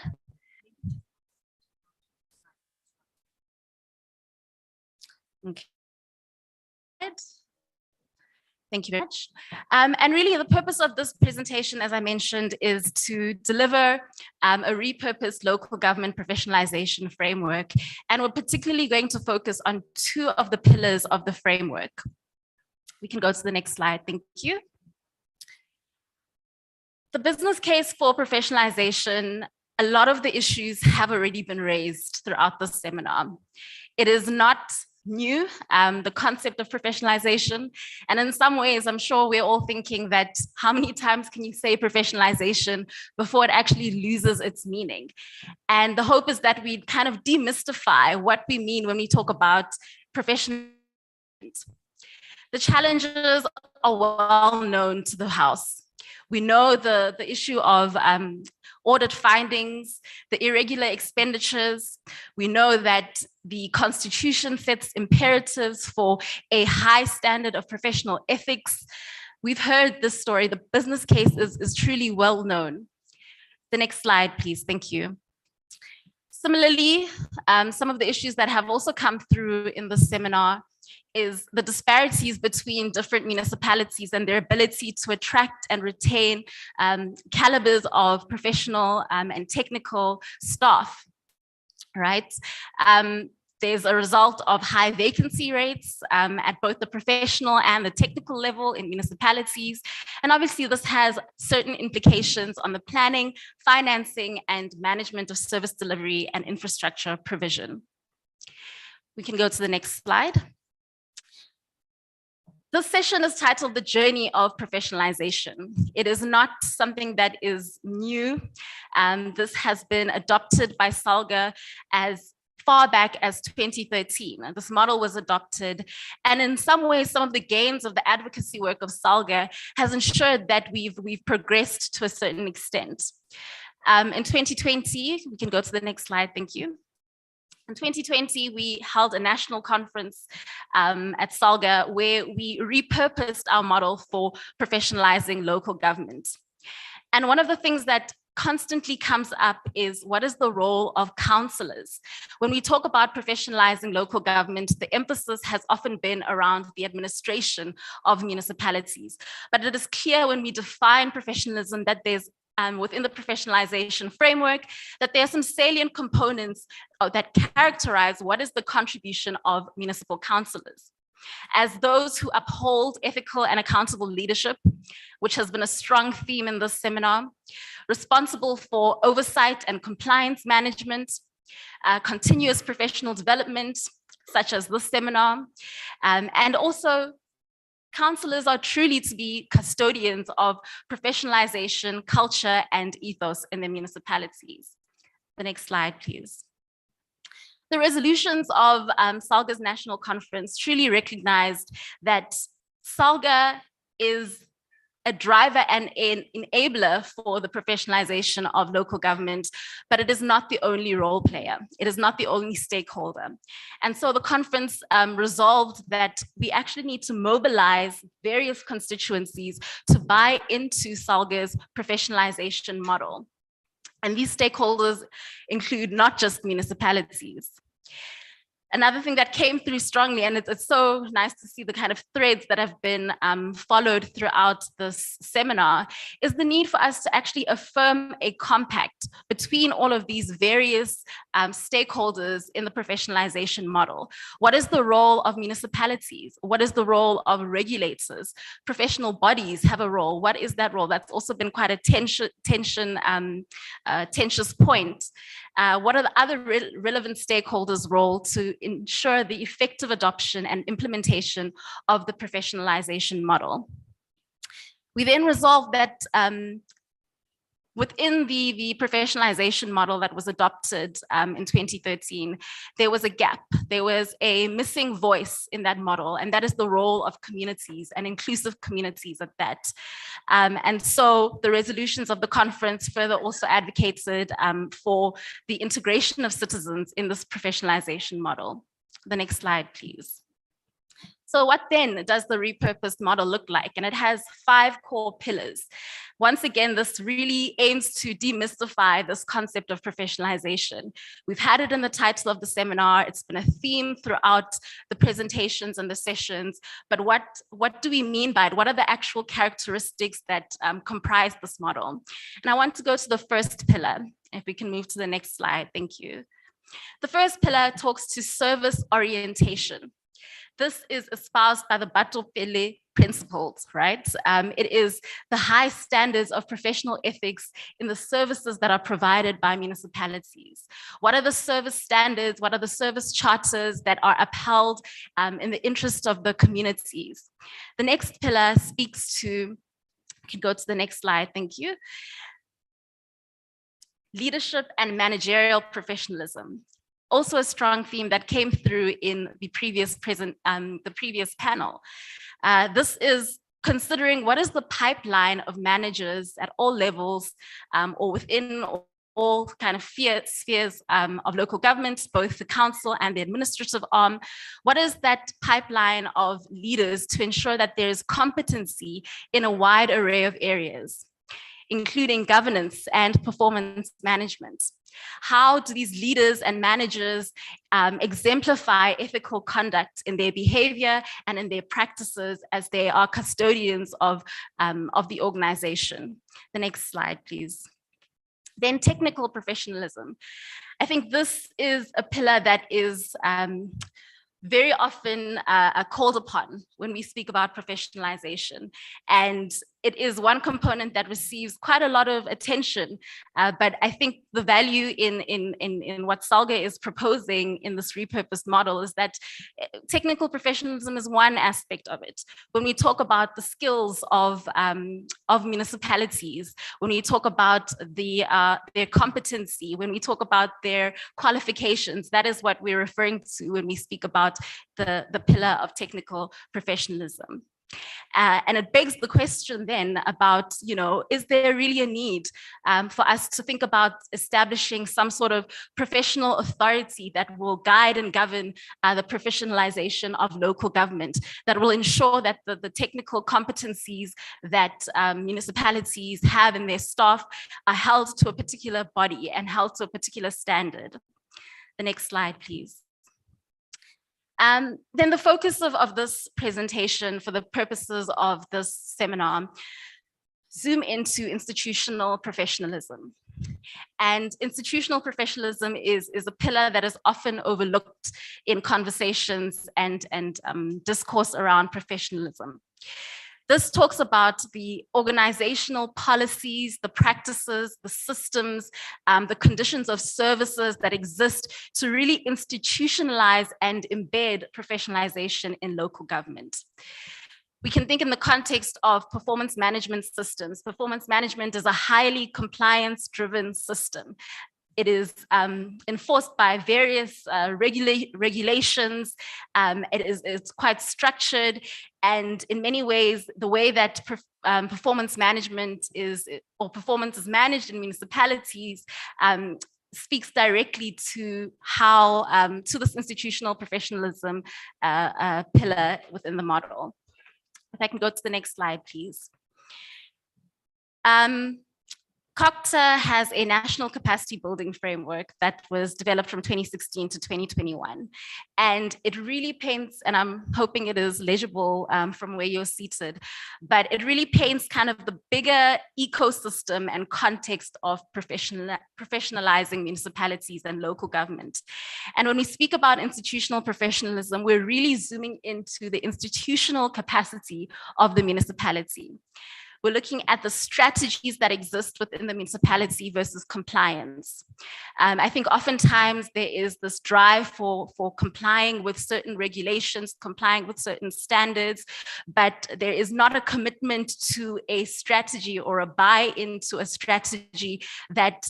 Thank you very much. And really the purpose of this presentation, as I mentioned, is to deliver a repurposed local government professionalization framework. And we're particularly going to focus on two of the pillars of the framework. We can go to the next slide. Thank you. The business case for professionalization, a lot of the issues have already been raised throughout this seminar. It is not new, the concept of professionalization. And in some ways, I'm sure we're all thinking that how many times can you say professionalization before it actually loses its meaning? And the hope is that we kind of demystify what we mean when we talk about professional. The challenges are well known to the House. We know the issue of audit findings, the irregular expenditures. We know that the Constitution sets imperatives for a high standard of professional ethics. We've heard this story. The business case is truly well known. The next slide, please. Thank you. Similarly, some of the issues that have also come through in the seminar is the disparities between different municipalities and their ability to attract and retain calibers of professional and technical staff, right? There's a result of high vacancy rates at both the professional and the technical level in municipalities. And obviously this has certain implications on the planning, financing, and management of service delivery and infrastructure provision. We can go to the next slide. This session is titled The Journey of Professionalization. It is not something that is new. This has been adopted by SALGA as far back as 2013. And this model was adopted. And in some ways, some of the gains of the advocacy work of SALGA has ensured that we've progressed to a certain extent. In 2020, we can go to the next slide, thank you. In 2020, we held a national conference at SALGA where we repurposed our model for professionalizing local government. And one of the things that constantly comes up is what is the role of councillors? When we talk about professionalizing local government, the emphasis has often been around the administration of municipalities. But it is clear when we define professionalism that there's within the professionalization framework, that there are some salient components that characterize what is the contribution of municipal councillors. As those who uphold ethical and accountable leadership, which has been a strong theme in this seminar, responsible for oversight and compliance management, continuous professional development, such as this seminar, and also councillors are truly to be custodians of professionalization, culture, and ethos in their municipalities. The next slide, please. The resolutions of SALGA's National Conference truly recognized that SALGA is a driver and an enabler for the professionalization of local government, but it is not the only role player. It is not the only stakeholder. And so the conference resolved that we actually need to mobilize various constituencies to buy into SALGA's professionalization model. And these stakeholders include not just municipalities. Another thing that came through strongly, and it's so nice to see the kind of threads that have been followed throughout this seminar, is the need for us to actually affirm a compact between all of these various stakeholders in the professionalization model. What is the role of municipalities? What is the role of regulators? Professional bodies have a role. What is that role? That's also been quite a tenuous point. What are the other relevant stakeholders' role to ensure the effective adoption and implementation of the professionalization model? We then resolved that within the professionalization model that was adopted in 2013, there was a gap. There was a missing voice in that model, and that is the role of communities and inclusive communities at that. And so the resolutions of the conference further also advocated for the integration of citizens in this professionalization model. The next slide, please. So what then does the repurposed model look like? And it has 5 core pillars. Once again, this really aims to demystify this concept of professionalization. We've had it in the title of the seminar. It's been a theme throughout the presentations and the sessions. But what do we mean by it? What are the actual characteristics that comprise this model? And I want to go to the first pillar. If we can move to the next slide, thank you. The first pillar talks to service orientation. This is espoused by the Batopele principles, right? It is the high standards of professional ethics in the services that are provided by municipalities. What are the service standards? What are the service charters that are upheld in the interest of the communities? The next pillar speaks to, you can go to the next slide, thank you. Leadership and managerial professionalism. Also a strong theme that came through in the previous panel. This is considering what is the pipeline of managers at all levels or within all kind of spheres of local governments, both the council and the administrative arm. What is that pipeline of leaders to ensure that there is competency in a wide array of areas, including governance and performance management? How do these leaders and managers exemplify ethical conduct in their behavior and in their practices as they are custodians of the organization? The next slide, please. Then technical professionalism. I think this is a pillar that is very often called upon when we speak about professionalization. And it is one component that receives quite a lot of attention, but I think the value in what SALGA is proposing in this repurposed model is that technical professionalism is one aspect of it. When we talk about the skills of municipalities, when we talk about their competency, when we talk about their qualifications, that is what we're referring to when we speak about the pillar of technical professionalism. And it begs the question then about, is there really a need for us to think about establishing some sort of professional authority that will guide and govern the professionalization of local government, that will ensure that the technical competencies that municipalities have in their staff are held to a particular body and held to a particular standard. The next slide, please. Then the focus of this presentation for the purposes of this seminar, zoom into institutional professionalism. And institutional professionalism is a pillar that is often overlooked in conversations and discourse around professionalism. This talks about the organizational policies, the practices, the systems, the conditions of services that exist to really institutionalize and embed professionalization in local government. We can think in the context of performance management systems. Performance management is a highly compliance-driven system. It is enforced by various regulations. It's quite structured, and in many ways, the way that performance management performance is managed in municipalities speaks directly to how to this institutional professionalism pillar within the model. If I can go to the next slide, please. COCTA has a national capacity building framework that was developed from 2016 to 2021. And it really paints, and I'm hoping it is legible from where you're seated, but it really paints kind of the bigger ecosystem and context of professionalizing municipalities and local government. And when we speak about institutional professionalism, we're really zooming into the institutional capacity of the municipality. We're looking at the strategies that exist within the municipality versus compliance. I think oftentimes there is this drive for complying with certain regulations, complying with certain standards, but there is not a commitment to a strategy or a buy-in to a strategy that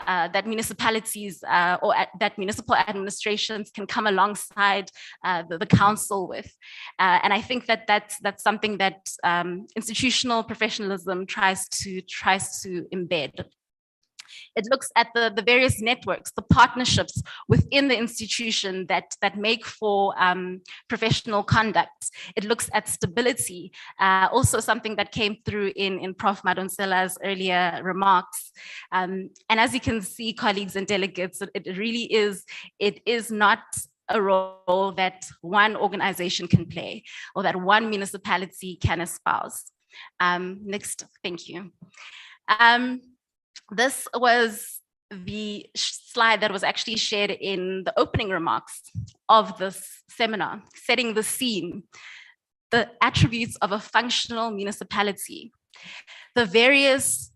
that municipalities or that municipal administrations can come alongside the council with. And I think that that's something that institutional professionalism tries to embed. It looks at the various networks, the partnerships within the institution that make for professional conduct. It looks at stability, also something that came through in Prof. Madonsela's earlier remarks. And as you can see, colleagues and delegates, it is not a role that one organization can play or that one municipality can espouse. Next, thank you. This was the slide that was actually shared in the opening remarks of this seminar, setting the scene, the attributes of a functional municipality, the various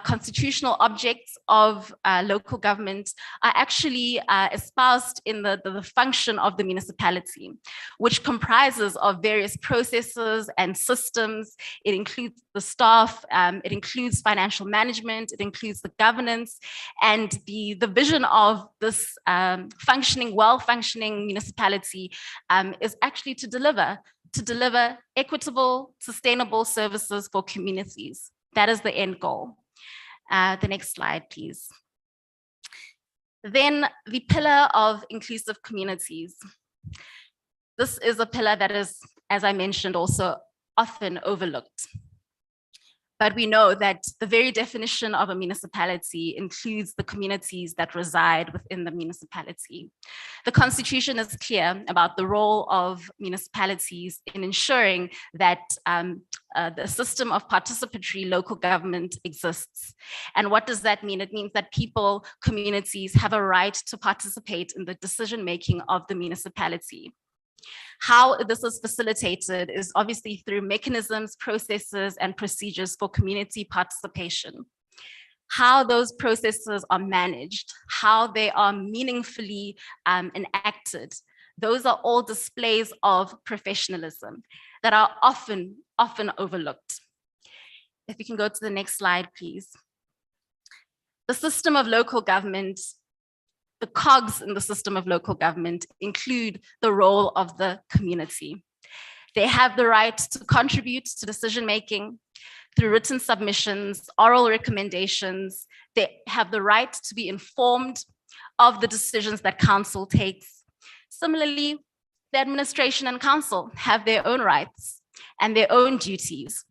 constitutional objects of local government are actually espoused in the function of the municipality, which comprises of various processes and systems. It includes the staff, it includes financial management, it includes the governance, and the vision of this well-functioning municipality is actually to deliver equitable, sustainable services for communities. That is the end goal. The next slide, please. Then the pillar of inclusive communities. This is a pillar that is, as I mentioned, also often overlooked. But we know that the very definition of a municipality includes the communities that reside within the municipality. The Constitution is clear about the role of municipalities in ensuring that the system of participatory local government exists. And what does that mean? It means that people, communities have a right to participate in the decision-making of the municipality. How this is facilitated is obviously through mechanisms, processes, and procedures for community participation. How those processes are managed, how they are meaningfully enacted, those are all displays of professionalism that are often overlooked. If you can go to the next slide, please. The system of local government, the cogs in the system of local government include the role of the community. They have the right to contribute to decision-making through written submissions, oral recommendations. They have the right to be informed of the decisions that council takes. Similarly, the administration and council have their own rights and their own duties.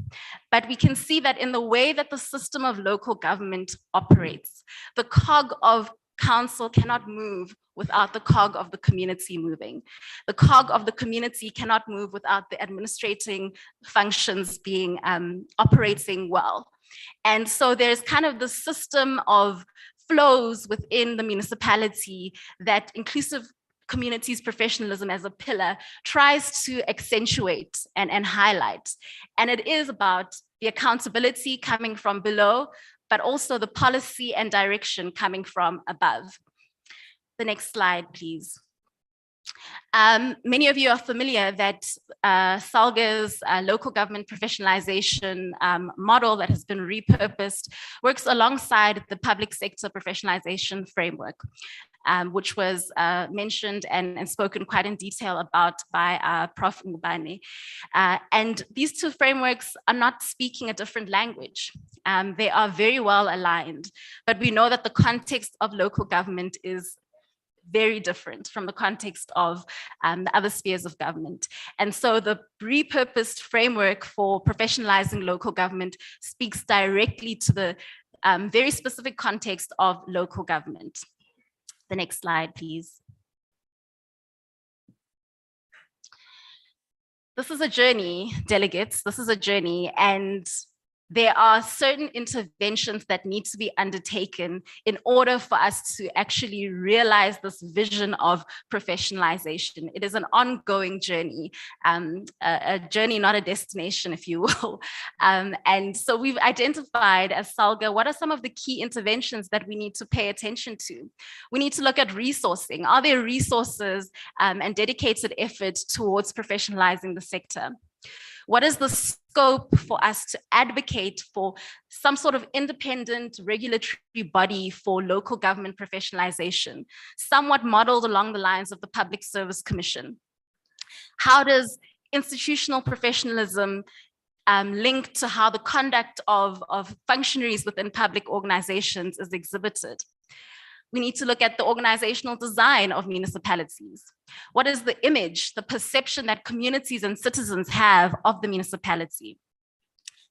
But we can see that in the way that the system of local government operates, the cog of council cannot move without the cog of the community moving. The cog of the community cannot move without the administrating functions being operating well. And so there's kind of the system of flows within the municipality that inclusive communities professionalism as a pillar tries to accentuate and highlight. And it is about the accountability coming from below, but also the policy and direction coming from above. The next slide, please. Many of you are familiar that SALGA's local government professionalization model that has been repurposed works alongside the public sector professionalization framework, which was mentioned and spoken quite in detail about by Prof. Ngubane. And these two frameworks are not speaking a different language. They are very well aligned, but we know that the context of local government is very different from the context of the other spheres of government. And so the repurposed framework for professionalizing local government speaks directly to the very specific context of local government. The next slide, please. This is a journey, delegates, this is a journey, and there are certain interventions that need to be undertaken in order for us to actually realize this vision of professionalization. It is an ongoing journey, a journey, not a destination, if you will. And so we've identified as SALGA, what are some of the key interventions that we need to pay attention to? We need to look at resourcing. Are there resources and dedicated effort towards professionalizing the sector? What is the scope for us to advocate for some sort of independent regulatory body for local government professionalization, somewhat modeled along the lines of the Public Service Commission? How does institutional professionalism link to how the conduct of functionaries within public organizations is exhibited? We need to look at the organizational design of municipalities. What is the image, the perception that communities and citizens have of the municipality?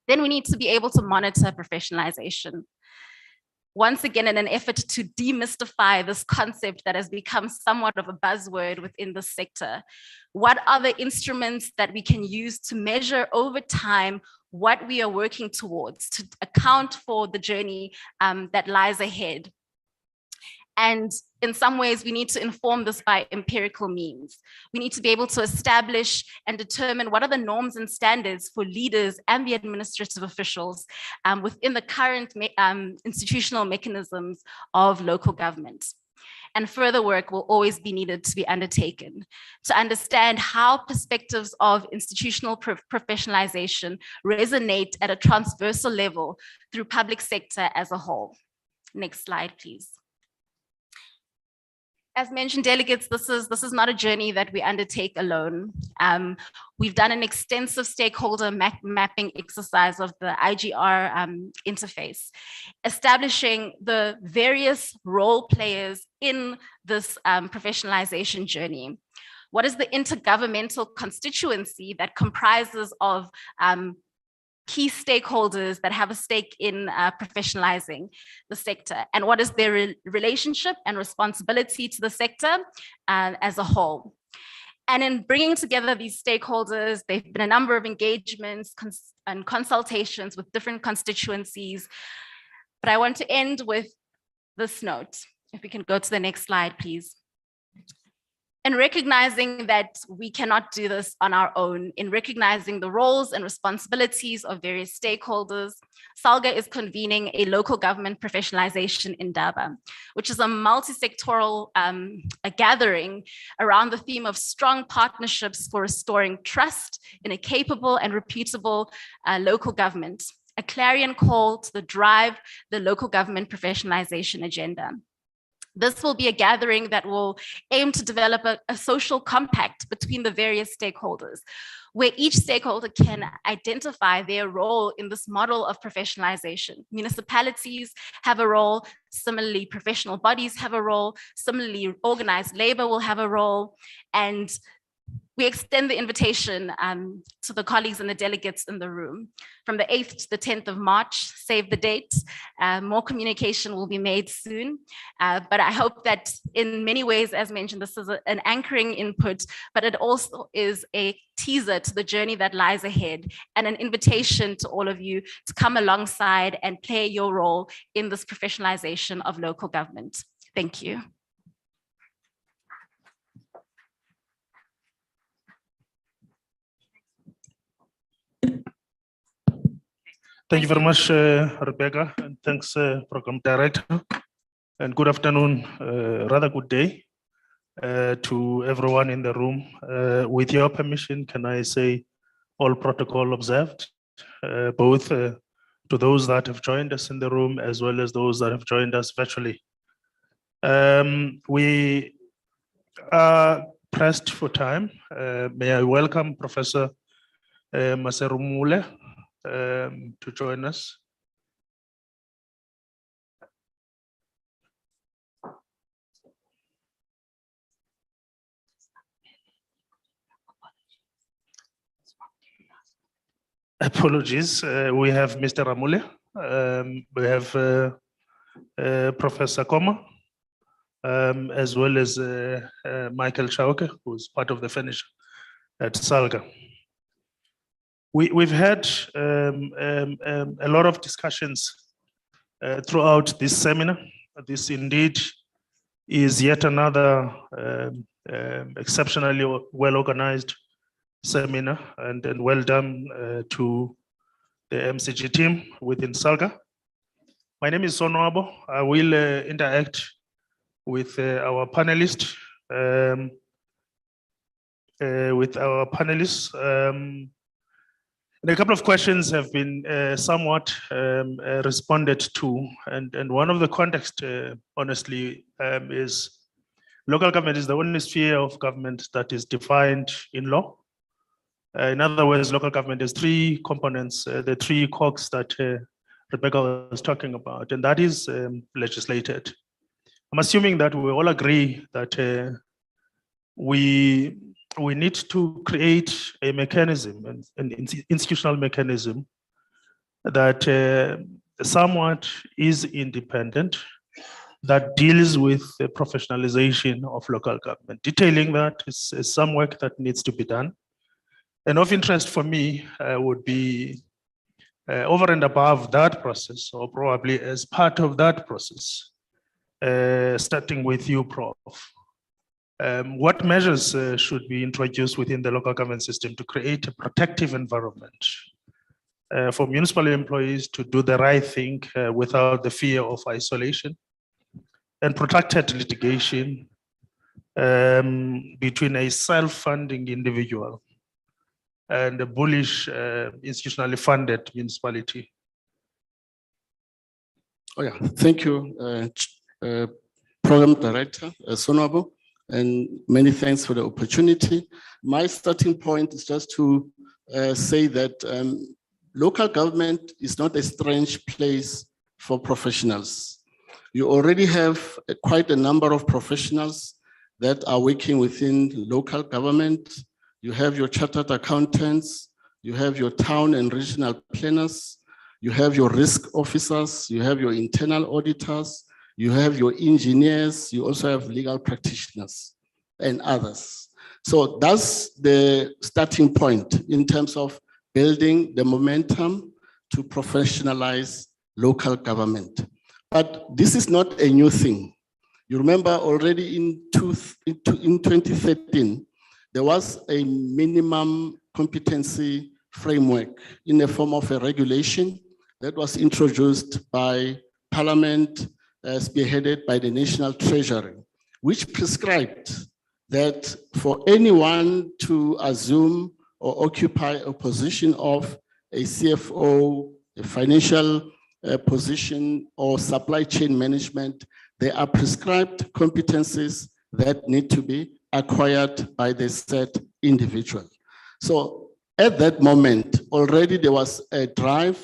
Then we need to be able to monitor professionalization. Once again, in an effort to demystify this concept that has become somewhat of a buzzword within the sector, what are the instruments that we can use to measure over time what we are working towards, to account for the journey that lies ahead? And in some ways, we need to inform this by empirical means. We need to be able to establish and determine what are the norms and standards for leaders and the administrative officials within the current institutional mechanisms of local government. And further work will always be needed to be undertaken to understand how perspectives of institutional professionalization resonate at a transversal level through public sector as a whole. Next slide, please. As mentioned, delegates, this is not a journey that we undertake alone. We've done an extensive stakeholder mapping exercise of the IGR interface, establishing the various role players in this professionalization journey. What is the intergovernmental constituency that comprises of key stakeholders that have a stake in professionalizing the sector, and what is their relationship and responsibility to the sector as a whole? And in bringing together these stakeholders, there have been a number of engagements and consultations with different constituencies, but I want to end with this note. If we can go to the next slide, please. In recognizing that we cannot do this on our own, in recognizing the roles and responsibilities of various stakeholders, SALGA is convening a local government professionalization indaba, which is a multi-sectoral gathering around the theme of strong partnerships for restoring trust in a capable and reputable local government, a clarion call to drive the local government professionalization agenda. This will be a gathering that will aim to develop a social compact between the various stakeholders, where each stakeholder can identify their role in this model of professionalization. Municipalities have a role, similarly professional bodies have a role, similarly organized labor will have a role, and we extend the invitation to the colleagues and the delegates in the room. From the 8th to the 10th of March, save the date. More communication will be made soon. But I hope that in many ways, as mentioned, this is an anchoring input, but it also is a teaser to the journey that lies ahead and an invitation to all of you to come alongside and play your role in this professionalization of local government. Thank you. Thank you very much, Rebecca, and thanks, Program Director. And good afternoon, rather good day to everyone in the room. With your permission, can I say all protocol observed, both to those that have joined us in the room as well as those that have joined us virtually. We are pressed for time. May I welcome Professor Maseru Mule to join us. Apologies, we have Mr. Ramule, we have Professor Koma, as well as Michael Chauke, who is part of the furniture at SALGA. We've had a lot of discussions throughout this seminar. This indeed is yet another exceptionally well-organized seminar, and well done to the MCG team within SALGA. My name is Sonwabo. I will interact with our panelists. And a couple of questions have been somewhat responded to, and one of the context, honestly, is local government is the only sphere of government that is defined in law. In other words, local government has three components, the three cogs that Rebecca was talking about, and that is legislated. I'm assuming that we all agree that we need to create a mechanism, an institutional mechanism that somewhat is independent, that deals with the professionalization of local government. Detailing that is some work that needs to be done. And of interest for me would be over and above that process, or probably as part of that process, starting with you, Prof. What measures should be introduced within the local government system to create a protective environment for municipal employees to do the right thing without the fear of isolation and protracted litigation between a self-funding individual and a bullish institutionally funded municipality? Oh yeah, thank you, Program Director Sonwabo, and many thanks for the opportunity. My starting point is just to say that local government is not a strange place for professionals. You already have quite a number of professionals that are working within local government. You have your chartered accountants, you have your town and regional planners, you have your risk officers, you have your internal auditors, you have your engineers, you also have legal practitioners and others. So that's the starting point in terms of building the momentum to professionalize local government. But this is not a new thing. You remember already in 2013, there was a minimum competency framework in the form of a regulation that was introduced by Parliament, spearheaded by the National Treasury, which prescribed that for anyone to assume or occupy a position of a CFO, a financial position, or supply chain management, There are prescribed competencies that need to be acquired by the said individual. So at that moment, already there was a drive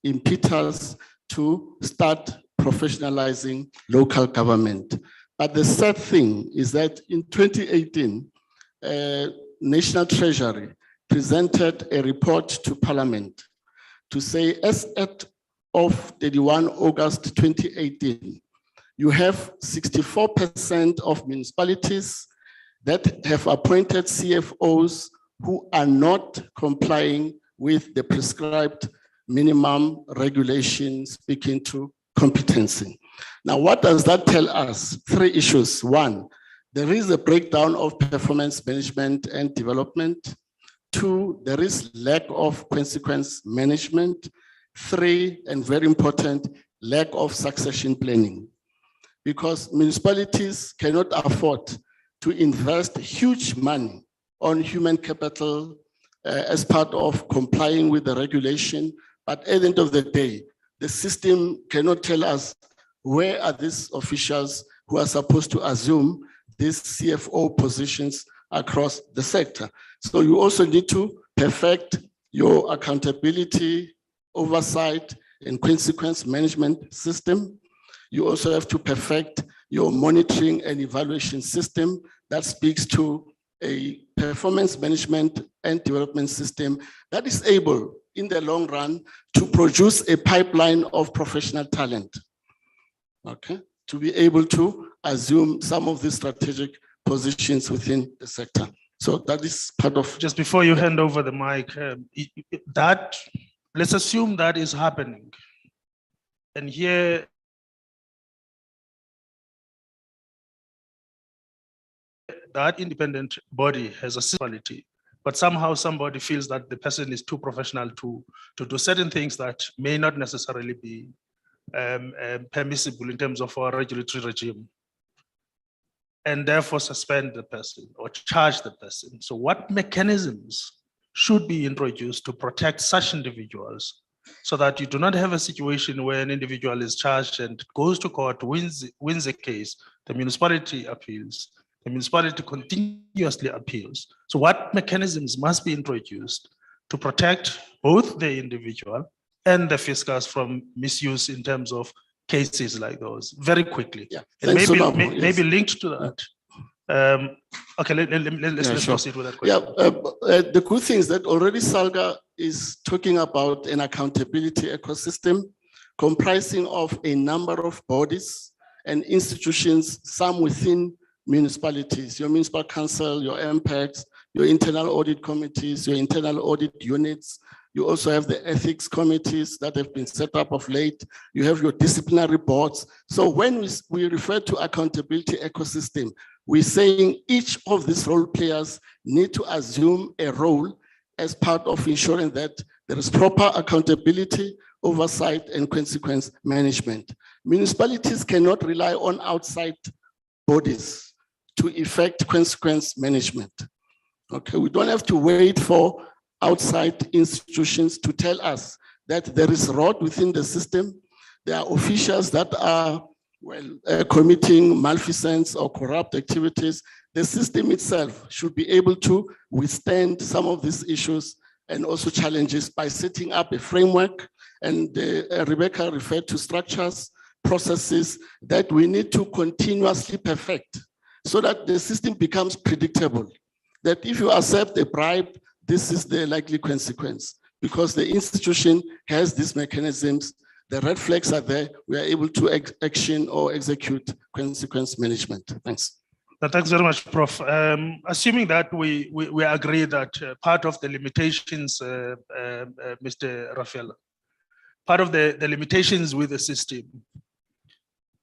in Peters to start professionalizing local government. But the sad thing is that in 2018, National Treasury presented a report to Parliament to say, as of 31 August 2018, you have 64% of municipalities that have appointed CFOs who are not complying with the prescribed minimum regulation speaking to competency. Now, what does that tell us? Three issues. One, there is a breakdown of performance management and development. Two, there is lack of consequence management. Three, and very important, lack of succession planning. Because municipalities cannot afford to invest huge money on human capital as part of complying with the regulation. But at the end of the day, the system cannot tell us where are these officials who are supposed to assume these CFO positions across the sector. So you also need to perfect your accountability, oversight, and consequence management system. You also have to perfect your monitoring and evaluation system that speaks to a performance management and development system that is able, in the long run, to produce a pipeline of professional talent, okay, to be able to assume some of the strategic positions within the sector. So that is part of. Just before you hand over the mic, let's assume that is happening. And here, that independent body has a municipality, but somehow somebody feels that the person is too professional to do certain things that may not necessarily be permissible in terms of our regulatory regime, and therefore suspend the person or charge the person. So what mechanisms should be introduced to protect such individuals so that you do not have a situation where an individual is charged and goes to court, wins a case, the municipality appeals, the municipality continuously appeals. So what mechanisms must be introduced to protect both the individual and the fiscals from misuse in terms of cases like those? Very quickly. Yeah. And Thanks, Sonabo. maybe Yes. linked to that. Okay, let's sure. proceed with that question. The good thing is that already SALGA is talking about an accountability ecosystem comprising of a number of bodies and institutions, some within municipalities, your municipal council, your MPACs, your internal audit committees, your internal audit units. You also have the ethics committees that have been set up of late. You have your disciplinary boards. So when we refer to accountability ecosystem, we're saying each of these role players need to assume a role as part of ensuring that there is proper accountability, oversight, and consequence management. Municipalities cannot rely on outside bodies to effect consequence management. Okay, we don't have to wait for outside institutions to tell us that there is rot within the system. There are officials that are committing malfeasance or corrupt activities. The system itself should be able to withstand some of these issues and also challenges by setting up a framework. And Rebecca referred to structures, processes that we need to continuously perfect so that the system becomes predictable. That if you accept a bribe, this is the likely consequence. Because the institution has these mechanisms, the red flags are there, we are able to action or execute consequence management. Thanks. Thanks very much, Prof. Assuming that we agree that part of the limitations, Mr. Rafael, part of the limitations with the system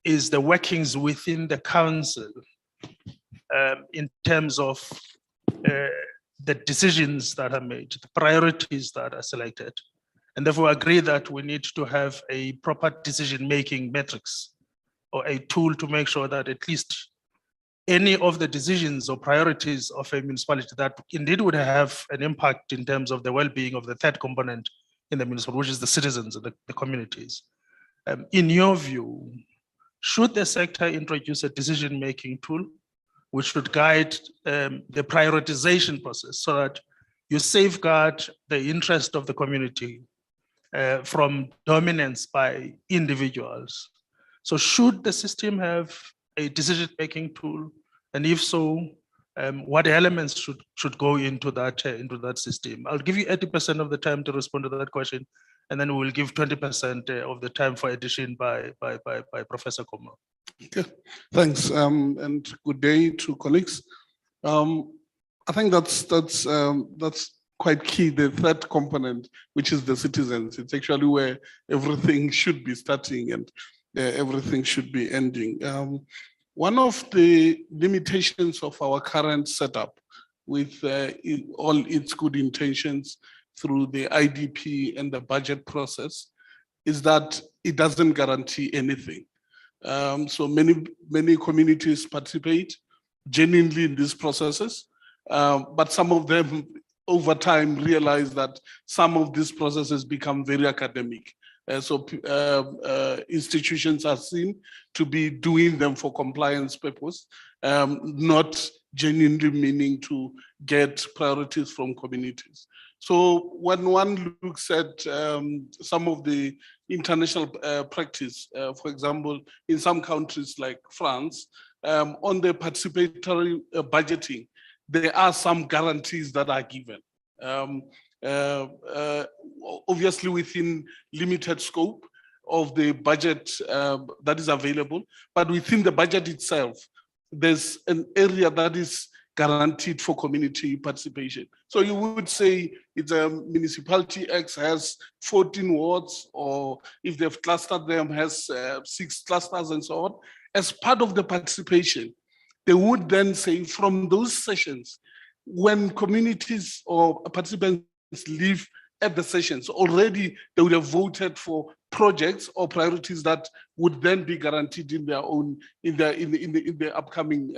is the workings within the council in terms of the decisions that are made, the priorities that are selected. And therefore agree that we need to have a proper decision-making metrics or a tool to make sure that at least any of the decisions or priorities of a municipality that indeed would have an impact in terms of the well-being of the third component in the municipality, which is the citizens and the communities. In your view, should the sector introduce a decision-making tool which should guide the prioritization process so that you safeguard the interest of the community from dominance by individuals? So should the system have a decision-making tool? And if so, what elements should go into that system? I'll give you 80% of the time to respond to that question, and then we will give 20% of the time for addition by Professor Komo. Okay, thanks, and good day to colleagues. I think that's quite key. The third component, which is the citizens, it's actually where everything should be starting and everything should be ending. One of the limitations of our current setup, with all its good intentions through the IDP and the budget process, is that it doesn't guarantee anything. So many communities participate genuinely in these processes, but some of them over time realize that some of these processes become very academic. So institutions are seen to be doing them for compliance purpose, not genuinely meaning to get priorities from communities. So when one looks at some of the international practice, for example, in some countries like France, on the participatory budgeting, there are some guarantees that are given. Obviously within limited scope of the budget that is available, but within the budget itself, there's an area that is guaranteed for community participation. So you would say it's a municipality X has 14 wards, or if they've clustered them, has 6 clusters and so on. As part of the participation, they would then say from those sessions, when communities or participants leave at the sessions, already they would have voted for projects or priorities that would then be guaranteed in their own, in the upcoming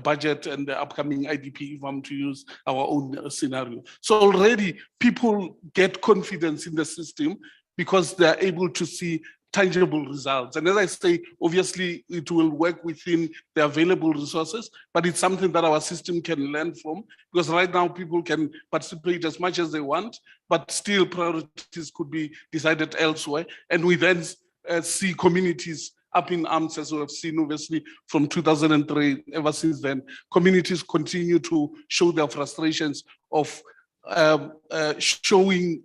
budget and the upcoming IDP, if I'm to use our own scenario. So already people get confidence in the system because they're able to see tangible results. And as I say, obviously it will work within the available resources, but it's something that our system can learn from, because right now people can participate as much as they want, but still priorities could be decided elsewhere. And we then see communities up in arms, as we have seen obviously from 2003, ever since then, communities continue to show their frustrations of showing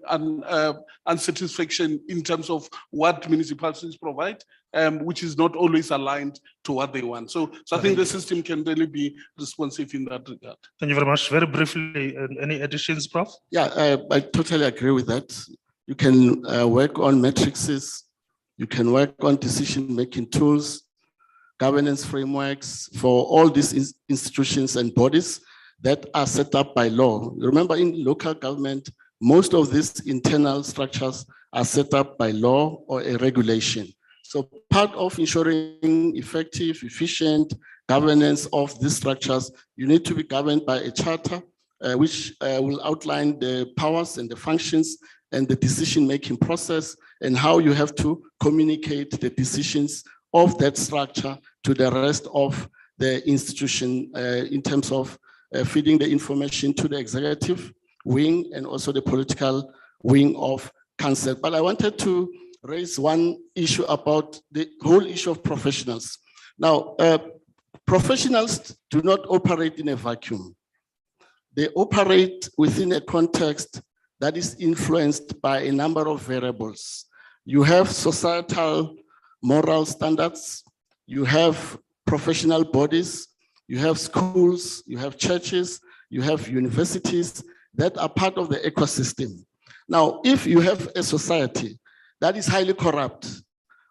unsatisfaction in terms of what municipalities provide, which is not always aligned to what they want. So I think the system can really be responsive in that regard. Thank you very much. Very briefly, any additions, Prof? Yeah, I totally agree with that. You can work on matrices, you can work on decision-making tools, governance frameworks for all these institutions and bodies that are set up by law. Remember, in local government, most of these internal structures are set up by law or a regulation. So part of ensuring effective, efficient governance of these structures, you need to be governed by a charter which will outline the powers and the functions and the decision-making process and how you have to communicate the decisions of that structure to the rest of the institution in terms of feeding the information to the executive wing and also the political wing of council. But I wanted to raise one issue about the whole issue of professionals. Now, professionals do not operate in a vacuum. They operate within a context that is influenced by a number of variables. You have societal moral standards, you have professional bodies, you have schools, you have churches, you have universities that are part of the ecosystem. Now, if you have a society that is highly corrupt,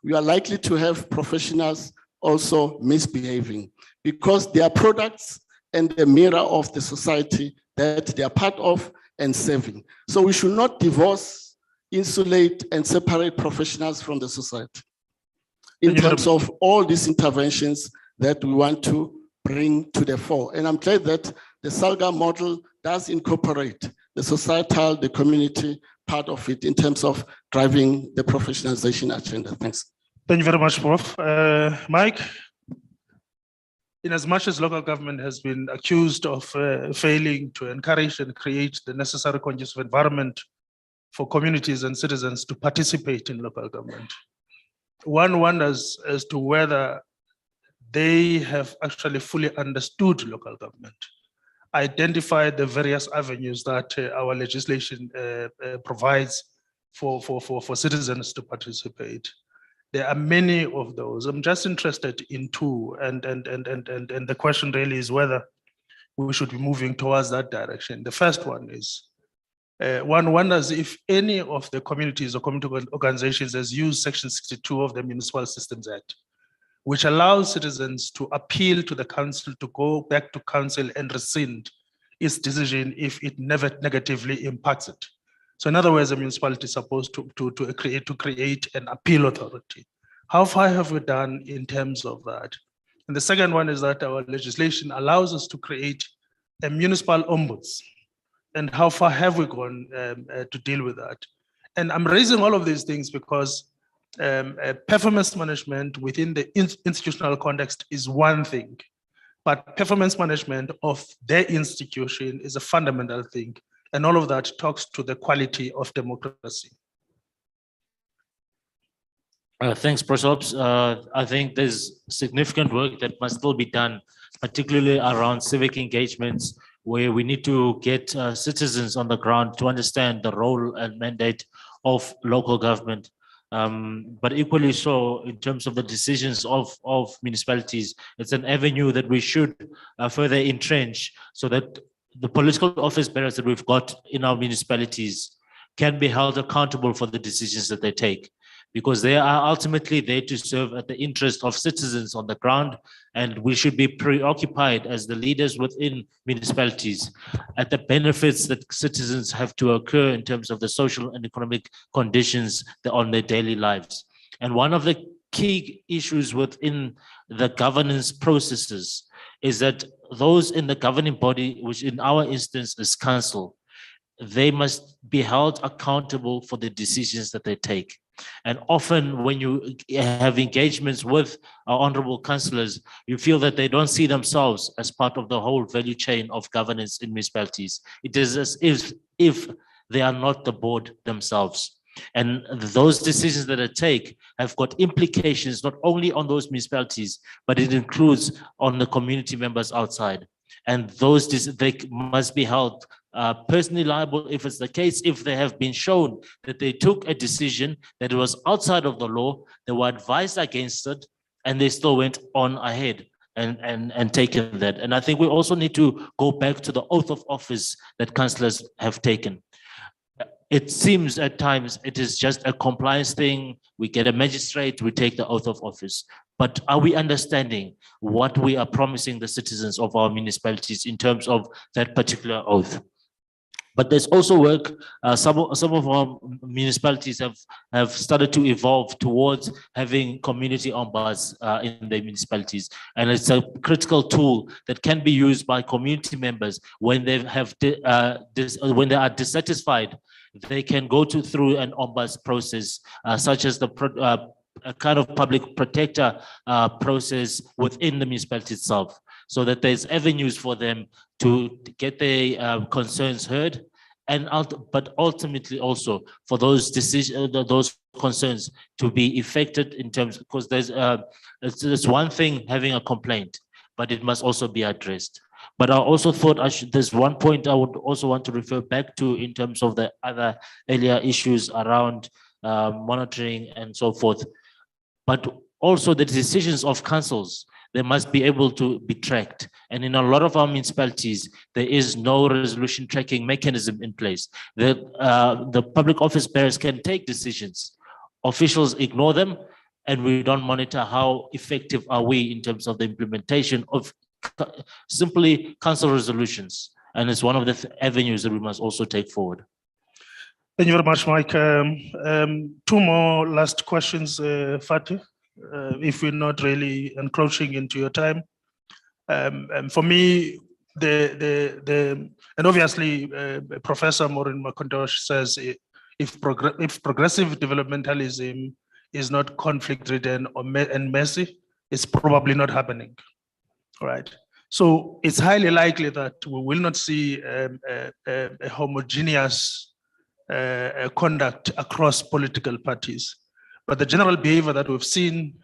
you are likely to have professionals also misbehaving because they are products and the mirror of the society that they are part of and serving. So we should not divorce, insulate, and separate professionals from the society in terms of all these interventions that we want to bring to the fore. And I'm glad that the SALGA model does incorporate the societal, the community part of it in terms of driving the professionalization agenda. Thanks. Thank you very much, Prof. Mike, in as much as local government has been accused of failing to encourage and create the necessary conducive environment for communities and citizens to participate in local government, one wonders as to whether they have actually fully understood local government, identified the various avenues that our legislation provides for citizens to participate. There are many of those. I'm just interested in two, and the question really is whether we should be moving towards that direction. The first one is, one wonders if any of the communities or community organizations has used Section 62 of the Municipal Systems Act, which allows citizens to appeal to the council to go back to council and rescind its decision if it never negatively impacts it. So in other words, the municipality is supposed to create an appeal authority. How far have we done in terms of that? And the second one is that our legislation allows us to create a municipal ombuds. And how far have we gone to deal with that? And I'm raising all of these things because performance management within the institutional context is one thing, but performance management of their institution is a fundamental thing. And all of that talks to the quality of democracy. Thanks, Prosops. I think there's significant work that must still be done, particularly around civic engagements, where we need to get citizens on the ground to understand the role and mandate of local government. But equally so, in terms of the decisions of municipalities, it's an avenue that we should further entrench so that the political office bearers that we've got in our municipalities can be held accountable for the decisions that they take, because they are ultimately there to serve at the interest of citizens on the ground. And we should be preoccupied as the leaders within municipalities at the benefits that citizens have to occur in terms of the social and economic conditions on their daily lives. And one of the key issues within the governance processes is that those in the governing body, which in our instance is council, they must be held accountable for the decisions that they take. And often when you have engagements with our honorable councillors, you feel that they don't see themselves as part of the whole value chain of governance in municipalities. It is as if they are not the board themselves. And those decisions that they take have got implications not only on those municipalities, but it includes on the community members outside. And those they must be held personally liable if it's the case, if they have been shown that they took a decision that was outside of the law, they were advised against it, and they still went on ahead and taken that. And I think we also need to go back to the oath of office that councillors have taken. It seems at times it is just a compliance thing. We get a magistrate, we take the oath of office. But are we understanding what we are promising the citizens of our municipalities in terms of that particular oath? But there's also work, some of our municipalities have started to evolve towards having community ombuds in their municipalities. And it's a critical tool that can be used by community members when they when they are dissatisfied. They can go through an ombuds process, such as a kind of public protector process within the municipality itself, so that there's avenues for them to get their concerns heard, and but ultimately also for those decisions, those concerns to be effected in terms, because it's one thing having a complaint, but it must also be addressed. But I also thought there's one point I would also want to refer back to in terms of the other earlier issues around monitoring and so forth. But also the decisions of councils, they must be able to be tracked. And in a lot of our municipalities, there is no resolution tracking mechanism in place. The public office bearers can take decisions. Officials ignore them, and we don't monitor how effective are we in terms of the implementation of simply council resolutions. And it's one of the avenues that we must also take forward. Thank you very much, Mike. Two more last questions, Fatih, if we're not really encroaching into your time. For me, and obviously, Professor Maureen McIntosh says if progressive developmentalism is not conflict-ridden and messy, it's probably not happening. All right. So it's highly likely that we will not see a homogeneous conduct across political parties. But the general behavior that we've seen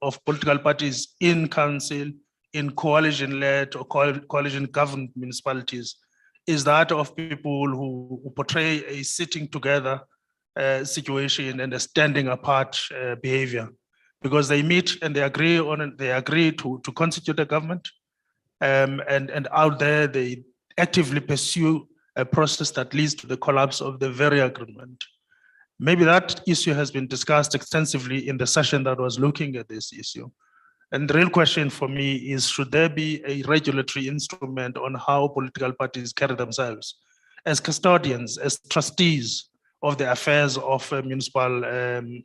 of political parties in council, in coalition-led or coalition-governed municipalities is that of people who portray a sitting together situation and a standing apart behavior, because they meet and they agree to constitute a government, and out there they actively pursue a process that leads to the collapse of the very agreement. Maybe that issue has been discussed extensively in the session that was looking at this issue. And the real question for me is, should there be a regulatory instrument on how political parties carry themselves as custodians, as trustees of the affairs of a municipality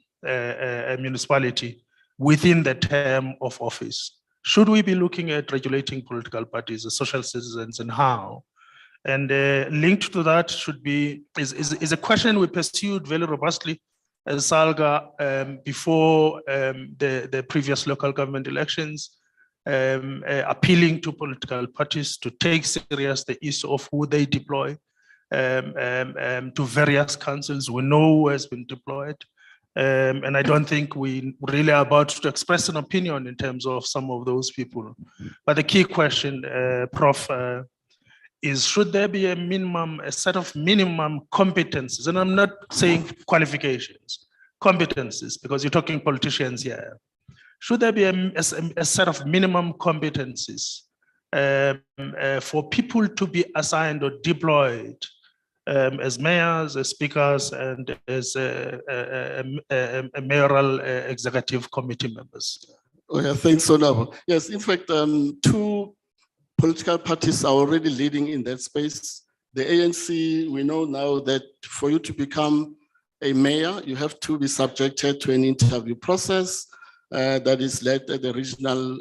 within the term of office? Should we be looking at regulating political parties as social citizens, and how? And linked to that is a question we pursued very robustly as SALGA before the previous local government elections, appealing to political parties to take serious the issue of who they deploy to various councils. We know who has been deployed. And I don't think we really are about to express an opinion in terms of some of those people. But the key question, Prof, is should there be a set of minimum competencies? And I'm not saying qualifications, competencies, because you're talking politicians here. Should there be a set of minimum competencies for people to be assigned or deployed as mayors, as speakers, and as mayoral executive committee members? Oh, yeah, thanks, Honorable. Yes, in fact, two political parties are already leading in that space. The ANC, we know now that for you to become a mayor, you have to be subjected to an interview process that is led at the regional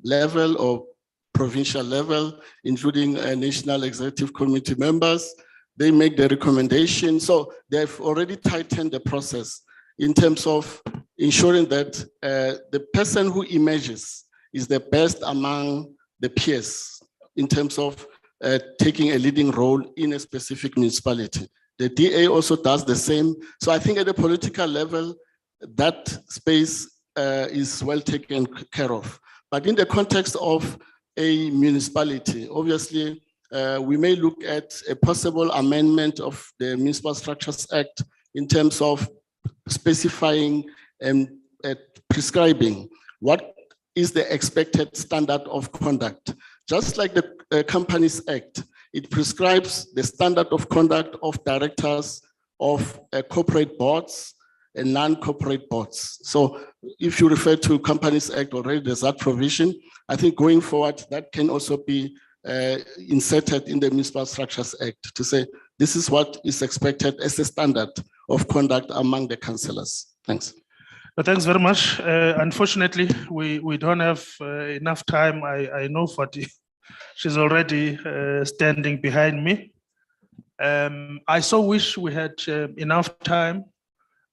level or provincial level, including national executive committee members. They make the recommendation. So they've already tightened the process in terms of ensuring that the person who emerges is the best among the peers in terms of taking a leading role in a specific municipality. The DA also does the same. So I think at the political level, that space is well taken care of. But in the context of a municipality, obviously, we may look at a possible amendment of the Municipal Structures Act in terms of specifying and prescribing what is the expected standard of conduct. Just like the Companies Act, it prescribes the standard of conduct of directors of corporate boards and non-corporate boards. So if you refer to Companies Act already, there's that provision. I think going forward, that can also be inserted in the Municipal Structures Act to say, this is what is expected as a standard of conduct among the councillors. Thanks. Thanks very much. Unfortunately, we don't have enough time. I know Fati, she's already standing behind me. I so wish we had enough time,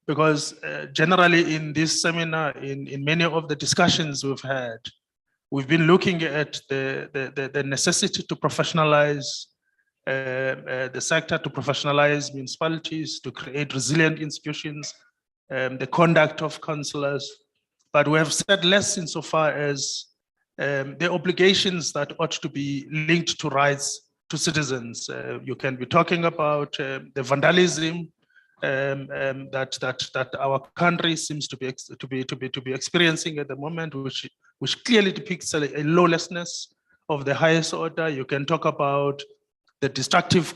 because generally in this seminar, in many of the discussions we've had, we've been looking at the necessity to professionalize the sector, to professionalize municipalities, to create resilient institutions, the conduct of councillors, but we have said less insofar as the obligations that ought to be linked to rights to citizens. You can be talking about the vandalism that our country seems to be experiencing at the moment, which clearly depicts a lawlessness of the highest order. You can talk about the destructive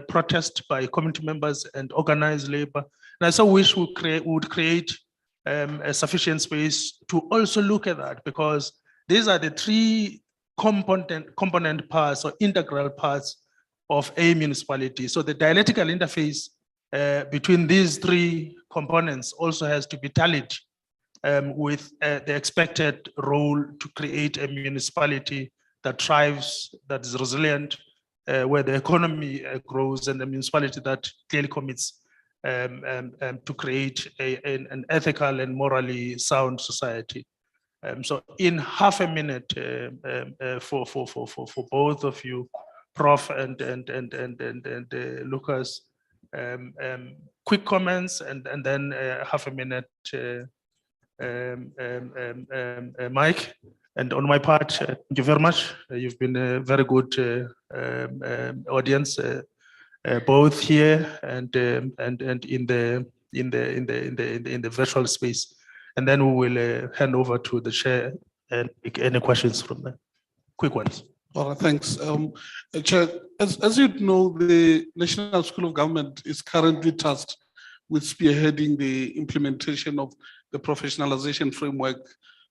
protest by community members and organized labor. And I so wish we would create a sufficient space to also look at that, because these are the three component parts or integral parts of a municipality. So the dialectical interface between these three components also has to be tallied with the expected role to create a municipality that thrives, that is resilient, where the economy grows, and a municipality that clearly commits to create an ethical and morally sound society. So in half a minute for both of you, Prof and Lucas, quick comments and then half a minute, Mike. And on my part, thank you very much. You've been a very good audience, both here and in the virtual space. And then we will hand over to the chair and pick any questions from there. Quick ones. All right, thanks. Chair, as you know, the National School of Government is currently tasked with spearheading the implementation of the professionalization framework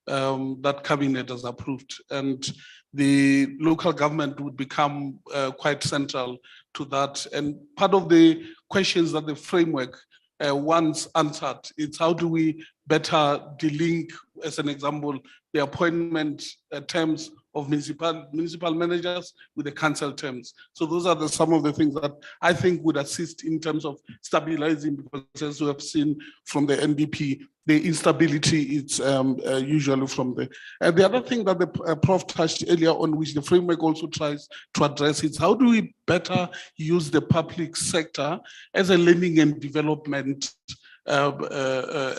that Cabinet has approved. And the local government would become quite central to that. And part of the questions that the framework once answered, it's how do we better delink, as an example, the appointment terms of municipal managers with the council terms. So those are some of the things that I think would assist in terms of stabilizing, because as we have seen from the NDP, the instability is usually from the. And the other thing that the Prof touched earlier on, which the framework also tries to address, is how do we better use the public sector as a learning and development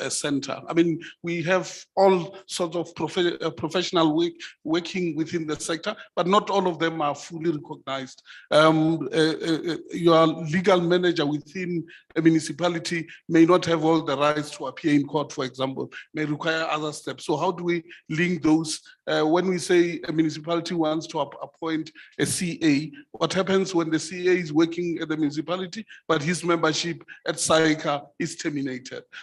center. I mean, we have all sorts of professional working within the sector, but not all of them are fully recognized. Your legal manager within a municipality may not have all the rights to appear in court, for example, may require other steps. So how do we link those? When we say a municipality wants to appoint a CA, what happens when the CA is working at the municipality, but his membership at SAICA is terminated?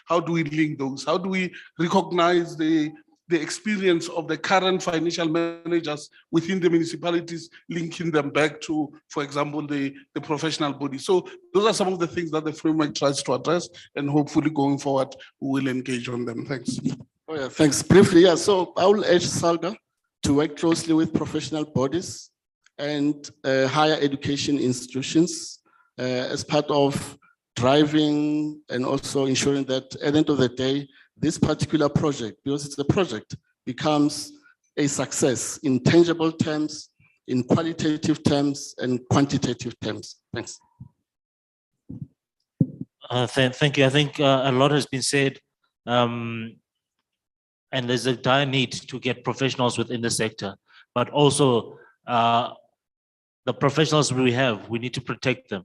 How do we link those? How do we recognize the experience of the current financial managers within the municipalities, linking them back to, for example, the professional body? So those are some of the things that the framework tries to address, and hopefully going forward, we will engage on them. Thanks. Oh yeah, thanks. Briefly, yeah. So I will urge SALGA to work closely with professional bodies and higher education institutions as part of driving and also ensuring that at the end of the day, this particular project, because it's a project, becomes a success in tangible terms, in qualitative terms, and quantitative terms. Thanks. Thank you. I think a lot has been said, and there's a dire need to get professionals within the sector, but also the professionals we have, we need to protect them.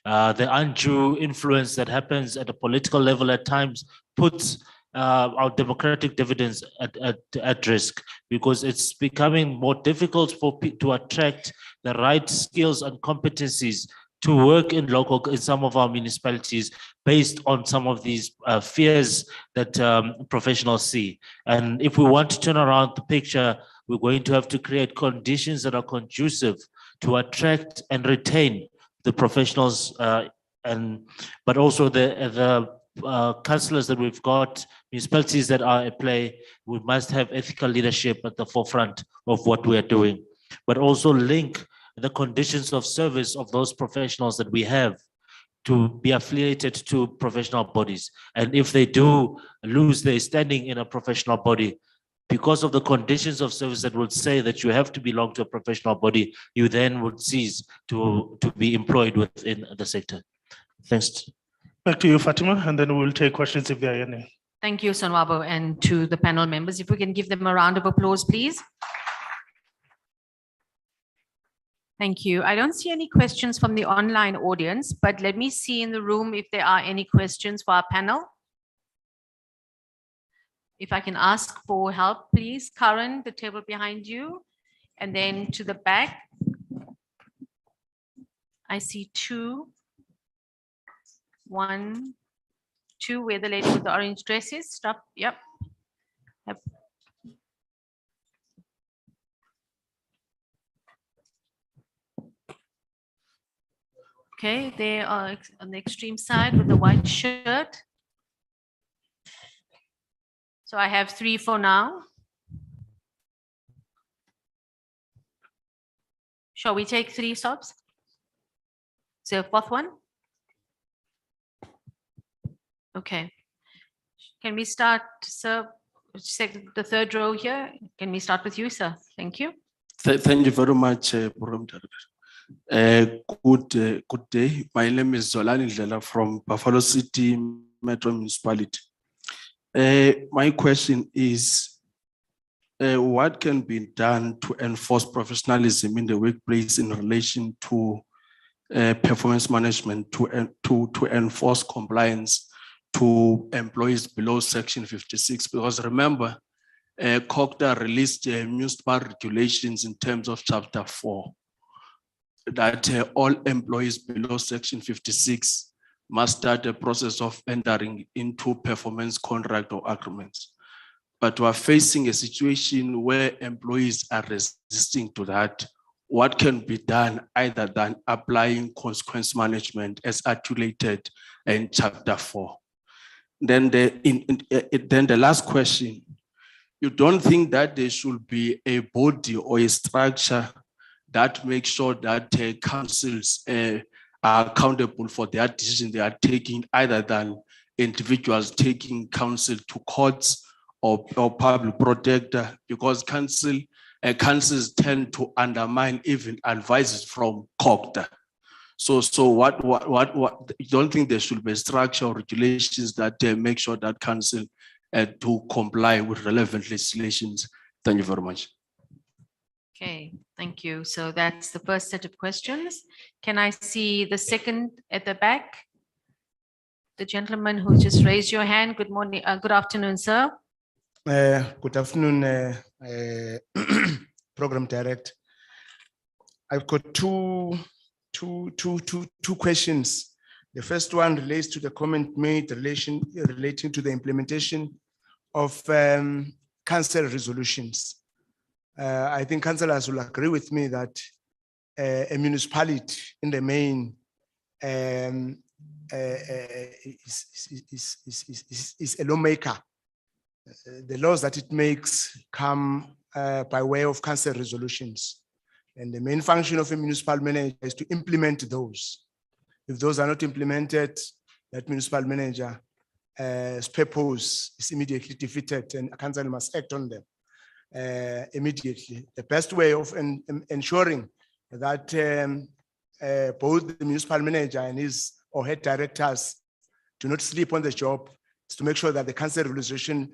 The undue influence that happens at a political level at times puts our democratic dividends at risk, because it's becoming more difficult to attract the right skills and competencies to work in some of our municipalities based on some of these fears that professionals see. And if we want to turn around the picture, we're going to have to create conditions that are conducive to attract and retain the professionals, but also the councillors that we've got, municipalities that are at play. We must have ethical leadership at the forefront of what we are doing, but also link the conditions of service of those professionals that we have to be affiliated to professional bodies. And if they do lose their standing in a professional body, because of the conditions of service that would say that you have to belong to a professional body, you then would cease to be employed within the sector. Thanks. Back to you, Fatima, and then we'll take questions if there are any. Thank you, Sonwabo, and to the panel members. If we can give them a round of applause, please. Thank you. I don't see any questions from the online audience, but let me see in the room if there are any questions for our panel. If I can ask for help, please. Karen, the table behind you, and then to the back. I see two. 1, 2, where the lady with the orange dress is. Stop. Yep. Yep. Okay, they are on the extreme side with the white shirt. So I have 3 for now. Shall we take 3 stops? So 4th one? Okay. Can we start, sir? The third row here. Can we start with you, sir? Thank you. Thank you very much, Program Director. Good day. My name is Zolani Ndlela from Buffalo City Metro Municipality. My question is, what can be done to enforce professionalism in the workplace in relation to performance management to enforce compliance to employees below Section 56? Because remember, COGTA released municipal regulations in terms of Chapter 4 that all employees below Section 56 must start a process of entering into performance contract or agreements. But we are facing a situation where employees are resisting to that. What can be done other than applying consequence management as articulated in Chapter 4? Then the last question, you don't think that there should be a body or a structure that makes sure that councils are accountable for their decisions they are taking, other than individuals taking counsel to courts or public protector, because councils tend to undermine even advices from COGTA. So what you don't think there should be a structure or regulations that make sure that council to comply with relevant legislations? Thank you very much. Okay, thank you. So that's the first set of questions. Can I see the second at the back? The gentleman who just raised your hand. Good morning, good afternoon, sir. Good afternoon, Program Director. I've got two questions. The first one relates to the comment made relating to the implementation of council resolutions. I think councillors will agree with me that a municipality in the main is a lawmaker. The laws that it makes come by way of council resolutions. And the main function of a municipal manager is to implement those. If those are not implemented, that municipal manager's purpose is immediately defeated and a council must act on them immediately. The best way of ensuring that both the municipal manager and his or her directors do not sleep on the job is to make sure that the council resolution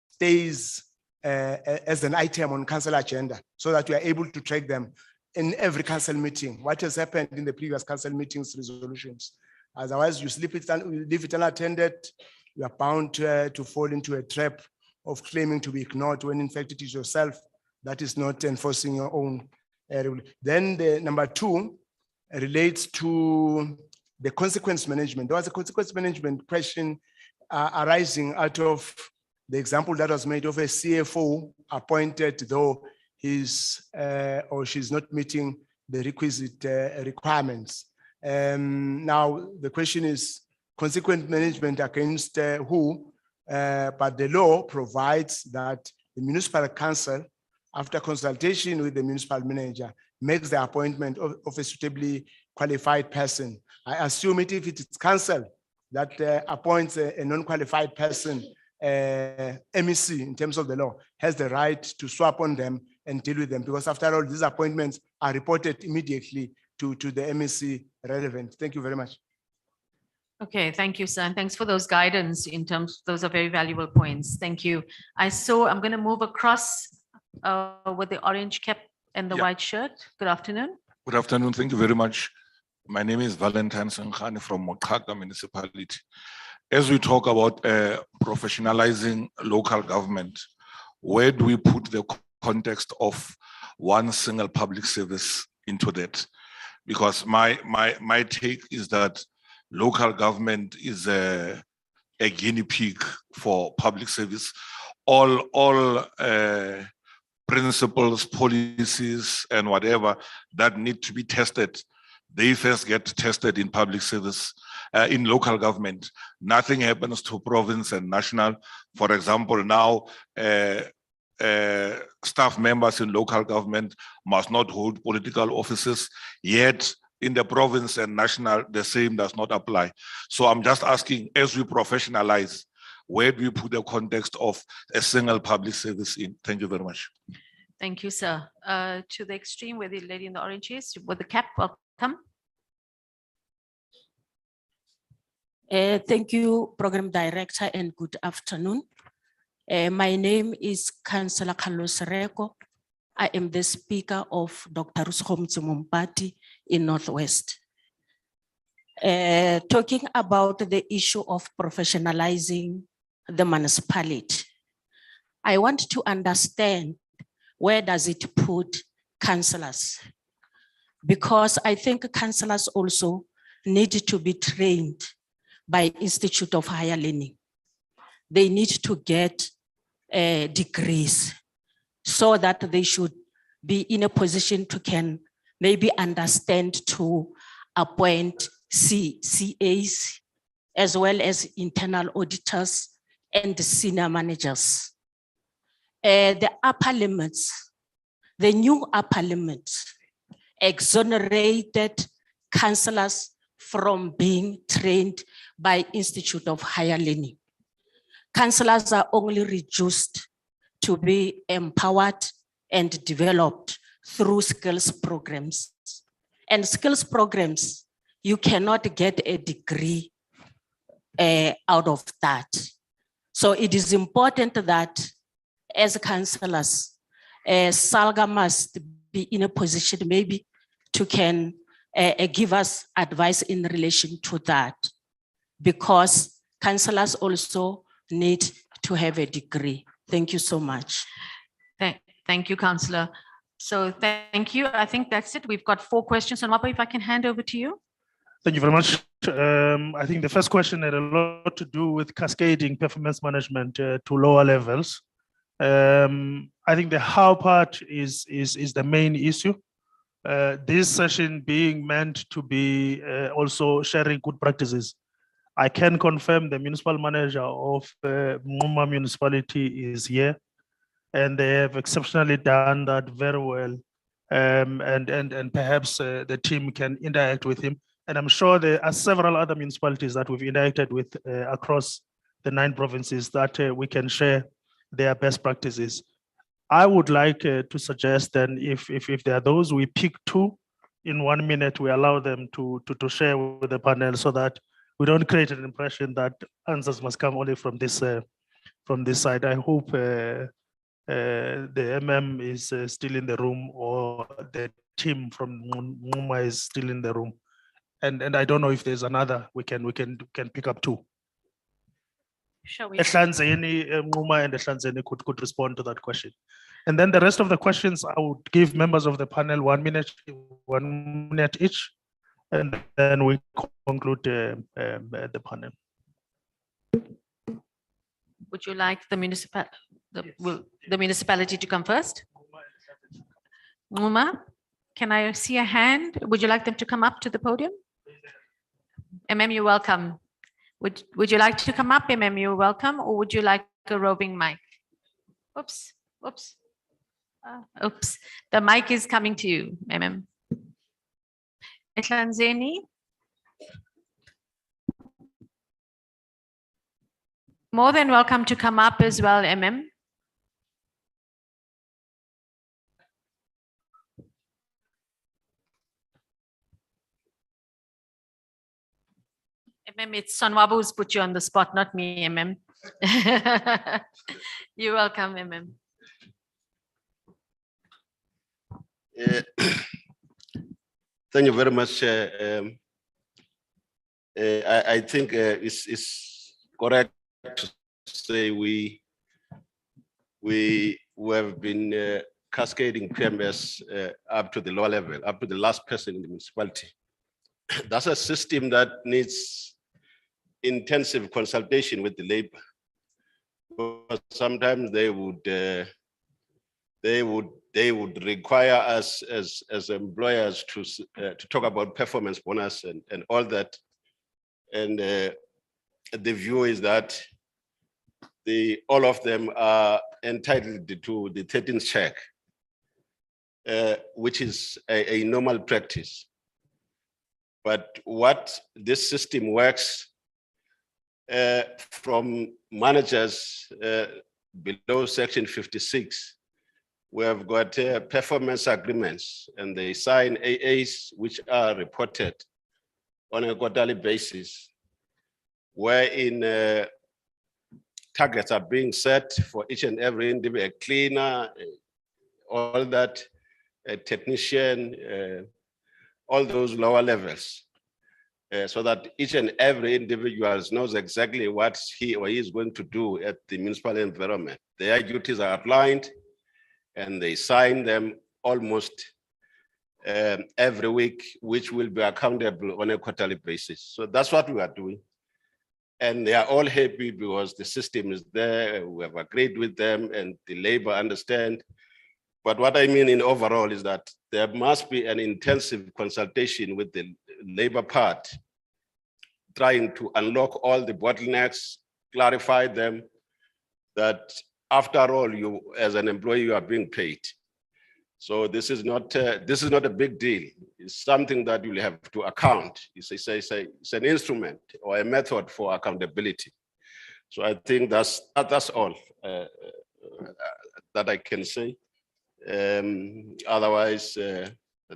stays as an item on council agenda, so that we are able to track them in every council meeting. What has happened in the previous council meetings resolutions? Otherwise, you leave it unattended, you are bound to fall into a trap of claiming to be ignored when in fact it is yourself that is not enforcing your own rule. Then the number two relates to the consequence management. There was a consequence management question arising out of the example that was made of a CFO appointed, though he's or she's not meeting the requisite requirements. Now the question is consequence management against who? But the law provides that the municipal council, after consultation with the municipal manager, makes the appointment of a suitably qualified person. I assume if it's council that appoints a non-qualified person, MEC in terms of the law has the right to swap on them and deal with them, because after all, these appointments are reported immediately to the MEC relevant. Thank you very much. Okay, thank you, sir. And thanks for those guidance in terms, those are very valuable points. Thank you. I'm going to move across with the orange cap and the white shirt. Good afternoon. Good afternoon. Thank you very much. My name is Valentine Sankhani from Moqhaka Municipality. As we talk about professionalizing local government, where do we put the context of one single public service into that? Because my take is that local government is a guinea pig for public service. All principles, policies, and whatever that need to be tested, they first get tested in public service, in local government. Nothing happens to province and national. For example, now staff members in local government must not hold political offices, yet in the province and national, the same does not apply. So I'm just asking, as we professionalize, where do we put the context of a single public service in? Thank you very much. Thank you, sir. To the extreme where the lady in the orange is, with the cap, welcome. Thank you, Program Director, and good afternoon. My name is Councillor Carlos Reko. I am the Speaker of Dr. Ruskhomtsi Mompati in Northwest. Talking about the issue of professionalizing the municipality, I want to understand where does it put councillors? Because I think councillors also need to be trained by Institute of Higher Learning. They need to get degrees so that they should be in a position to can maybe understand to appoint CAs as well as internal auditors and the senior managers. The upper limits, the new upper limits exonerated councillors from being trained by Institute of Higher Learning. Councillors are only reduced to be empowered and developed through skills programs. And skills programs, you cannot get a degree out of that. So it is important that as councillors, SALGA must be in a position maybe to can give us advice in relation to that, because councillors also need to have a degree. Thank you so much. Thank you, Councillor. So thank you. I think that's it. We've got 4 questions. And if I can hand over to you. Thank you very much. I think the first question had a lot to do with cascading performance management to lower levels. I think the how part is the main issue. This session being meant to be also sharing good practices. I can confirm the municipal manager of Ngquma municipality is here, and they have exceptionally done that very well. And perhaps the team can interact with him. And I'm sure there are several other municipalities that we've interacted with across the 9 provinces that we can share their best practices. I would like to suggest then if there are those, we pick 2 in 1 minute, we allow them to share with the panel so that we don't create an impression that answers must come only from this side. I hope the MM is still in the room, or the team from Ngquma is still in the room. And I don't know if there's another we can pick up 2. Shall we? Ehlanzeni, Ngquma and Ehlanzeni could respond to that question. And then the rest of the questions, I would give members of the panel 1 minute each, and then we conclude the panel. Would you like the municipality to come first? Ngquma, can I see a hand? Would you like them to come up to the podium? MM, you're welcome. Would you like to come up, MM? You're welcome. Or would you like a roving mic? Oops. Oops. The mic is coming to you, MM. Ehlanzeni. More than welcome to come up as well, MM. MM, it's Sonwabo who's put you on the spot, not me, MM. You're welcome, MM. Thank you very much. I think it's correct to say we have been cascading PMS up to the lower level, up to the last person in the municipality. That's a system that needs intensive consultation with the labor. But sometimes they would require us as employers to talk about performance bonus and all that. And the view is that all of them are entitled to the 13th check, which is a normal practice. But what this system works from managers below Section 56, we have got performance agreements, and they sign AAs, which are reported on a quarterly basis, wherein targets are being set for each and every individual, a cleaner, all that, a technician, all those lower levels, so that each and every individual knows exactly what he or he is going to do at the municipal environment. Their duties are outlined, and they sign them almost every week, which will be accountable on a quarterly basis. So that's what we are doing. And they are all happy because the system is there. We have agreed with them, and the labor understand. But what I mean in overall is that there must be an intensive consultation with the labor part, trying to unlock all the bottlenecks, clarify them, that after all, you as an employee, you are being paid. So this is not a big deal. It's something that you'll have to account. It's an instrument or a method for accountability. So I think that's all that I can say. Otherwise,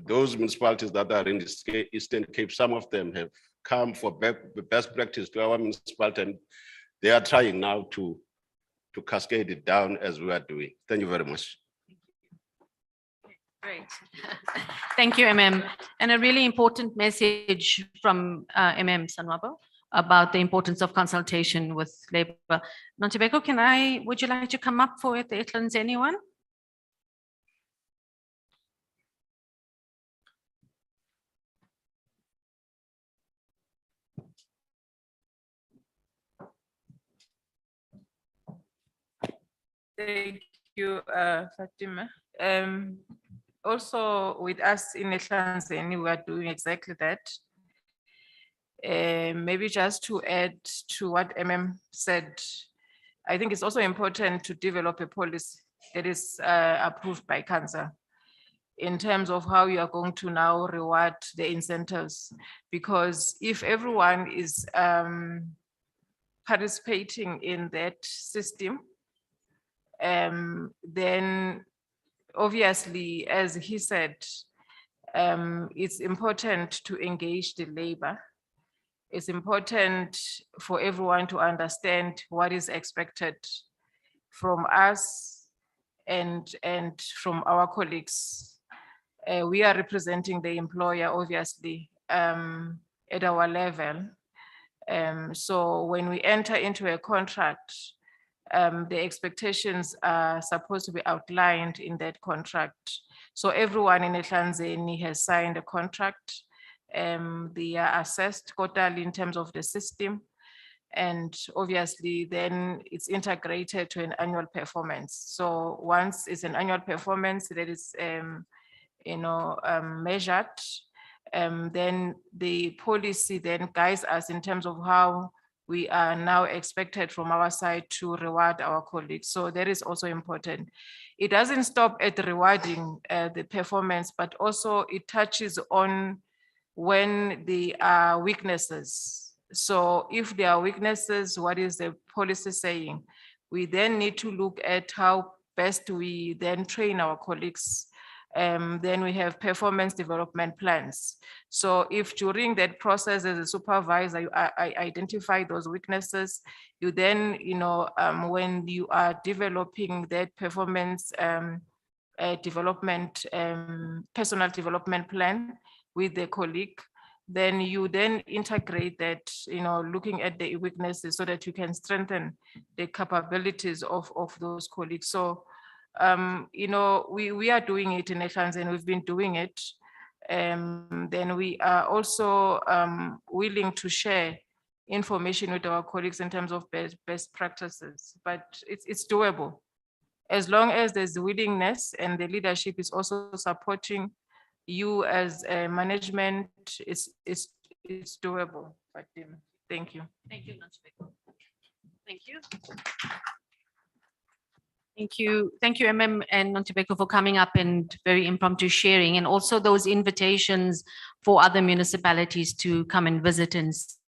those municipalities that are in the Eastern Cape, some of them have come for best practice to our municipality, and they are trying now to cascade it down as we are doing. Thank you very much. Great. Thank you, MM. And a really important message from MM Sanwabo about the importance of consultation with labor. Nonthabeko, would you like to come up for the Etlins, anyone? Thank you, Fatima. Also with us in Ehlanzeni, we are doing exactly that. Maybe just to add to what MM said, I think it's also important to develop a policy that is approved by council in terms of how you are going to now reward the incentives. Because if everyone is participating in that system, then obviously, as he said, it's important to engage the labor. It's important for everyone to understand what is expected from us and from our colleagues. We are representing the employer, obviously, at our level. So when we enter into a contract, the expectations are supposed to be outlined in that contract. So everyone in Ehlanzeni has signed a contract. They are assessed quarterly in terms of the system. And obviously then it's integrated to an annual performance. So once it's an annual performance that is measured, then the policy then guides us in terms of how we are now expected from our side to reward our colleagues. So that is also important. It doesn't stop at rewarding the performance, but also it touches on when there are weaknesses. So if there are weaknesses, what is the policy saying? We then need to look at how best we then train our colleagues. Then we have performance development plans. So if during that process as a supervisor, I identify those weaknesses, you then, when you are developing that performance development, personal development plan with the colleague, then you then integrate that, looking at the weaknesses so that you can strengthen the capabilities of those colleagues. So we are doing it in Ehlanzeni, and we've been doing it. Then we are also willing to share information with our colleagues in terms of best practices, but it's doable. As long as there's willingness and the leadership is also supporting you as a management, it's doable. Thank you. Thank you, Nonthabeko. Thank you. Thank you. Thank you, MM and Nonthabeko, for coming up and very impromptu sharing, and also those invitations for other municipalities to come and visit and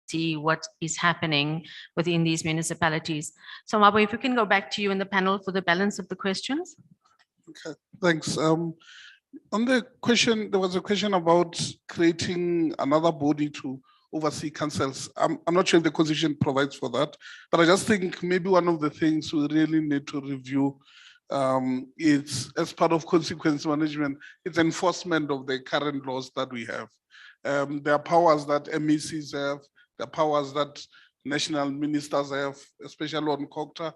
see what is happening within these municipalities. So Mabo, if we can go back to you in the panel for the balance of the questions. Okay, thanks. On the question, there was a question about creating another body to oversee councils. I'm not sure if the constitution provides for that, but I just think maybe one of the things we really need to review is, as part of consequence management, it's enforcement of the current laws that we have. There are powers that MECs have, there are powers that national ministers have, especially on COGTA.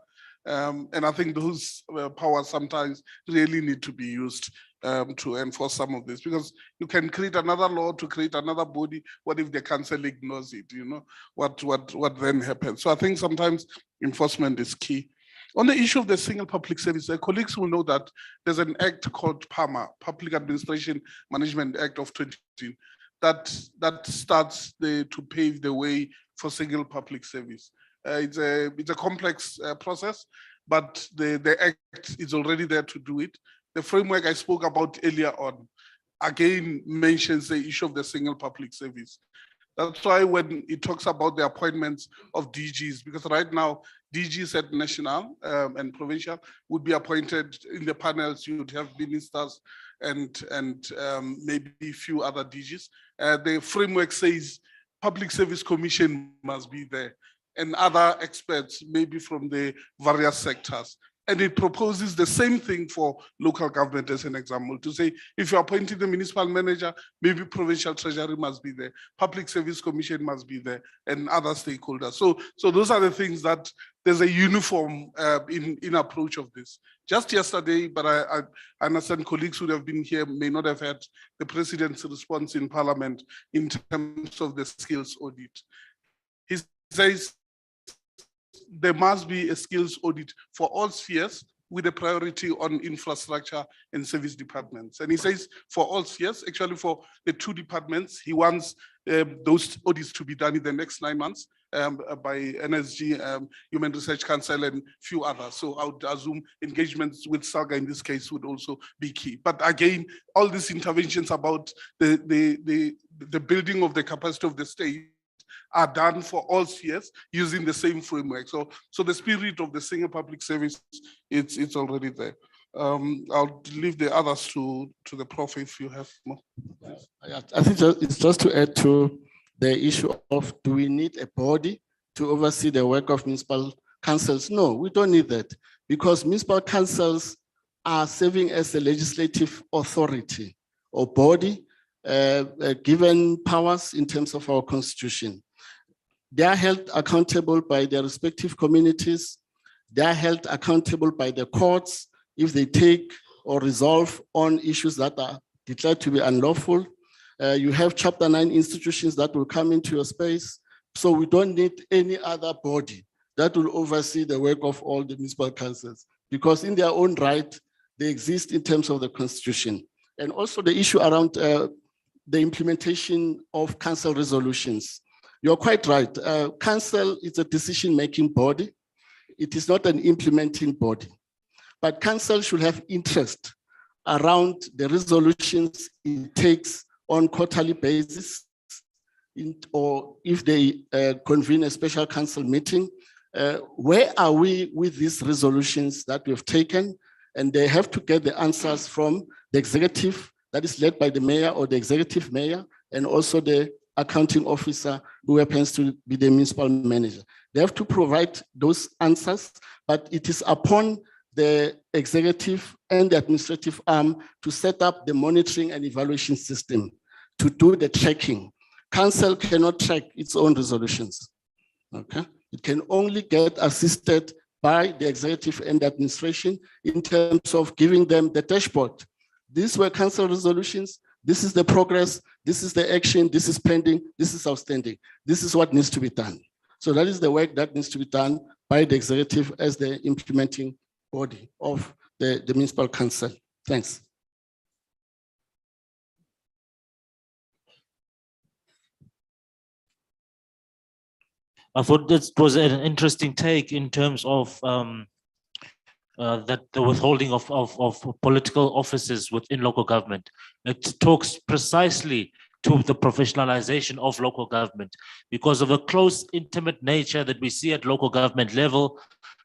And I think those powers sometimes really need to be used to enforce some of this, because you can create another law to create another body. What if the council ignores it? You know, what then happens? So I think sometimes enforcement is key. On the issue of the single public service, colleagues will know that there's an act called PAMA, Public Administration Management Act of 2015, that starts to pave the way for single public service. It's a complex process, but the act is already there to do it. The framework I spoke about earlier on, again, mentions the issue of the single public service. That's why when it talks about the appointments of DGs, because right now, DGs at national and provincial would be appointed in the panels. You would have ministers and maybe a few other DGs. The framework says Public Service Commission must be there, and other experts, maybe from the various sectors. And it proposes the same thing for local government as an example, to say, if you're appointing the municipal manager, maybe provincial treasury must be there, Public Service Commission must be there, and other stakeholders. So those are the things that there's a uniform in approach of this. Just yesterday, but I understand colleagues who have been here may not have had the president's response in parliament in terms of the skills audit. He says, there must be a skills audit for all spheres with a priority on infrastructure and service departments. And he says for all spheres, actually for the two departments, he wants those audits to be done in the next 9 months by NSG, Human Research Council, and few others. So I would assume engagements with SAGA in this case would also be key. But again, all these interventions about the building of the capacity of the state are done for all spheres using the same framework. So the spirit of the single public service, it's already there. I'll leave the others to the prof if you have more. I think it's just to add to the issue of, do we need a body to oversee the work of municipal councils? No, we don't need that, because municipal councils are serving as a legislative authority or body given powers in terms of our constitution. They are held accountable by their respective communities. They are held accountable by the courts if they take or resolve on issues that are declared to be unlawful. You have Chapter 9 institutions that will come into your space. So we don't need any other body that will oversee the work of all the municipal councils, because in their own right, they exist in terms of the constitution. And also the issue around the implementation of council resolutions. You're quite right. Council is a decision-making body. It is not an implementing body. But council should have interest around the resolutions it takes on quarterly basis, or if they convene a special council meeting. Where are we with these resolutions that we've taken? And they have to get the answers from the executive that is led by the mayor or the executive mayor, and also the accounting officer who happens to be the municipal manager. They have to provide those answers, but it is upon the executive and the administrative arm to set up the monitoring and evaluation system to do the tracking. Council cannot track its own resolutions, okay? It can only get assisted by the executive and the administration in terms of giving them the dashboard. These were council resolutions. This is the progress, this is the action, this is pending, this is outstanding. This is what needs to be done. So that is the work that needs to be done by the executive as the implementing body of the municipal council. Thanks. I thought this was an interesting take in terms of that the withholding of political offices within local government. It talks precisely to the professionalization of local government because of the close, intimate nature that we see at local government level,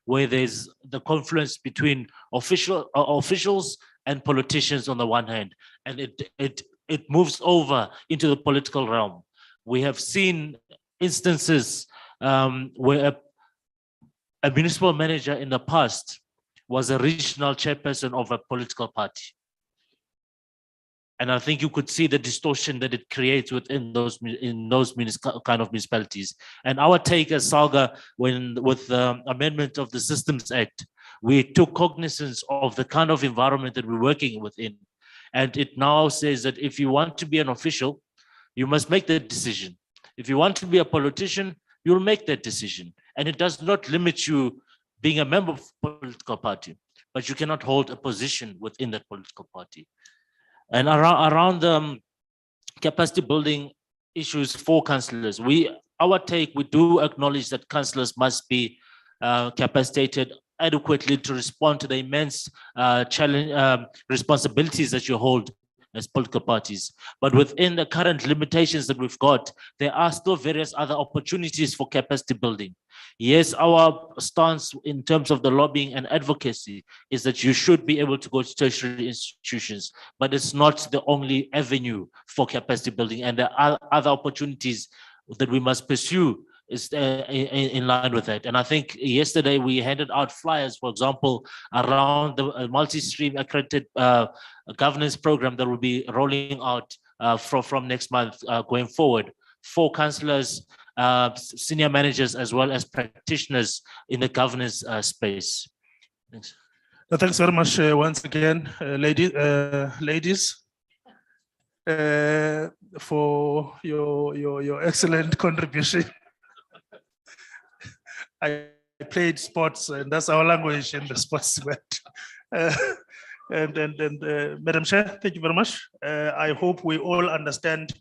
where there's the confluence between officials and politicians on the one hand, and it moves over into the political realm. We have seen instances where a municipal manager in the past was a regional chairperson of a political party. And I think you could see the distortion that it creates within those kind of municipalities. And our take as SALGA, with the amendment of the Systems Act, we took cognizance of the kind of environment that we're working within. And it now says that if you want to be an official, you must make that decision. If you want to be a politician, you'll make that decision. And it does not limit you being a member of a political party, but you cannot hold a position within that political party. And around the capacity building issues for councillors, our take, we do acknowledge that councillors must be capacitated adequately to respond to the immense responsibilities that you hold as political parties. But within the current limitations that we've got, there are still various other opportunities for capacity building. Yes, our stance in terms of the lobbying and advocacy is that you should be able to go to tertiary institutions, but it's not the only avenue for capacity building. And there are other opportunities that we must pursue is in line with that. And I think yesterday we handed out flyers, for example, around the multi-stream accredited governance program that will be rolling out from next month going forward for councillors, senior managers, as well as practitioners in the governance space. Thanks. Thanks very much once again, ladies, for your excellent contribution. I played sports, and that's our language in the sports world. Madam Chair, thank you very much. I hope we all understand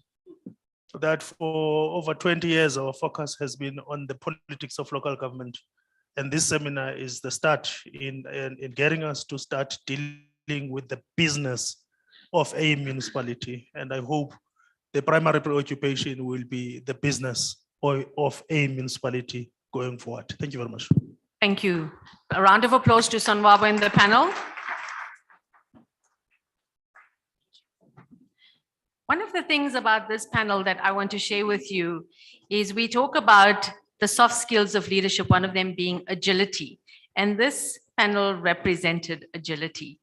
that for over 20 years, our focus has been on the politics of local government. And this seminar is the start in getting us to start dealing with the business of a municipality. And I hope the primary preoccupation will be the business of a municipality going forward. Thank you very much. Thank you. A round of applause to Sonwabo in the panel. One of the things about this panel that I want to share with you is we talk about the soft skills of leadership, one of them being agility. And this panel represented agility.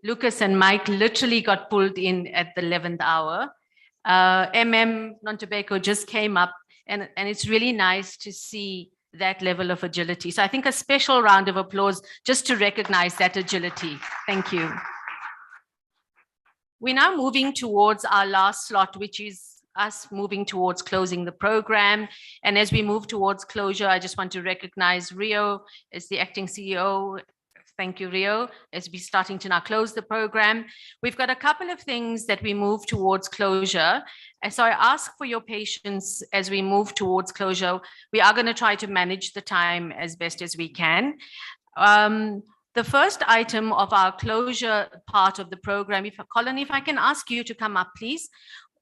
Lucas and Mike literally got pulled in at the 11th hour. Nontobeko just came up, and it's really nice to see that level of agility. So I think a special round of applause just to recognize that agility. Thank you. We're now moving towards our last slot, which is us moving towards closing the program. And as we move towards closure, I just want to recognize Rio as the acting CEO. Thank you, Rio, as we're starting to now close the program. We've got a couple of things that we move towards closure. And so I ask for your patience as we move towards closure. We are going to try to manage the time as best as we can. The first item of our closure part of the program, Colin, if I can ask you to come up, please.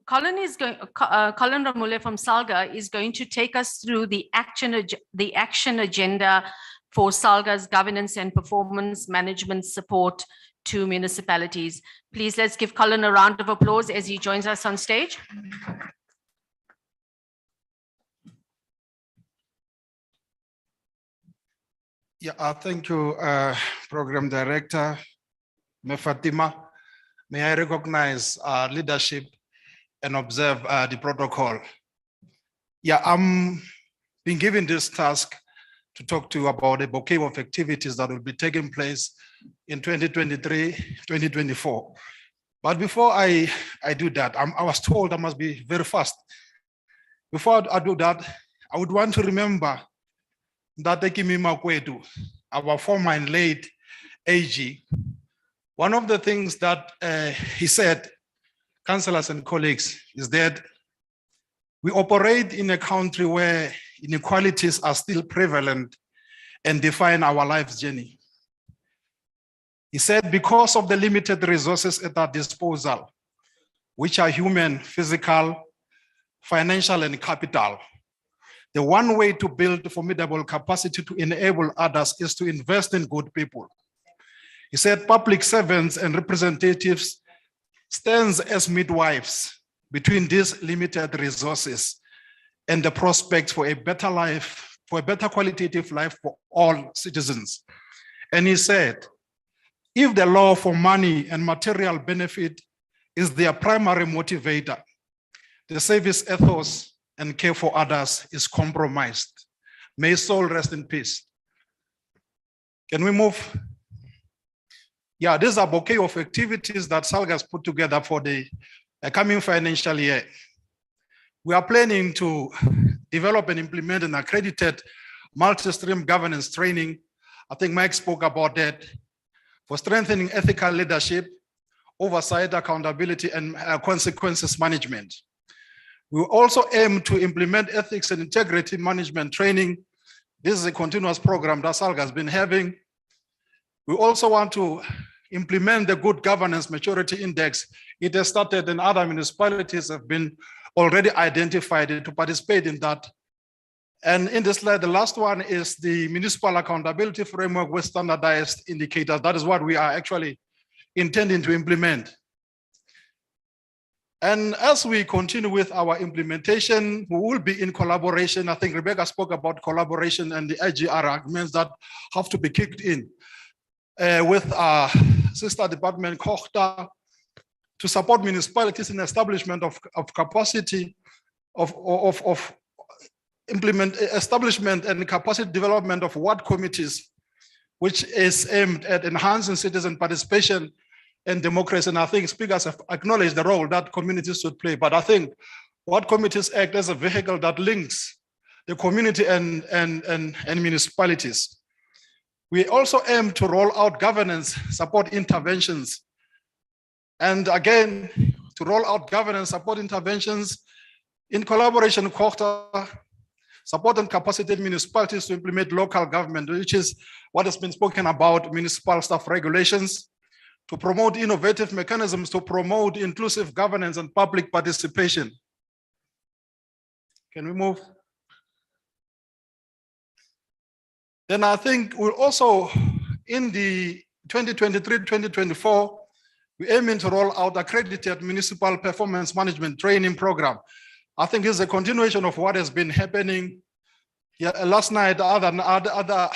Colin Ramule from SALGA is going to take us through the action agenda for SALGA's governance and performance management support to municipalities. Please, let's give Colin a round of applause as he joins us on stage. Yeah, thank you, Program Director, Fatima. May I recognize leadership and observe the protocol. Yeah, I'm being given this task to talk to you about a bouquet of activities that will be taking place in 2023, 2024. But before I do that, I was told I must be very fast. Before I do that, I would want to remember that Ekimi Makwetu, our former and late AG. One of the things that he said, councillors and colleagues, is that we operate in a country where inequalities are still prevalent and define our life's journey. He said, because of the limited resources at our disposal, which are human, physical, financial and capital. The one way to build formidable capacity to enable others is to invest in good people. He said public servants and representatives stands as midwives between these limited resources and the prospects for a better life, for a better qualitative life for all citizens. And he said, if the law for money and material benefit is their primary motivator, the service ethos and care for others is compromised. May his soul rest in peace. Can we move? Yeah, this is a bouquet of activities that SALGA has put together for the coming financial year. We are planning to develop and implement an accredited multi-stream governance training. I think Mike spoke about that, for strengthening ethical leadership, oversight, accountability, and consequences management. We also aim to implement ethics and integrity management training. This is a continuous program that SALGA has been having. We also want to implement the Good Governance Maturity Index. It has started and other municipalities have been already identified to participate in that. And in this slide, the last one is the Municipal Accountability Framework with standardized indicators. That is what we are actually intending to implement. And as we continue with our implementation, we will be in collaboration. I think Rebecca spoke about collaboration and the IGR arguments that have to be kicked in with our sister department, COGTA, to support municipalities in establishment of capacity establishment and capacity development of ward committees, which is aimed at enhancing citizen participation and democracy. And I think speakers have acknowledged the role that communities should play. But I think ward committees act as a vehicle that links the community and municipalities. We also aim to roll out governance support interventions. And again, to roll out governance support interventions in collaboration with COGTA, support and capacitated municipalities to implement local government, which is what has been spoken about, municipal staff regulations, to promote innovative mechanisms to promote inclusive governance and public participation. Can we move? Then I think we'll also, in the 2023-2024, we're aiming to roll out accredited municipal performance management training program. I think it's a continuation of what has been happening. Yeah, last night, other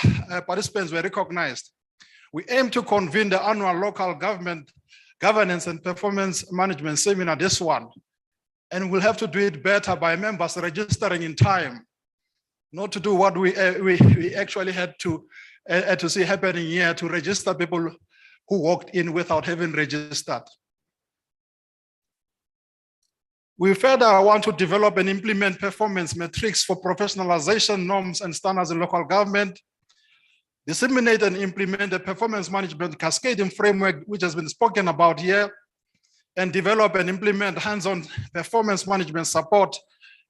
participants were recognized. We aim to convene the annual local government governance and performance management seminar, this one. And we'll have to do it better by members registering in time, not to do what we actually had to see happening here, to register people who walked in without having registered. We further want to develop and implement performance metrics for professionalization norms and standards in local government, disseminate and implement the performance management cascading framework, which has been spoken about here, and develop and implement hands-on performance management support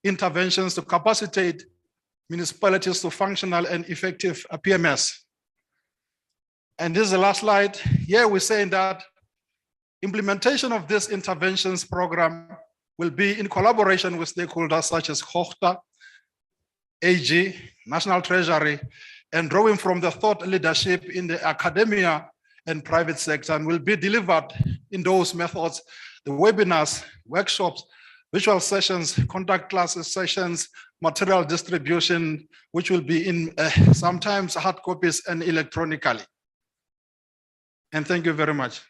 interventions to capacitate municipalities to functional and effective PMS. And this is the last slide. Here we're saying that implementation of this interventions program will be in collaboration with stakeholders such as COGTA, AG, National Treasury, and drawing from the thought leadership in the academia and private sector, and will be delivered in those methods, the webinars, workshops, visual sessions, contact classes sessions, material distribution, which will be in sometimes hard copies and electronically. And thank you very much.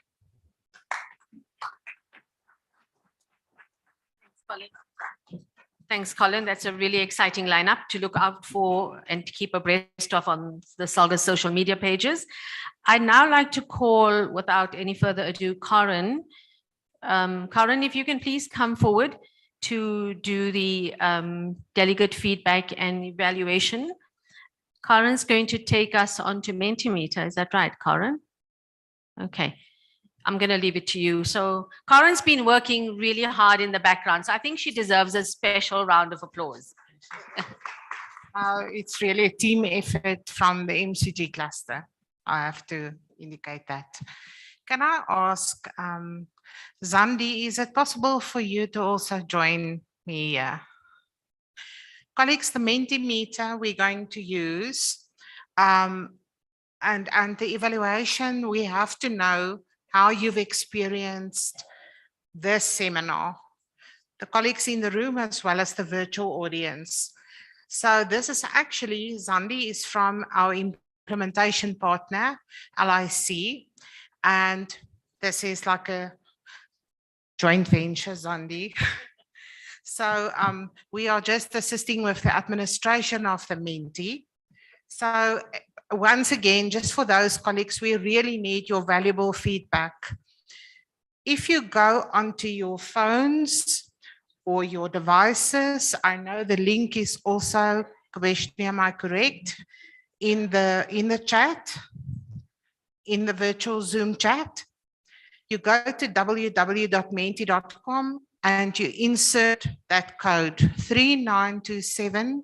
Thanks, Colin. That's a really exciting lineup to look out for and to keep abreast of on the SALGA social media pages. I'd now like to call, without any further ado, Karen. Karen, if you can please come forward to do the delegate feedback and evaluation. Karen's going to take us on to Mentimeter. Is that right, Karen? Okay. I'm going to leave it to you. So Karen's been working really hard in the background, so I think she deserves a special round of applause. It's really a team effort from the MCG cluster. I have to indicate that. Can I ask, Zandi, is it possible for you to also join me here? Colleagues, the Mentimeter we're going to use, and the evaluation, we have to know how you've experienced this seminar, the colleagues in the room as well as the virtual audience. So this is actually, Zandi is from our implementation partner, LIC, and this is like a joint venture, Zandi. So we are just assisting with the administration of the Menti. So once again, just for those colleagues, we really need your valuable feedback. If you go onto your phones or your devices, I know the link is also, Commissioner, am I correct? In the chat, in the virtual Zoom chat, you go to www.menti.com and you insert that code 3927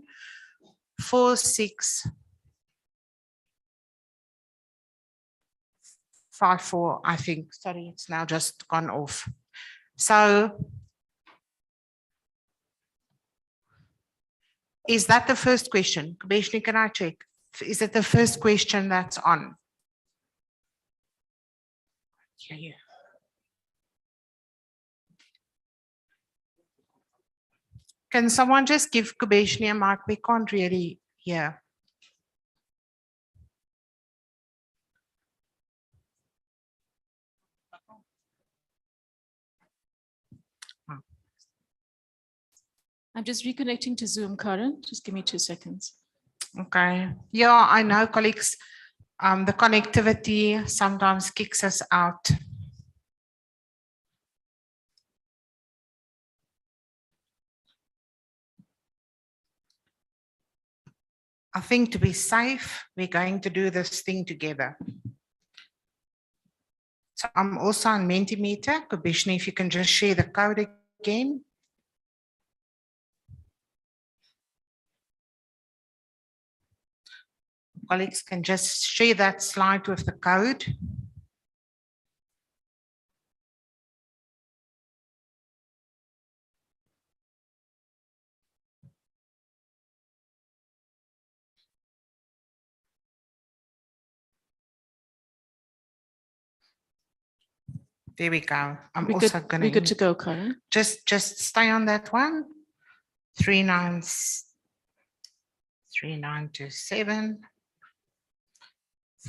4654, I think. Sorry, it's now just gone off. So is that the first question? Commissioner, can I check? Is it the first question that's on? Yeah. Can someone just give Commissioner a mic? We can't really hear. I'm just reconnecting to Zoom, Karen. Just give me 2 seconds. Okay. Yeah, I know, colleagues. The connectivity sometimes kicks us out. I think to be safe, we're going to do this thing together. So I'm also on Mentimeter. Commissioner, if you can just share the code again. Colleagues can just share that slide with the code. There we go. I'm also going We're good to go, Karen. Just stay on that one. 3927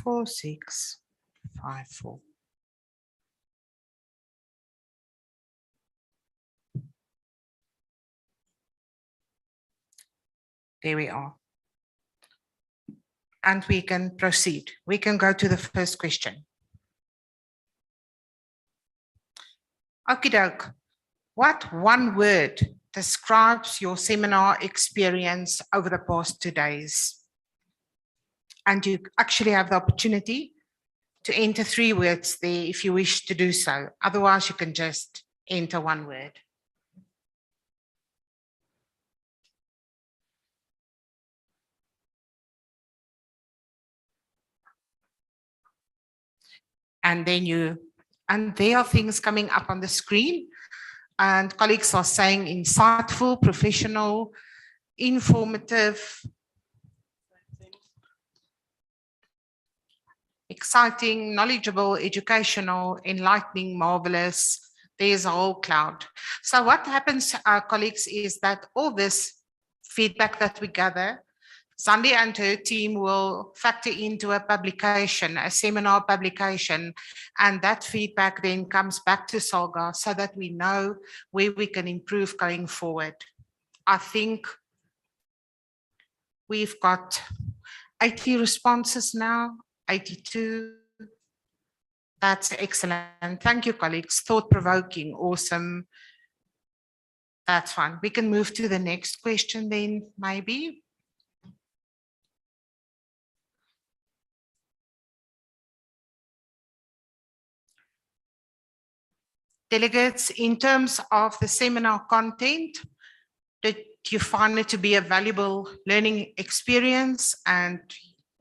4654. There we are. And we can proceed. We can go to the first question. Okie doke. What one word describes your seminar experience over the past 2 days? And you actually have the opportunity to enter 3 words there if you wish to do so. Otherwise, you can just enter 1 word. And then there are things coming up on the screen, and colleagues are saying insightful, professional, informative, exciting, knowledgeable, educational, enlightening, marvelous. There's a whole cloud. So what happens, colleagues, is that all this feedback that we gather, Zandi and her team will factor into a publication, a seminar publication, and that feedback then comes back to SALGA so that we know where we can improve going forward. I think we've got 80 responses now, 82. That's excellent. Thank you, colleagues. Thought-provoking, awesome. That's fine. We can move to the next question then, maybe. Delegates, in terms of the seminar content, did you find it to be a valuable learning experience? And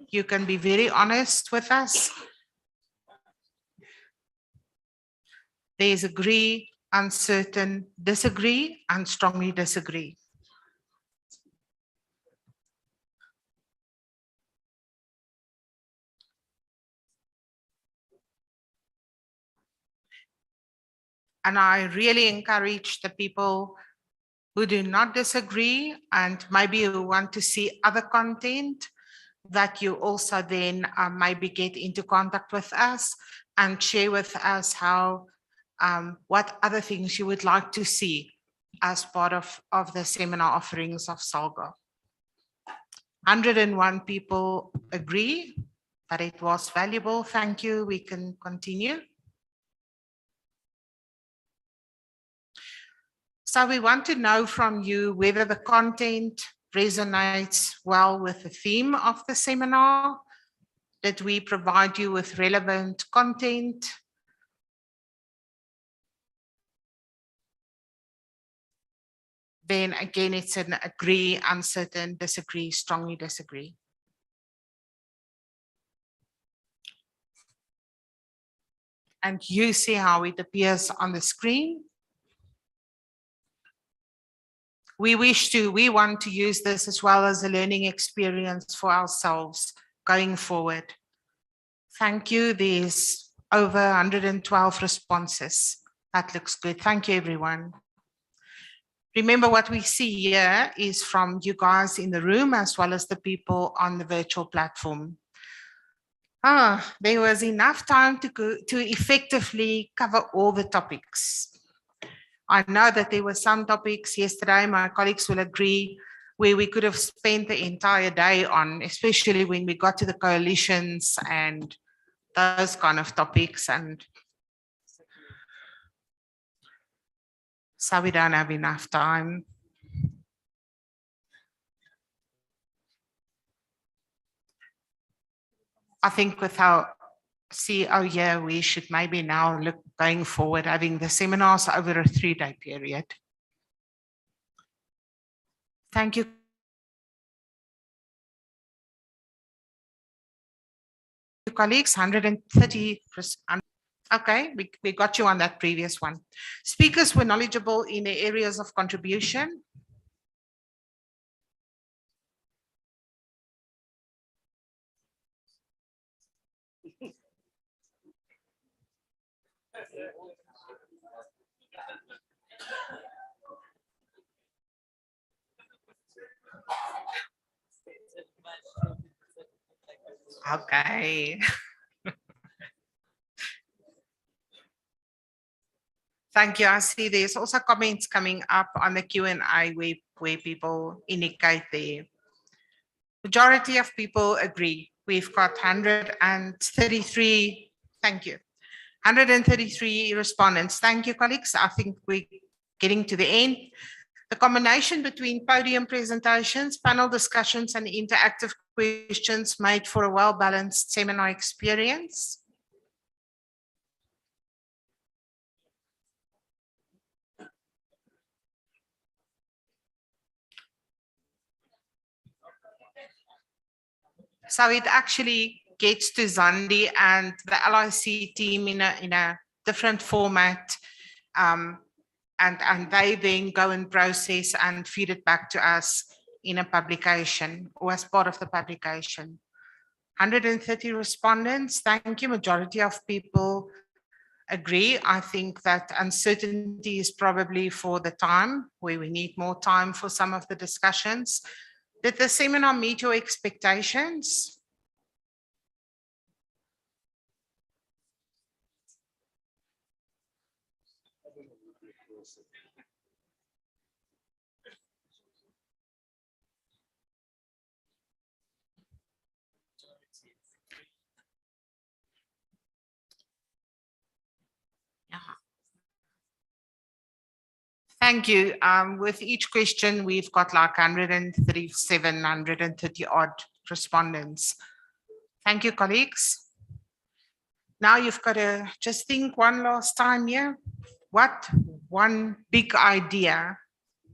you can be very honest with us. There's agree, uncertain, disagree, and strongly disagree. And I really encourage the people who do not disagree and maybe who want to see other content, that you also then maybe get into contact with us and share with us how, what other things you would like to see as part of the seminar offerings of SALGA. 101 people agree that it was valuable. Thank you. We can continue. So we want to know from you whether the content resonates well with the theme of the seminar. Did we provide you with relevant content? Then again, it's an agree, uncertain, disagree, strongly disagree. And you see how it appears on the screen. We want to use this as well as a learning experience for ourselves going forward. Thank you. There's over 112 responses. That looks good. Thank you, everyone. Remember, what we see here is from you guys in the room as well as the people on the virtual platform. There was enough time to effectively cover all the topics. I know that there were some topics yesterday, my colleagues will agree, where we could have spent the entire day on, especially when we got to the coalitions and those kind of topics. And so we don't have enough time. I think with our CEO here, we should maybe now look going forward, having the seminars over a 3-day period. Thank you. Colleagues, 130. Okay, we got you on that previous one. Speakers were knowledgeable in the areas of contribution. Okay. Thank you. I see there's also comments coming up on the Q&A where people indicate the majority of people agree. We've got 133. Thank you. 133 respondents. Thank you, colleagues. I think we're getting to the end. The combination between podium presentations, panel discussions, and interactive questions made for a well-balanced seminar experience. So it actually gets to Zandi and the LIC team in a different format. And they then go and process and feed it back to us in a publication or as part of the publication. 130 respondents. Thank you. Majority of people agree. I think that uncertainty is probably for the time where we need more time for some of the discussions. Did the seminar meet your expectations? Thank you. With each question, we've got like 137, 130 odd respondents. Thank you, colleagues. Now you've got to just think one last time here. What one big idea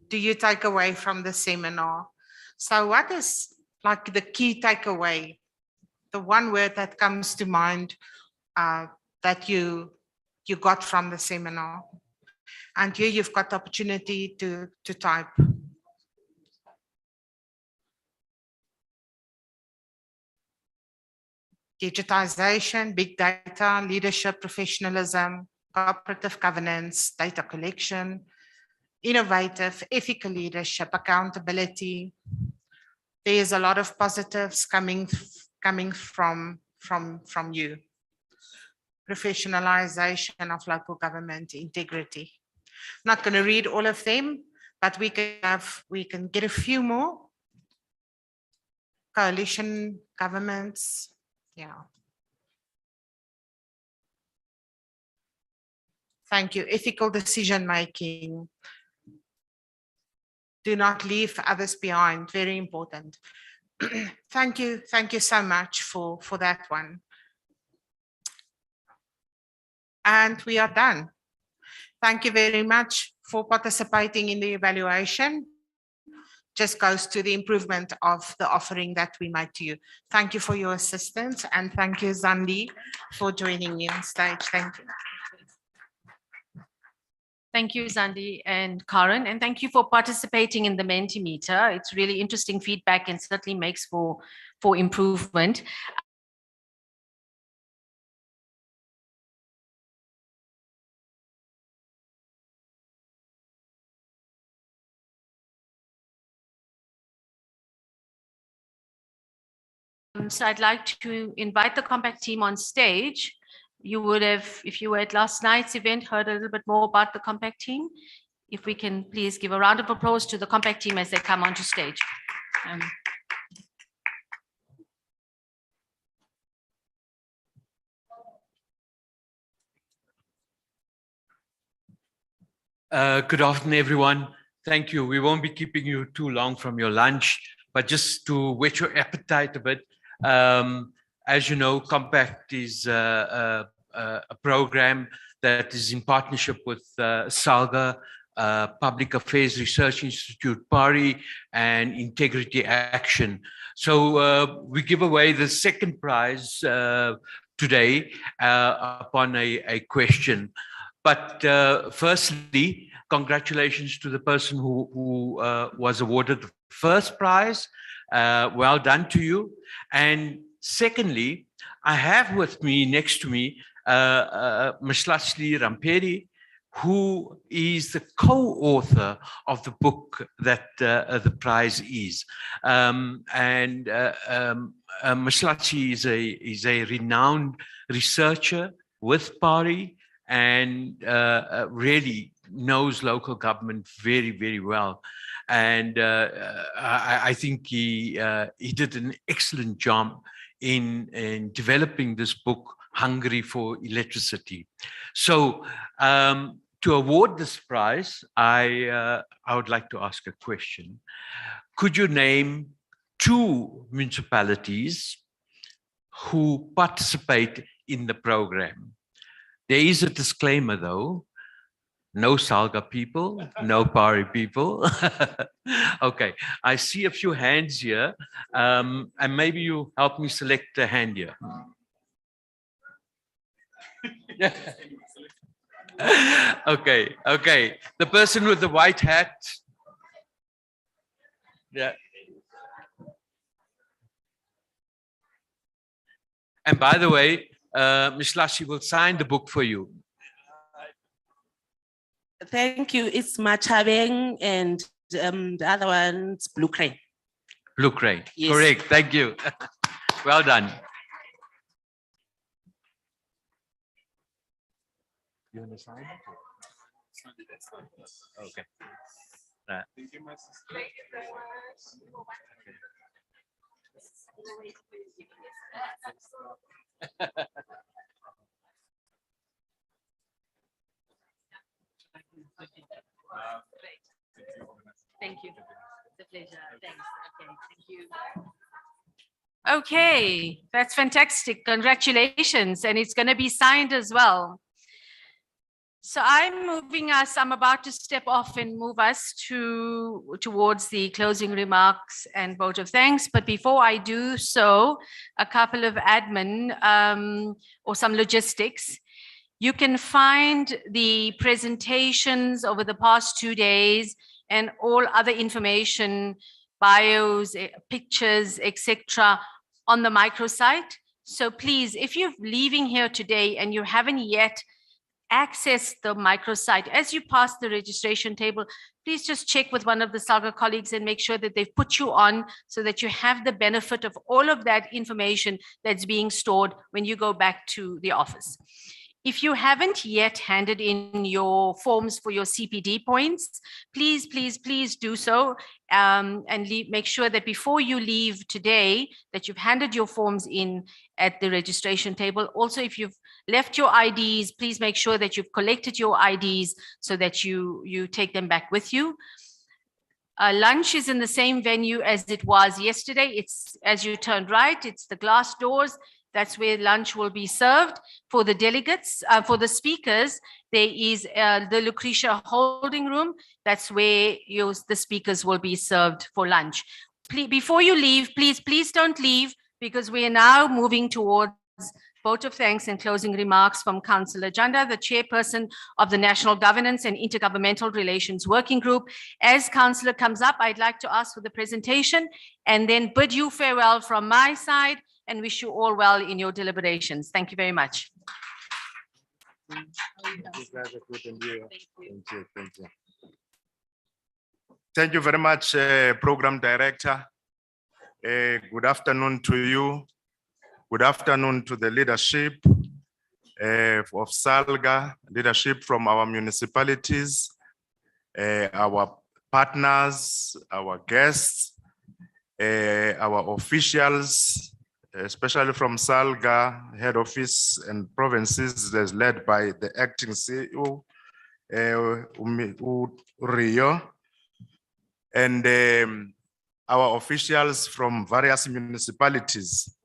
do you take away from the seminar? So what is like the key takeaway? The one word that comes to mind that you got from the seminar? And here you've got the opportunity to type. Digitization, big data, leadership, professionalism, cooperative governance, data collection, innovative, ethical leadership, accountability. There's a lot of positives coming from you. Professionalization of local government, integrity. I'm not going to read all of them, but we can get a few more. Coalition governments, yeah. Thank you. Ethical decision making. Do not leave others behind. Very important. Thank you so much for that one. And we are done. Thank you very much for participating in the evaluation. Just goes to the improvement of the offering that we made to you. Thank you for your assistance, and thank you, Zandi, for joining me on stage. Thank you. Thank you, Zandi and Karen, and thank you for participating in the Mentimeter. It's really interesting feedback and certainly makes for improvement. So I'd like to invite the Compact team on stage. You would have, if you were at last night's event, heard a little bit more about the Compact team. If we can please give a round of applause to the Compact team as they come onto stage. Good afternoon, everyone. Thank you. We won't be keeping you too long from your lunch, but just to whet your appetite a bit. As you know, Compact is a program that is in partnership with SALGA, Public Affairs Research Institute, PARI, and Integrity Action. So we give away the second prize today upon a question. But firstly, congratulations to the person who was awarded the first prize. Well done to you. And secondly, I have with me, next to me, Mhlahli Rampedi, who is the co-author of the book that the prize is. Mhlahli is a renowned researcher with PARI and really knows local government very, very well. And I think he did an excellent job in developing this book, Hungry for Electricity. So to award this prize, I would like to ask a question. Could you name 2 municipalities who participate in the program? There is a disclaimer though, no SALGA people, no PARI people. Okay, I see a few hands here, and maybe you help me select a hand here. Okay, okay. The person with the white hat. Yeah. And by the way, Mhlahli will sign the book for you. Thank you. It's Machabeng and the other one's Blue Crane. Blue Crane, Yes. correct. Thank you. Well done. You want to sign? Okay. Thank you, my sister. Thank you. It's a pleasure. Thanks. Okay, thank you. Okay, that's fantastic. Congratulations. And it's going to be signed as well. So I'm about to step off and move us towards the closing remarks and vote of thanks. But before I do so, a couple of admin or some logistics. You can find the presentations over the past 2 days and all other information, bios, pictures, etc., on the microsite. So please, if you're leaving here today and you haven't yet access the microsite. As you pass the registration table, please just check with one of the SALGA colleagues and make sure that they've put you on so that you have the benefit of all of that information that's being stored when you go back to the office. If you haven't yet handed in your forms for your CPD points, please, please, please do so. And make sure that before you leave today, that you've handed your forms in at the registration table. Also, if you've left your IDs, please make sure that you've collected your IDs so that you take them back with you. Lunch is in the same venue as it was yesterday. It's as you turned right, it's the glass doors. That's where lunch will be served. For the delegates, for the speakers, there is the Lucretia Holding Room. That's where the speakers will be served for lunch. Before you leave, please don't leave, because we are now moving towards vote of thanks and closing remarks from Councillor Janda, the chairperson of the National Governance and Intergovernmental Relations Working Group. As Councillor comes up, I'd like to ask for the presentation and then bid you farewell from my side and wish you all well in your deliberations. Thank you very much. Thank you very much, Program Director. Good afternoon to you. Good afternoon to the leadership of SALGA, leadership from our municipalities, our partners, our guests, our officials, especially from SALGA head office and provinces, as led by the acting CEO, Rio, and our officials from various municipalities.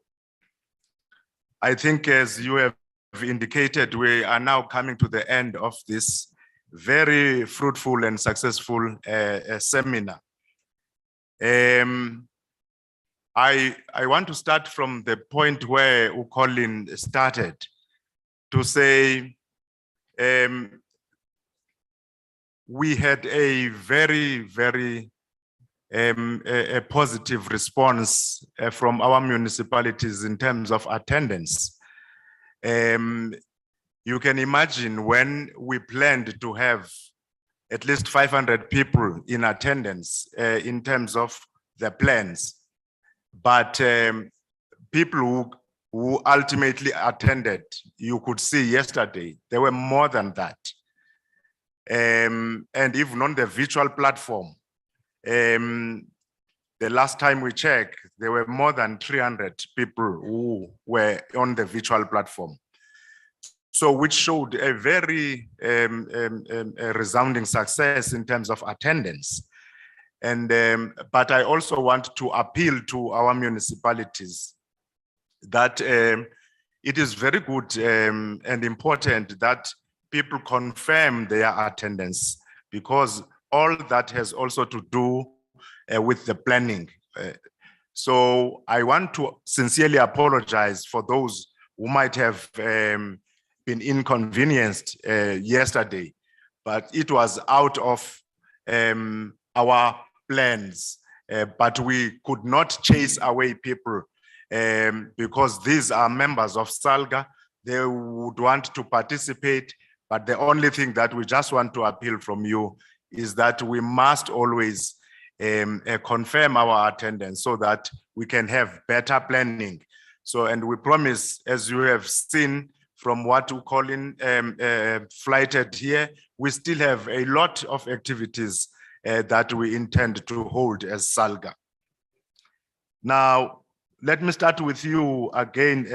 I think, as you have indicated, we are now coming to the end of this very fruitful and successful seminar. I want to start from the point where Colin started to say we had a very, very a positive response from our municipalities in terms of attendance. You can imagine when we planned to have at least 500 people in attendance in terms of the plans. But people who ultimately attended, you could see yesterday, there were more than that. And even on the virtual platform, the last time we checked, there were more than 300 people who were on the virtual platform. So which showed a very a resounding success in terms of attendance. And but I also want to appeal to our municipalities that it is very good and important that people confirm their attendance, because all that has also to do with the planning. So I want to sincerely apologize for those who might have been inconvenienced yesterday, but it was out of our plans, but we could not chase away people because these are members of SALGA. They would want to participate, but the only thing that we just want to appeal from you is that we must always confirm our attendance so that we can have better planning. So, and we promise, as you have seen from what we call in flighted here, we still have a lot of activities that we intend to hold as SALGA. Now, let me start with you again,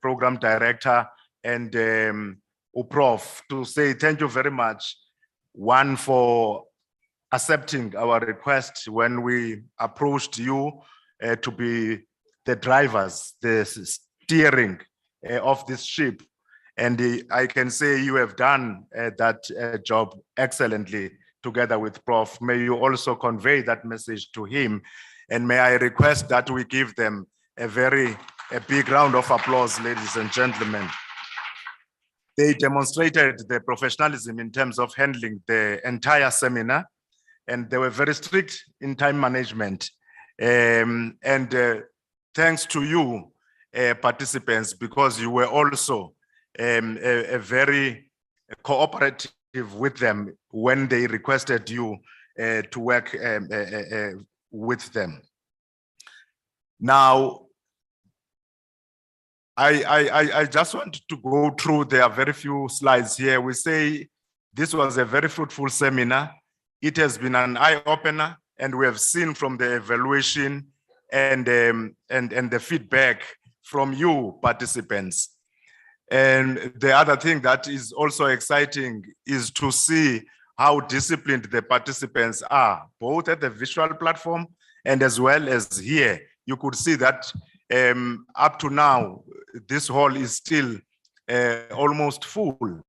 Program Director and UPROF, to say thank you very much. One, for accepting our request when we approached you to be the drivers, the steering of this ship. And I can say you have done that job excellently together with Prof. May you also convey that message to him. And may I request that we give them a big round of applause, ladies and gentlemen. They demonstrated their professionalism in terms of handling the entire seminar, and they were very strict in time management. Thanks to you, participants, because you were also a very cooperative with them when they requested you to work with them. Now, I just want to go through, there are very few slides here. We say this was a very fruitful seminar. It has been an eye-opener, and we have seen from the evaluation and the feedback from you participants. And the other thing that is also exciting is to see how disciplined the participants are, both at the visual platform and as well as here. You could see that up to now, this hall is still almost full.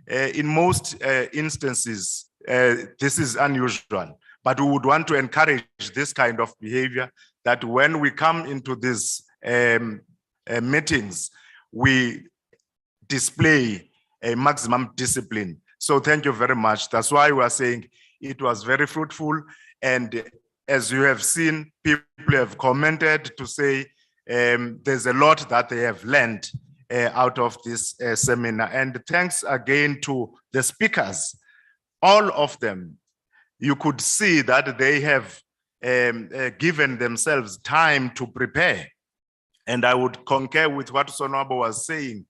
In most instances, this is unusual, but we would want to encourage this kind of behavior, that when we come into these meetings, we display a maximum discipline. So thank you very much. That's why we are saying it was very fruitful. And as you have seen, people have commented to say there's a lot that they have learned out of this seminar. And thanks again to the speakers, all of them. You could see that they have given themselves time to prepare. And I would concur with what Sonwabo was saying,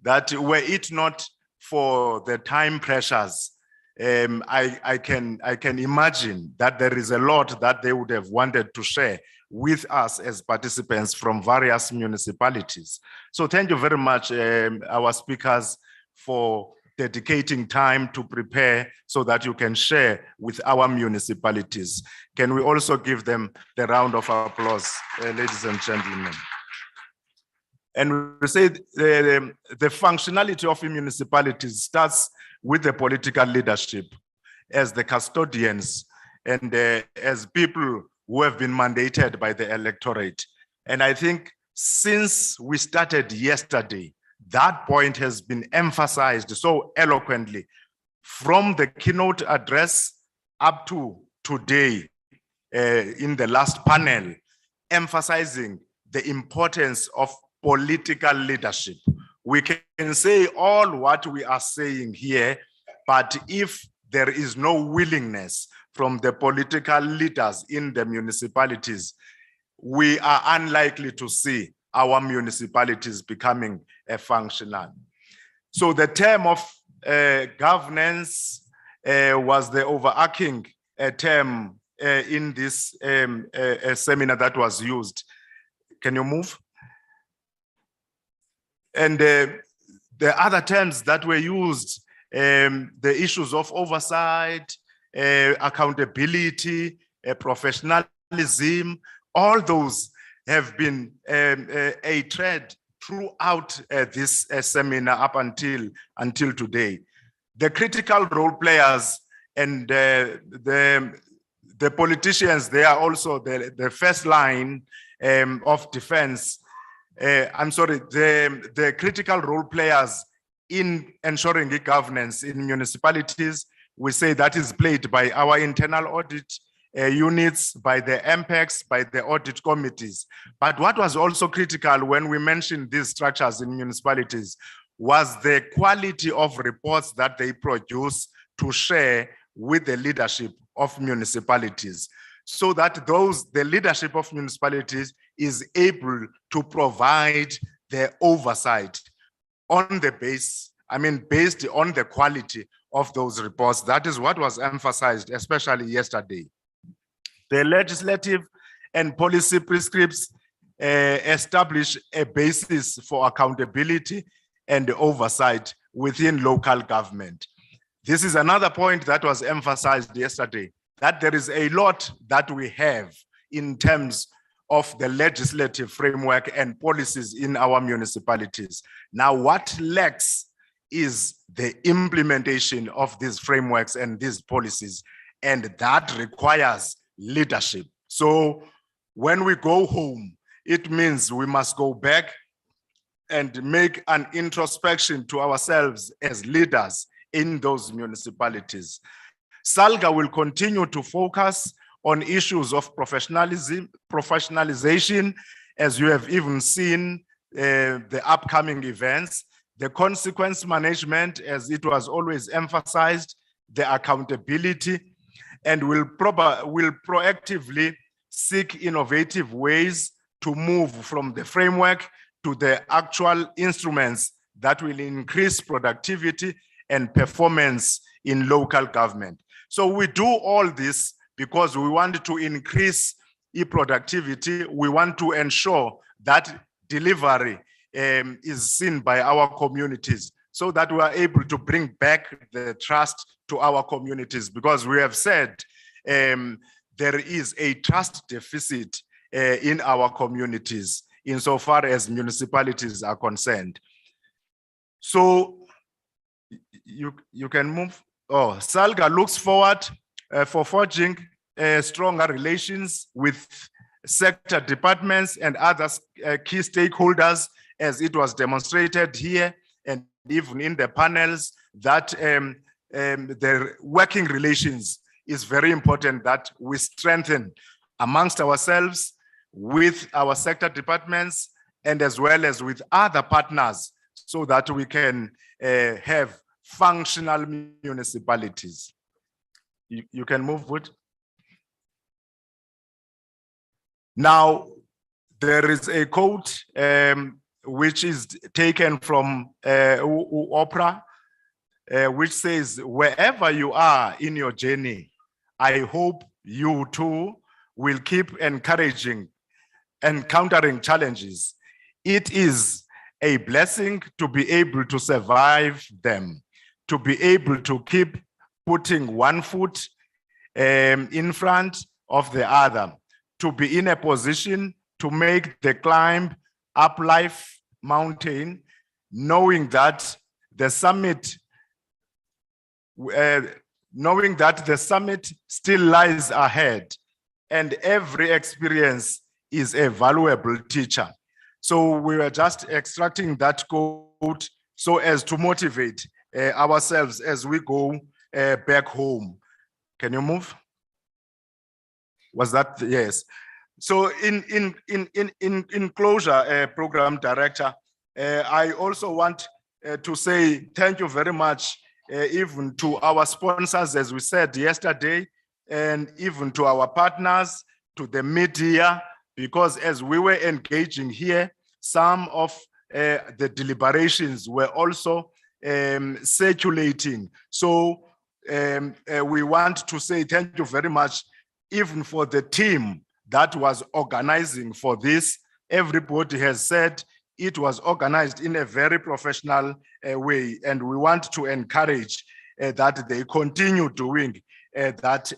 that were it not for the time pressures, I can imagine that there is a lot that they would have wanted to share with us as participants from various municipalities. So thank you very much, our speakers, for dedicating time to prepare so that you can share with our municipalities. Can we also give them the round of applause, ladies and gentlemen? And we say the functionality of municipalities starts with the political leadership as the custodians and as people who have been mandated by the electorate. And I think since we started yesterday, that point has been emphasized so eloquently from the keynote address up to today in the last panel, emphasizing the importance of political leadership. We can say all what we are saying here, but if there is no willingness from the political leaders in the municipalities, we are unlikely to see our municipalities becoming functional. So the term of governance was the overarching term in this seminar that was used. Can you move? And the other terms that were used, the issues of oversight, accountability, professionalism, all those have been a thread throughout this seminar up until today. The critical role players and the politicians, they are also the first line of defense. The critical role players in ensuring the governance in municipalities, we say that is played by our internal audit units, by the MPECs, by the audit committees. But what was also critical when we mentioned these structures in municipalities was the quality of reports that they produce to share with the leadership of municipalities, so that the leadership of municipalities is able to provide the oversight on the based on the quality of those reports. That is what was emphasized, especially yesterday. The legislative and policy prescripts establish a basis for accountability and oversight within local government. This is another point that was emphasized yesterday, that there is a lot that we have in terms of the legislative framework and policies in our municipalities. Now, what lacks is the implementation of these frameworks and these policies, and that requires leadership. So when we go home, it means we must go back and make an introspection to ourselves as leaders in those municipalities. SALGA will continue to focus on issues of professionalization, as you have even seen the upcoming events. the consequence management, as it was always emphasized, the accountability, and will proactively seek innovative ways to move from the framework to the actual instruments that will increase productivity and performance in local government. So we do all this because we want to increase productivity. We want to ensure that delivery is seen by our communities so that we are able to bring back the trust to our communities, because we have said there is a trust deficit in our communities insofar as municipalities are concerned. So you can move. Oh, SALGA looks forward for forging stronger relations with sector departments and other key stakeholders, as it was demonstrated here and even in the panels, that the working relations is very important, that we strengthen amongst ourselves, with our sector departments, and as well as with other partners, so that we can have functional municipalities. You can move, Wood. Now, there is a quote which is taken from Oprah, which says, wherever you are in your journey, I hope you too will keep encountering challenges. It is a blessing to be able to survive them, to be able to keep putting one foot in front of the other, to be in a position to make the climb up life mountain, knowing that the summit still lies ahead, and every experience is a valuable teacher. So we were just extracting that quote so as to motivate ourselves as we go back home. Can you move? Was that yes? So in closure, program director, I also want to say thank you very much, even to our sponsors, as we said yesterday, and even to our partners, to the media, because as we were engaging here, some of the deliberations were also circulating. So we want to say thank you very much, even for the team that was organizing for this. Everybody has said it was organized in a very professional way, and we want to encourage that they continue doing that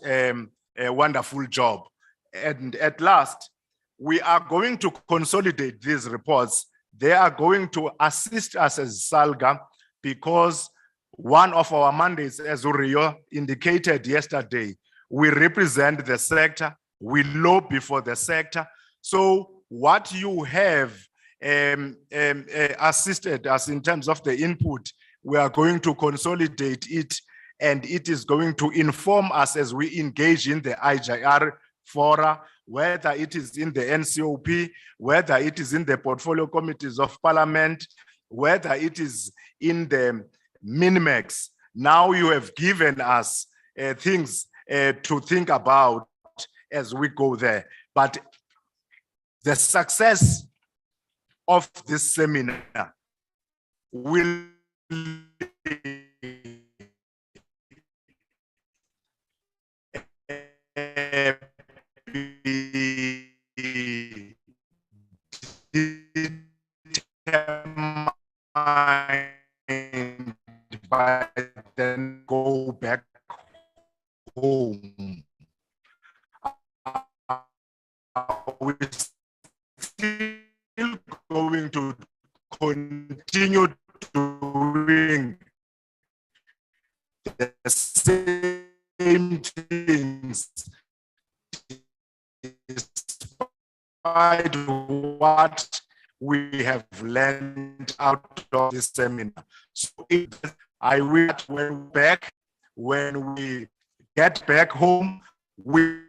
wonderful job. And at last, we are going to consolidate these reports. They are going to assist us as SALGA, because one of our mandates, as Uriyo indicated yesterday, we represent the sector, we lobby for the sector. So what you have assisted us in terms of the input, we are going to consolidate it, and it is going to inform us as we engage in the IJR fora, whether it is in the NCOP, whether it is in the portfolio committees of parliament, whether it is in the Minimex. Now you have given us things to think about as we go there. But the success of this seminar will be determined by then go back home. We're still going to continue doing the same things despite what we have learned out of this seminar. So I wish when we get back home, we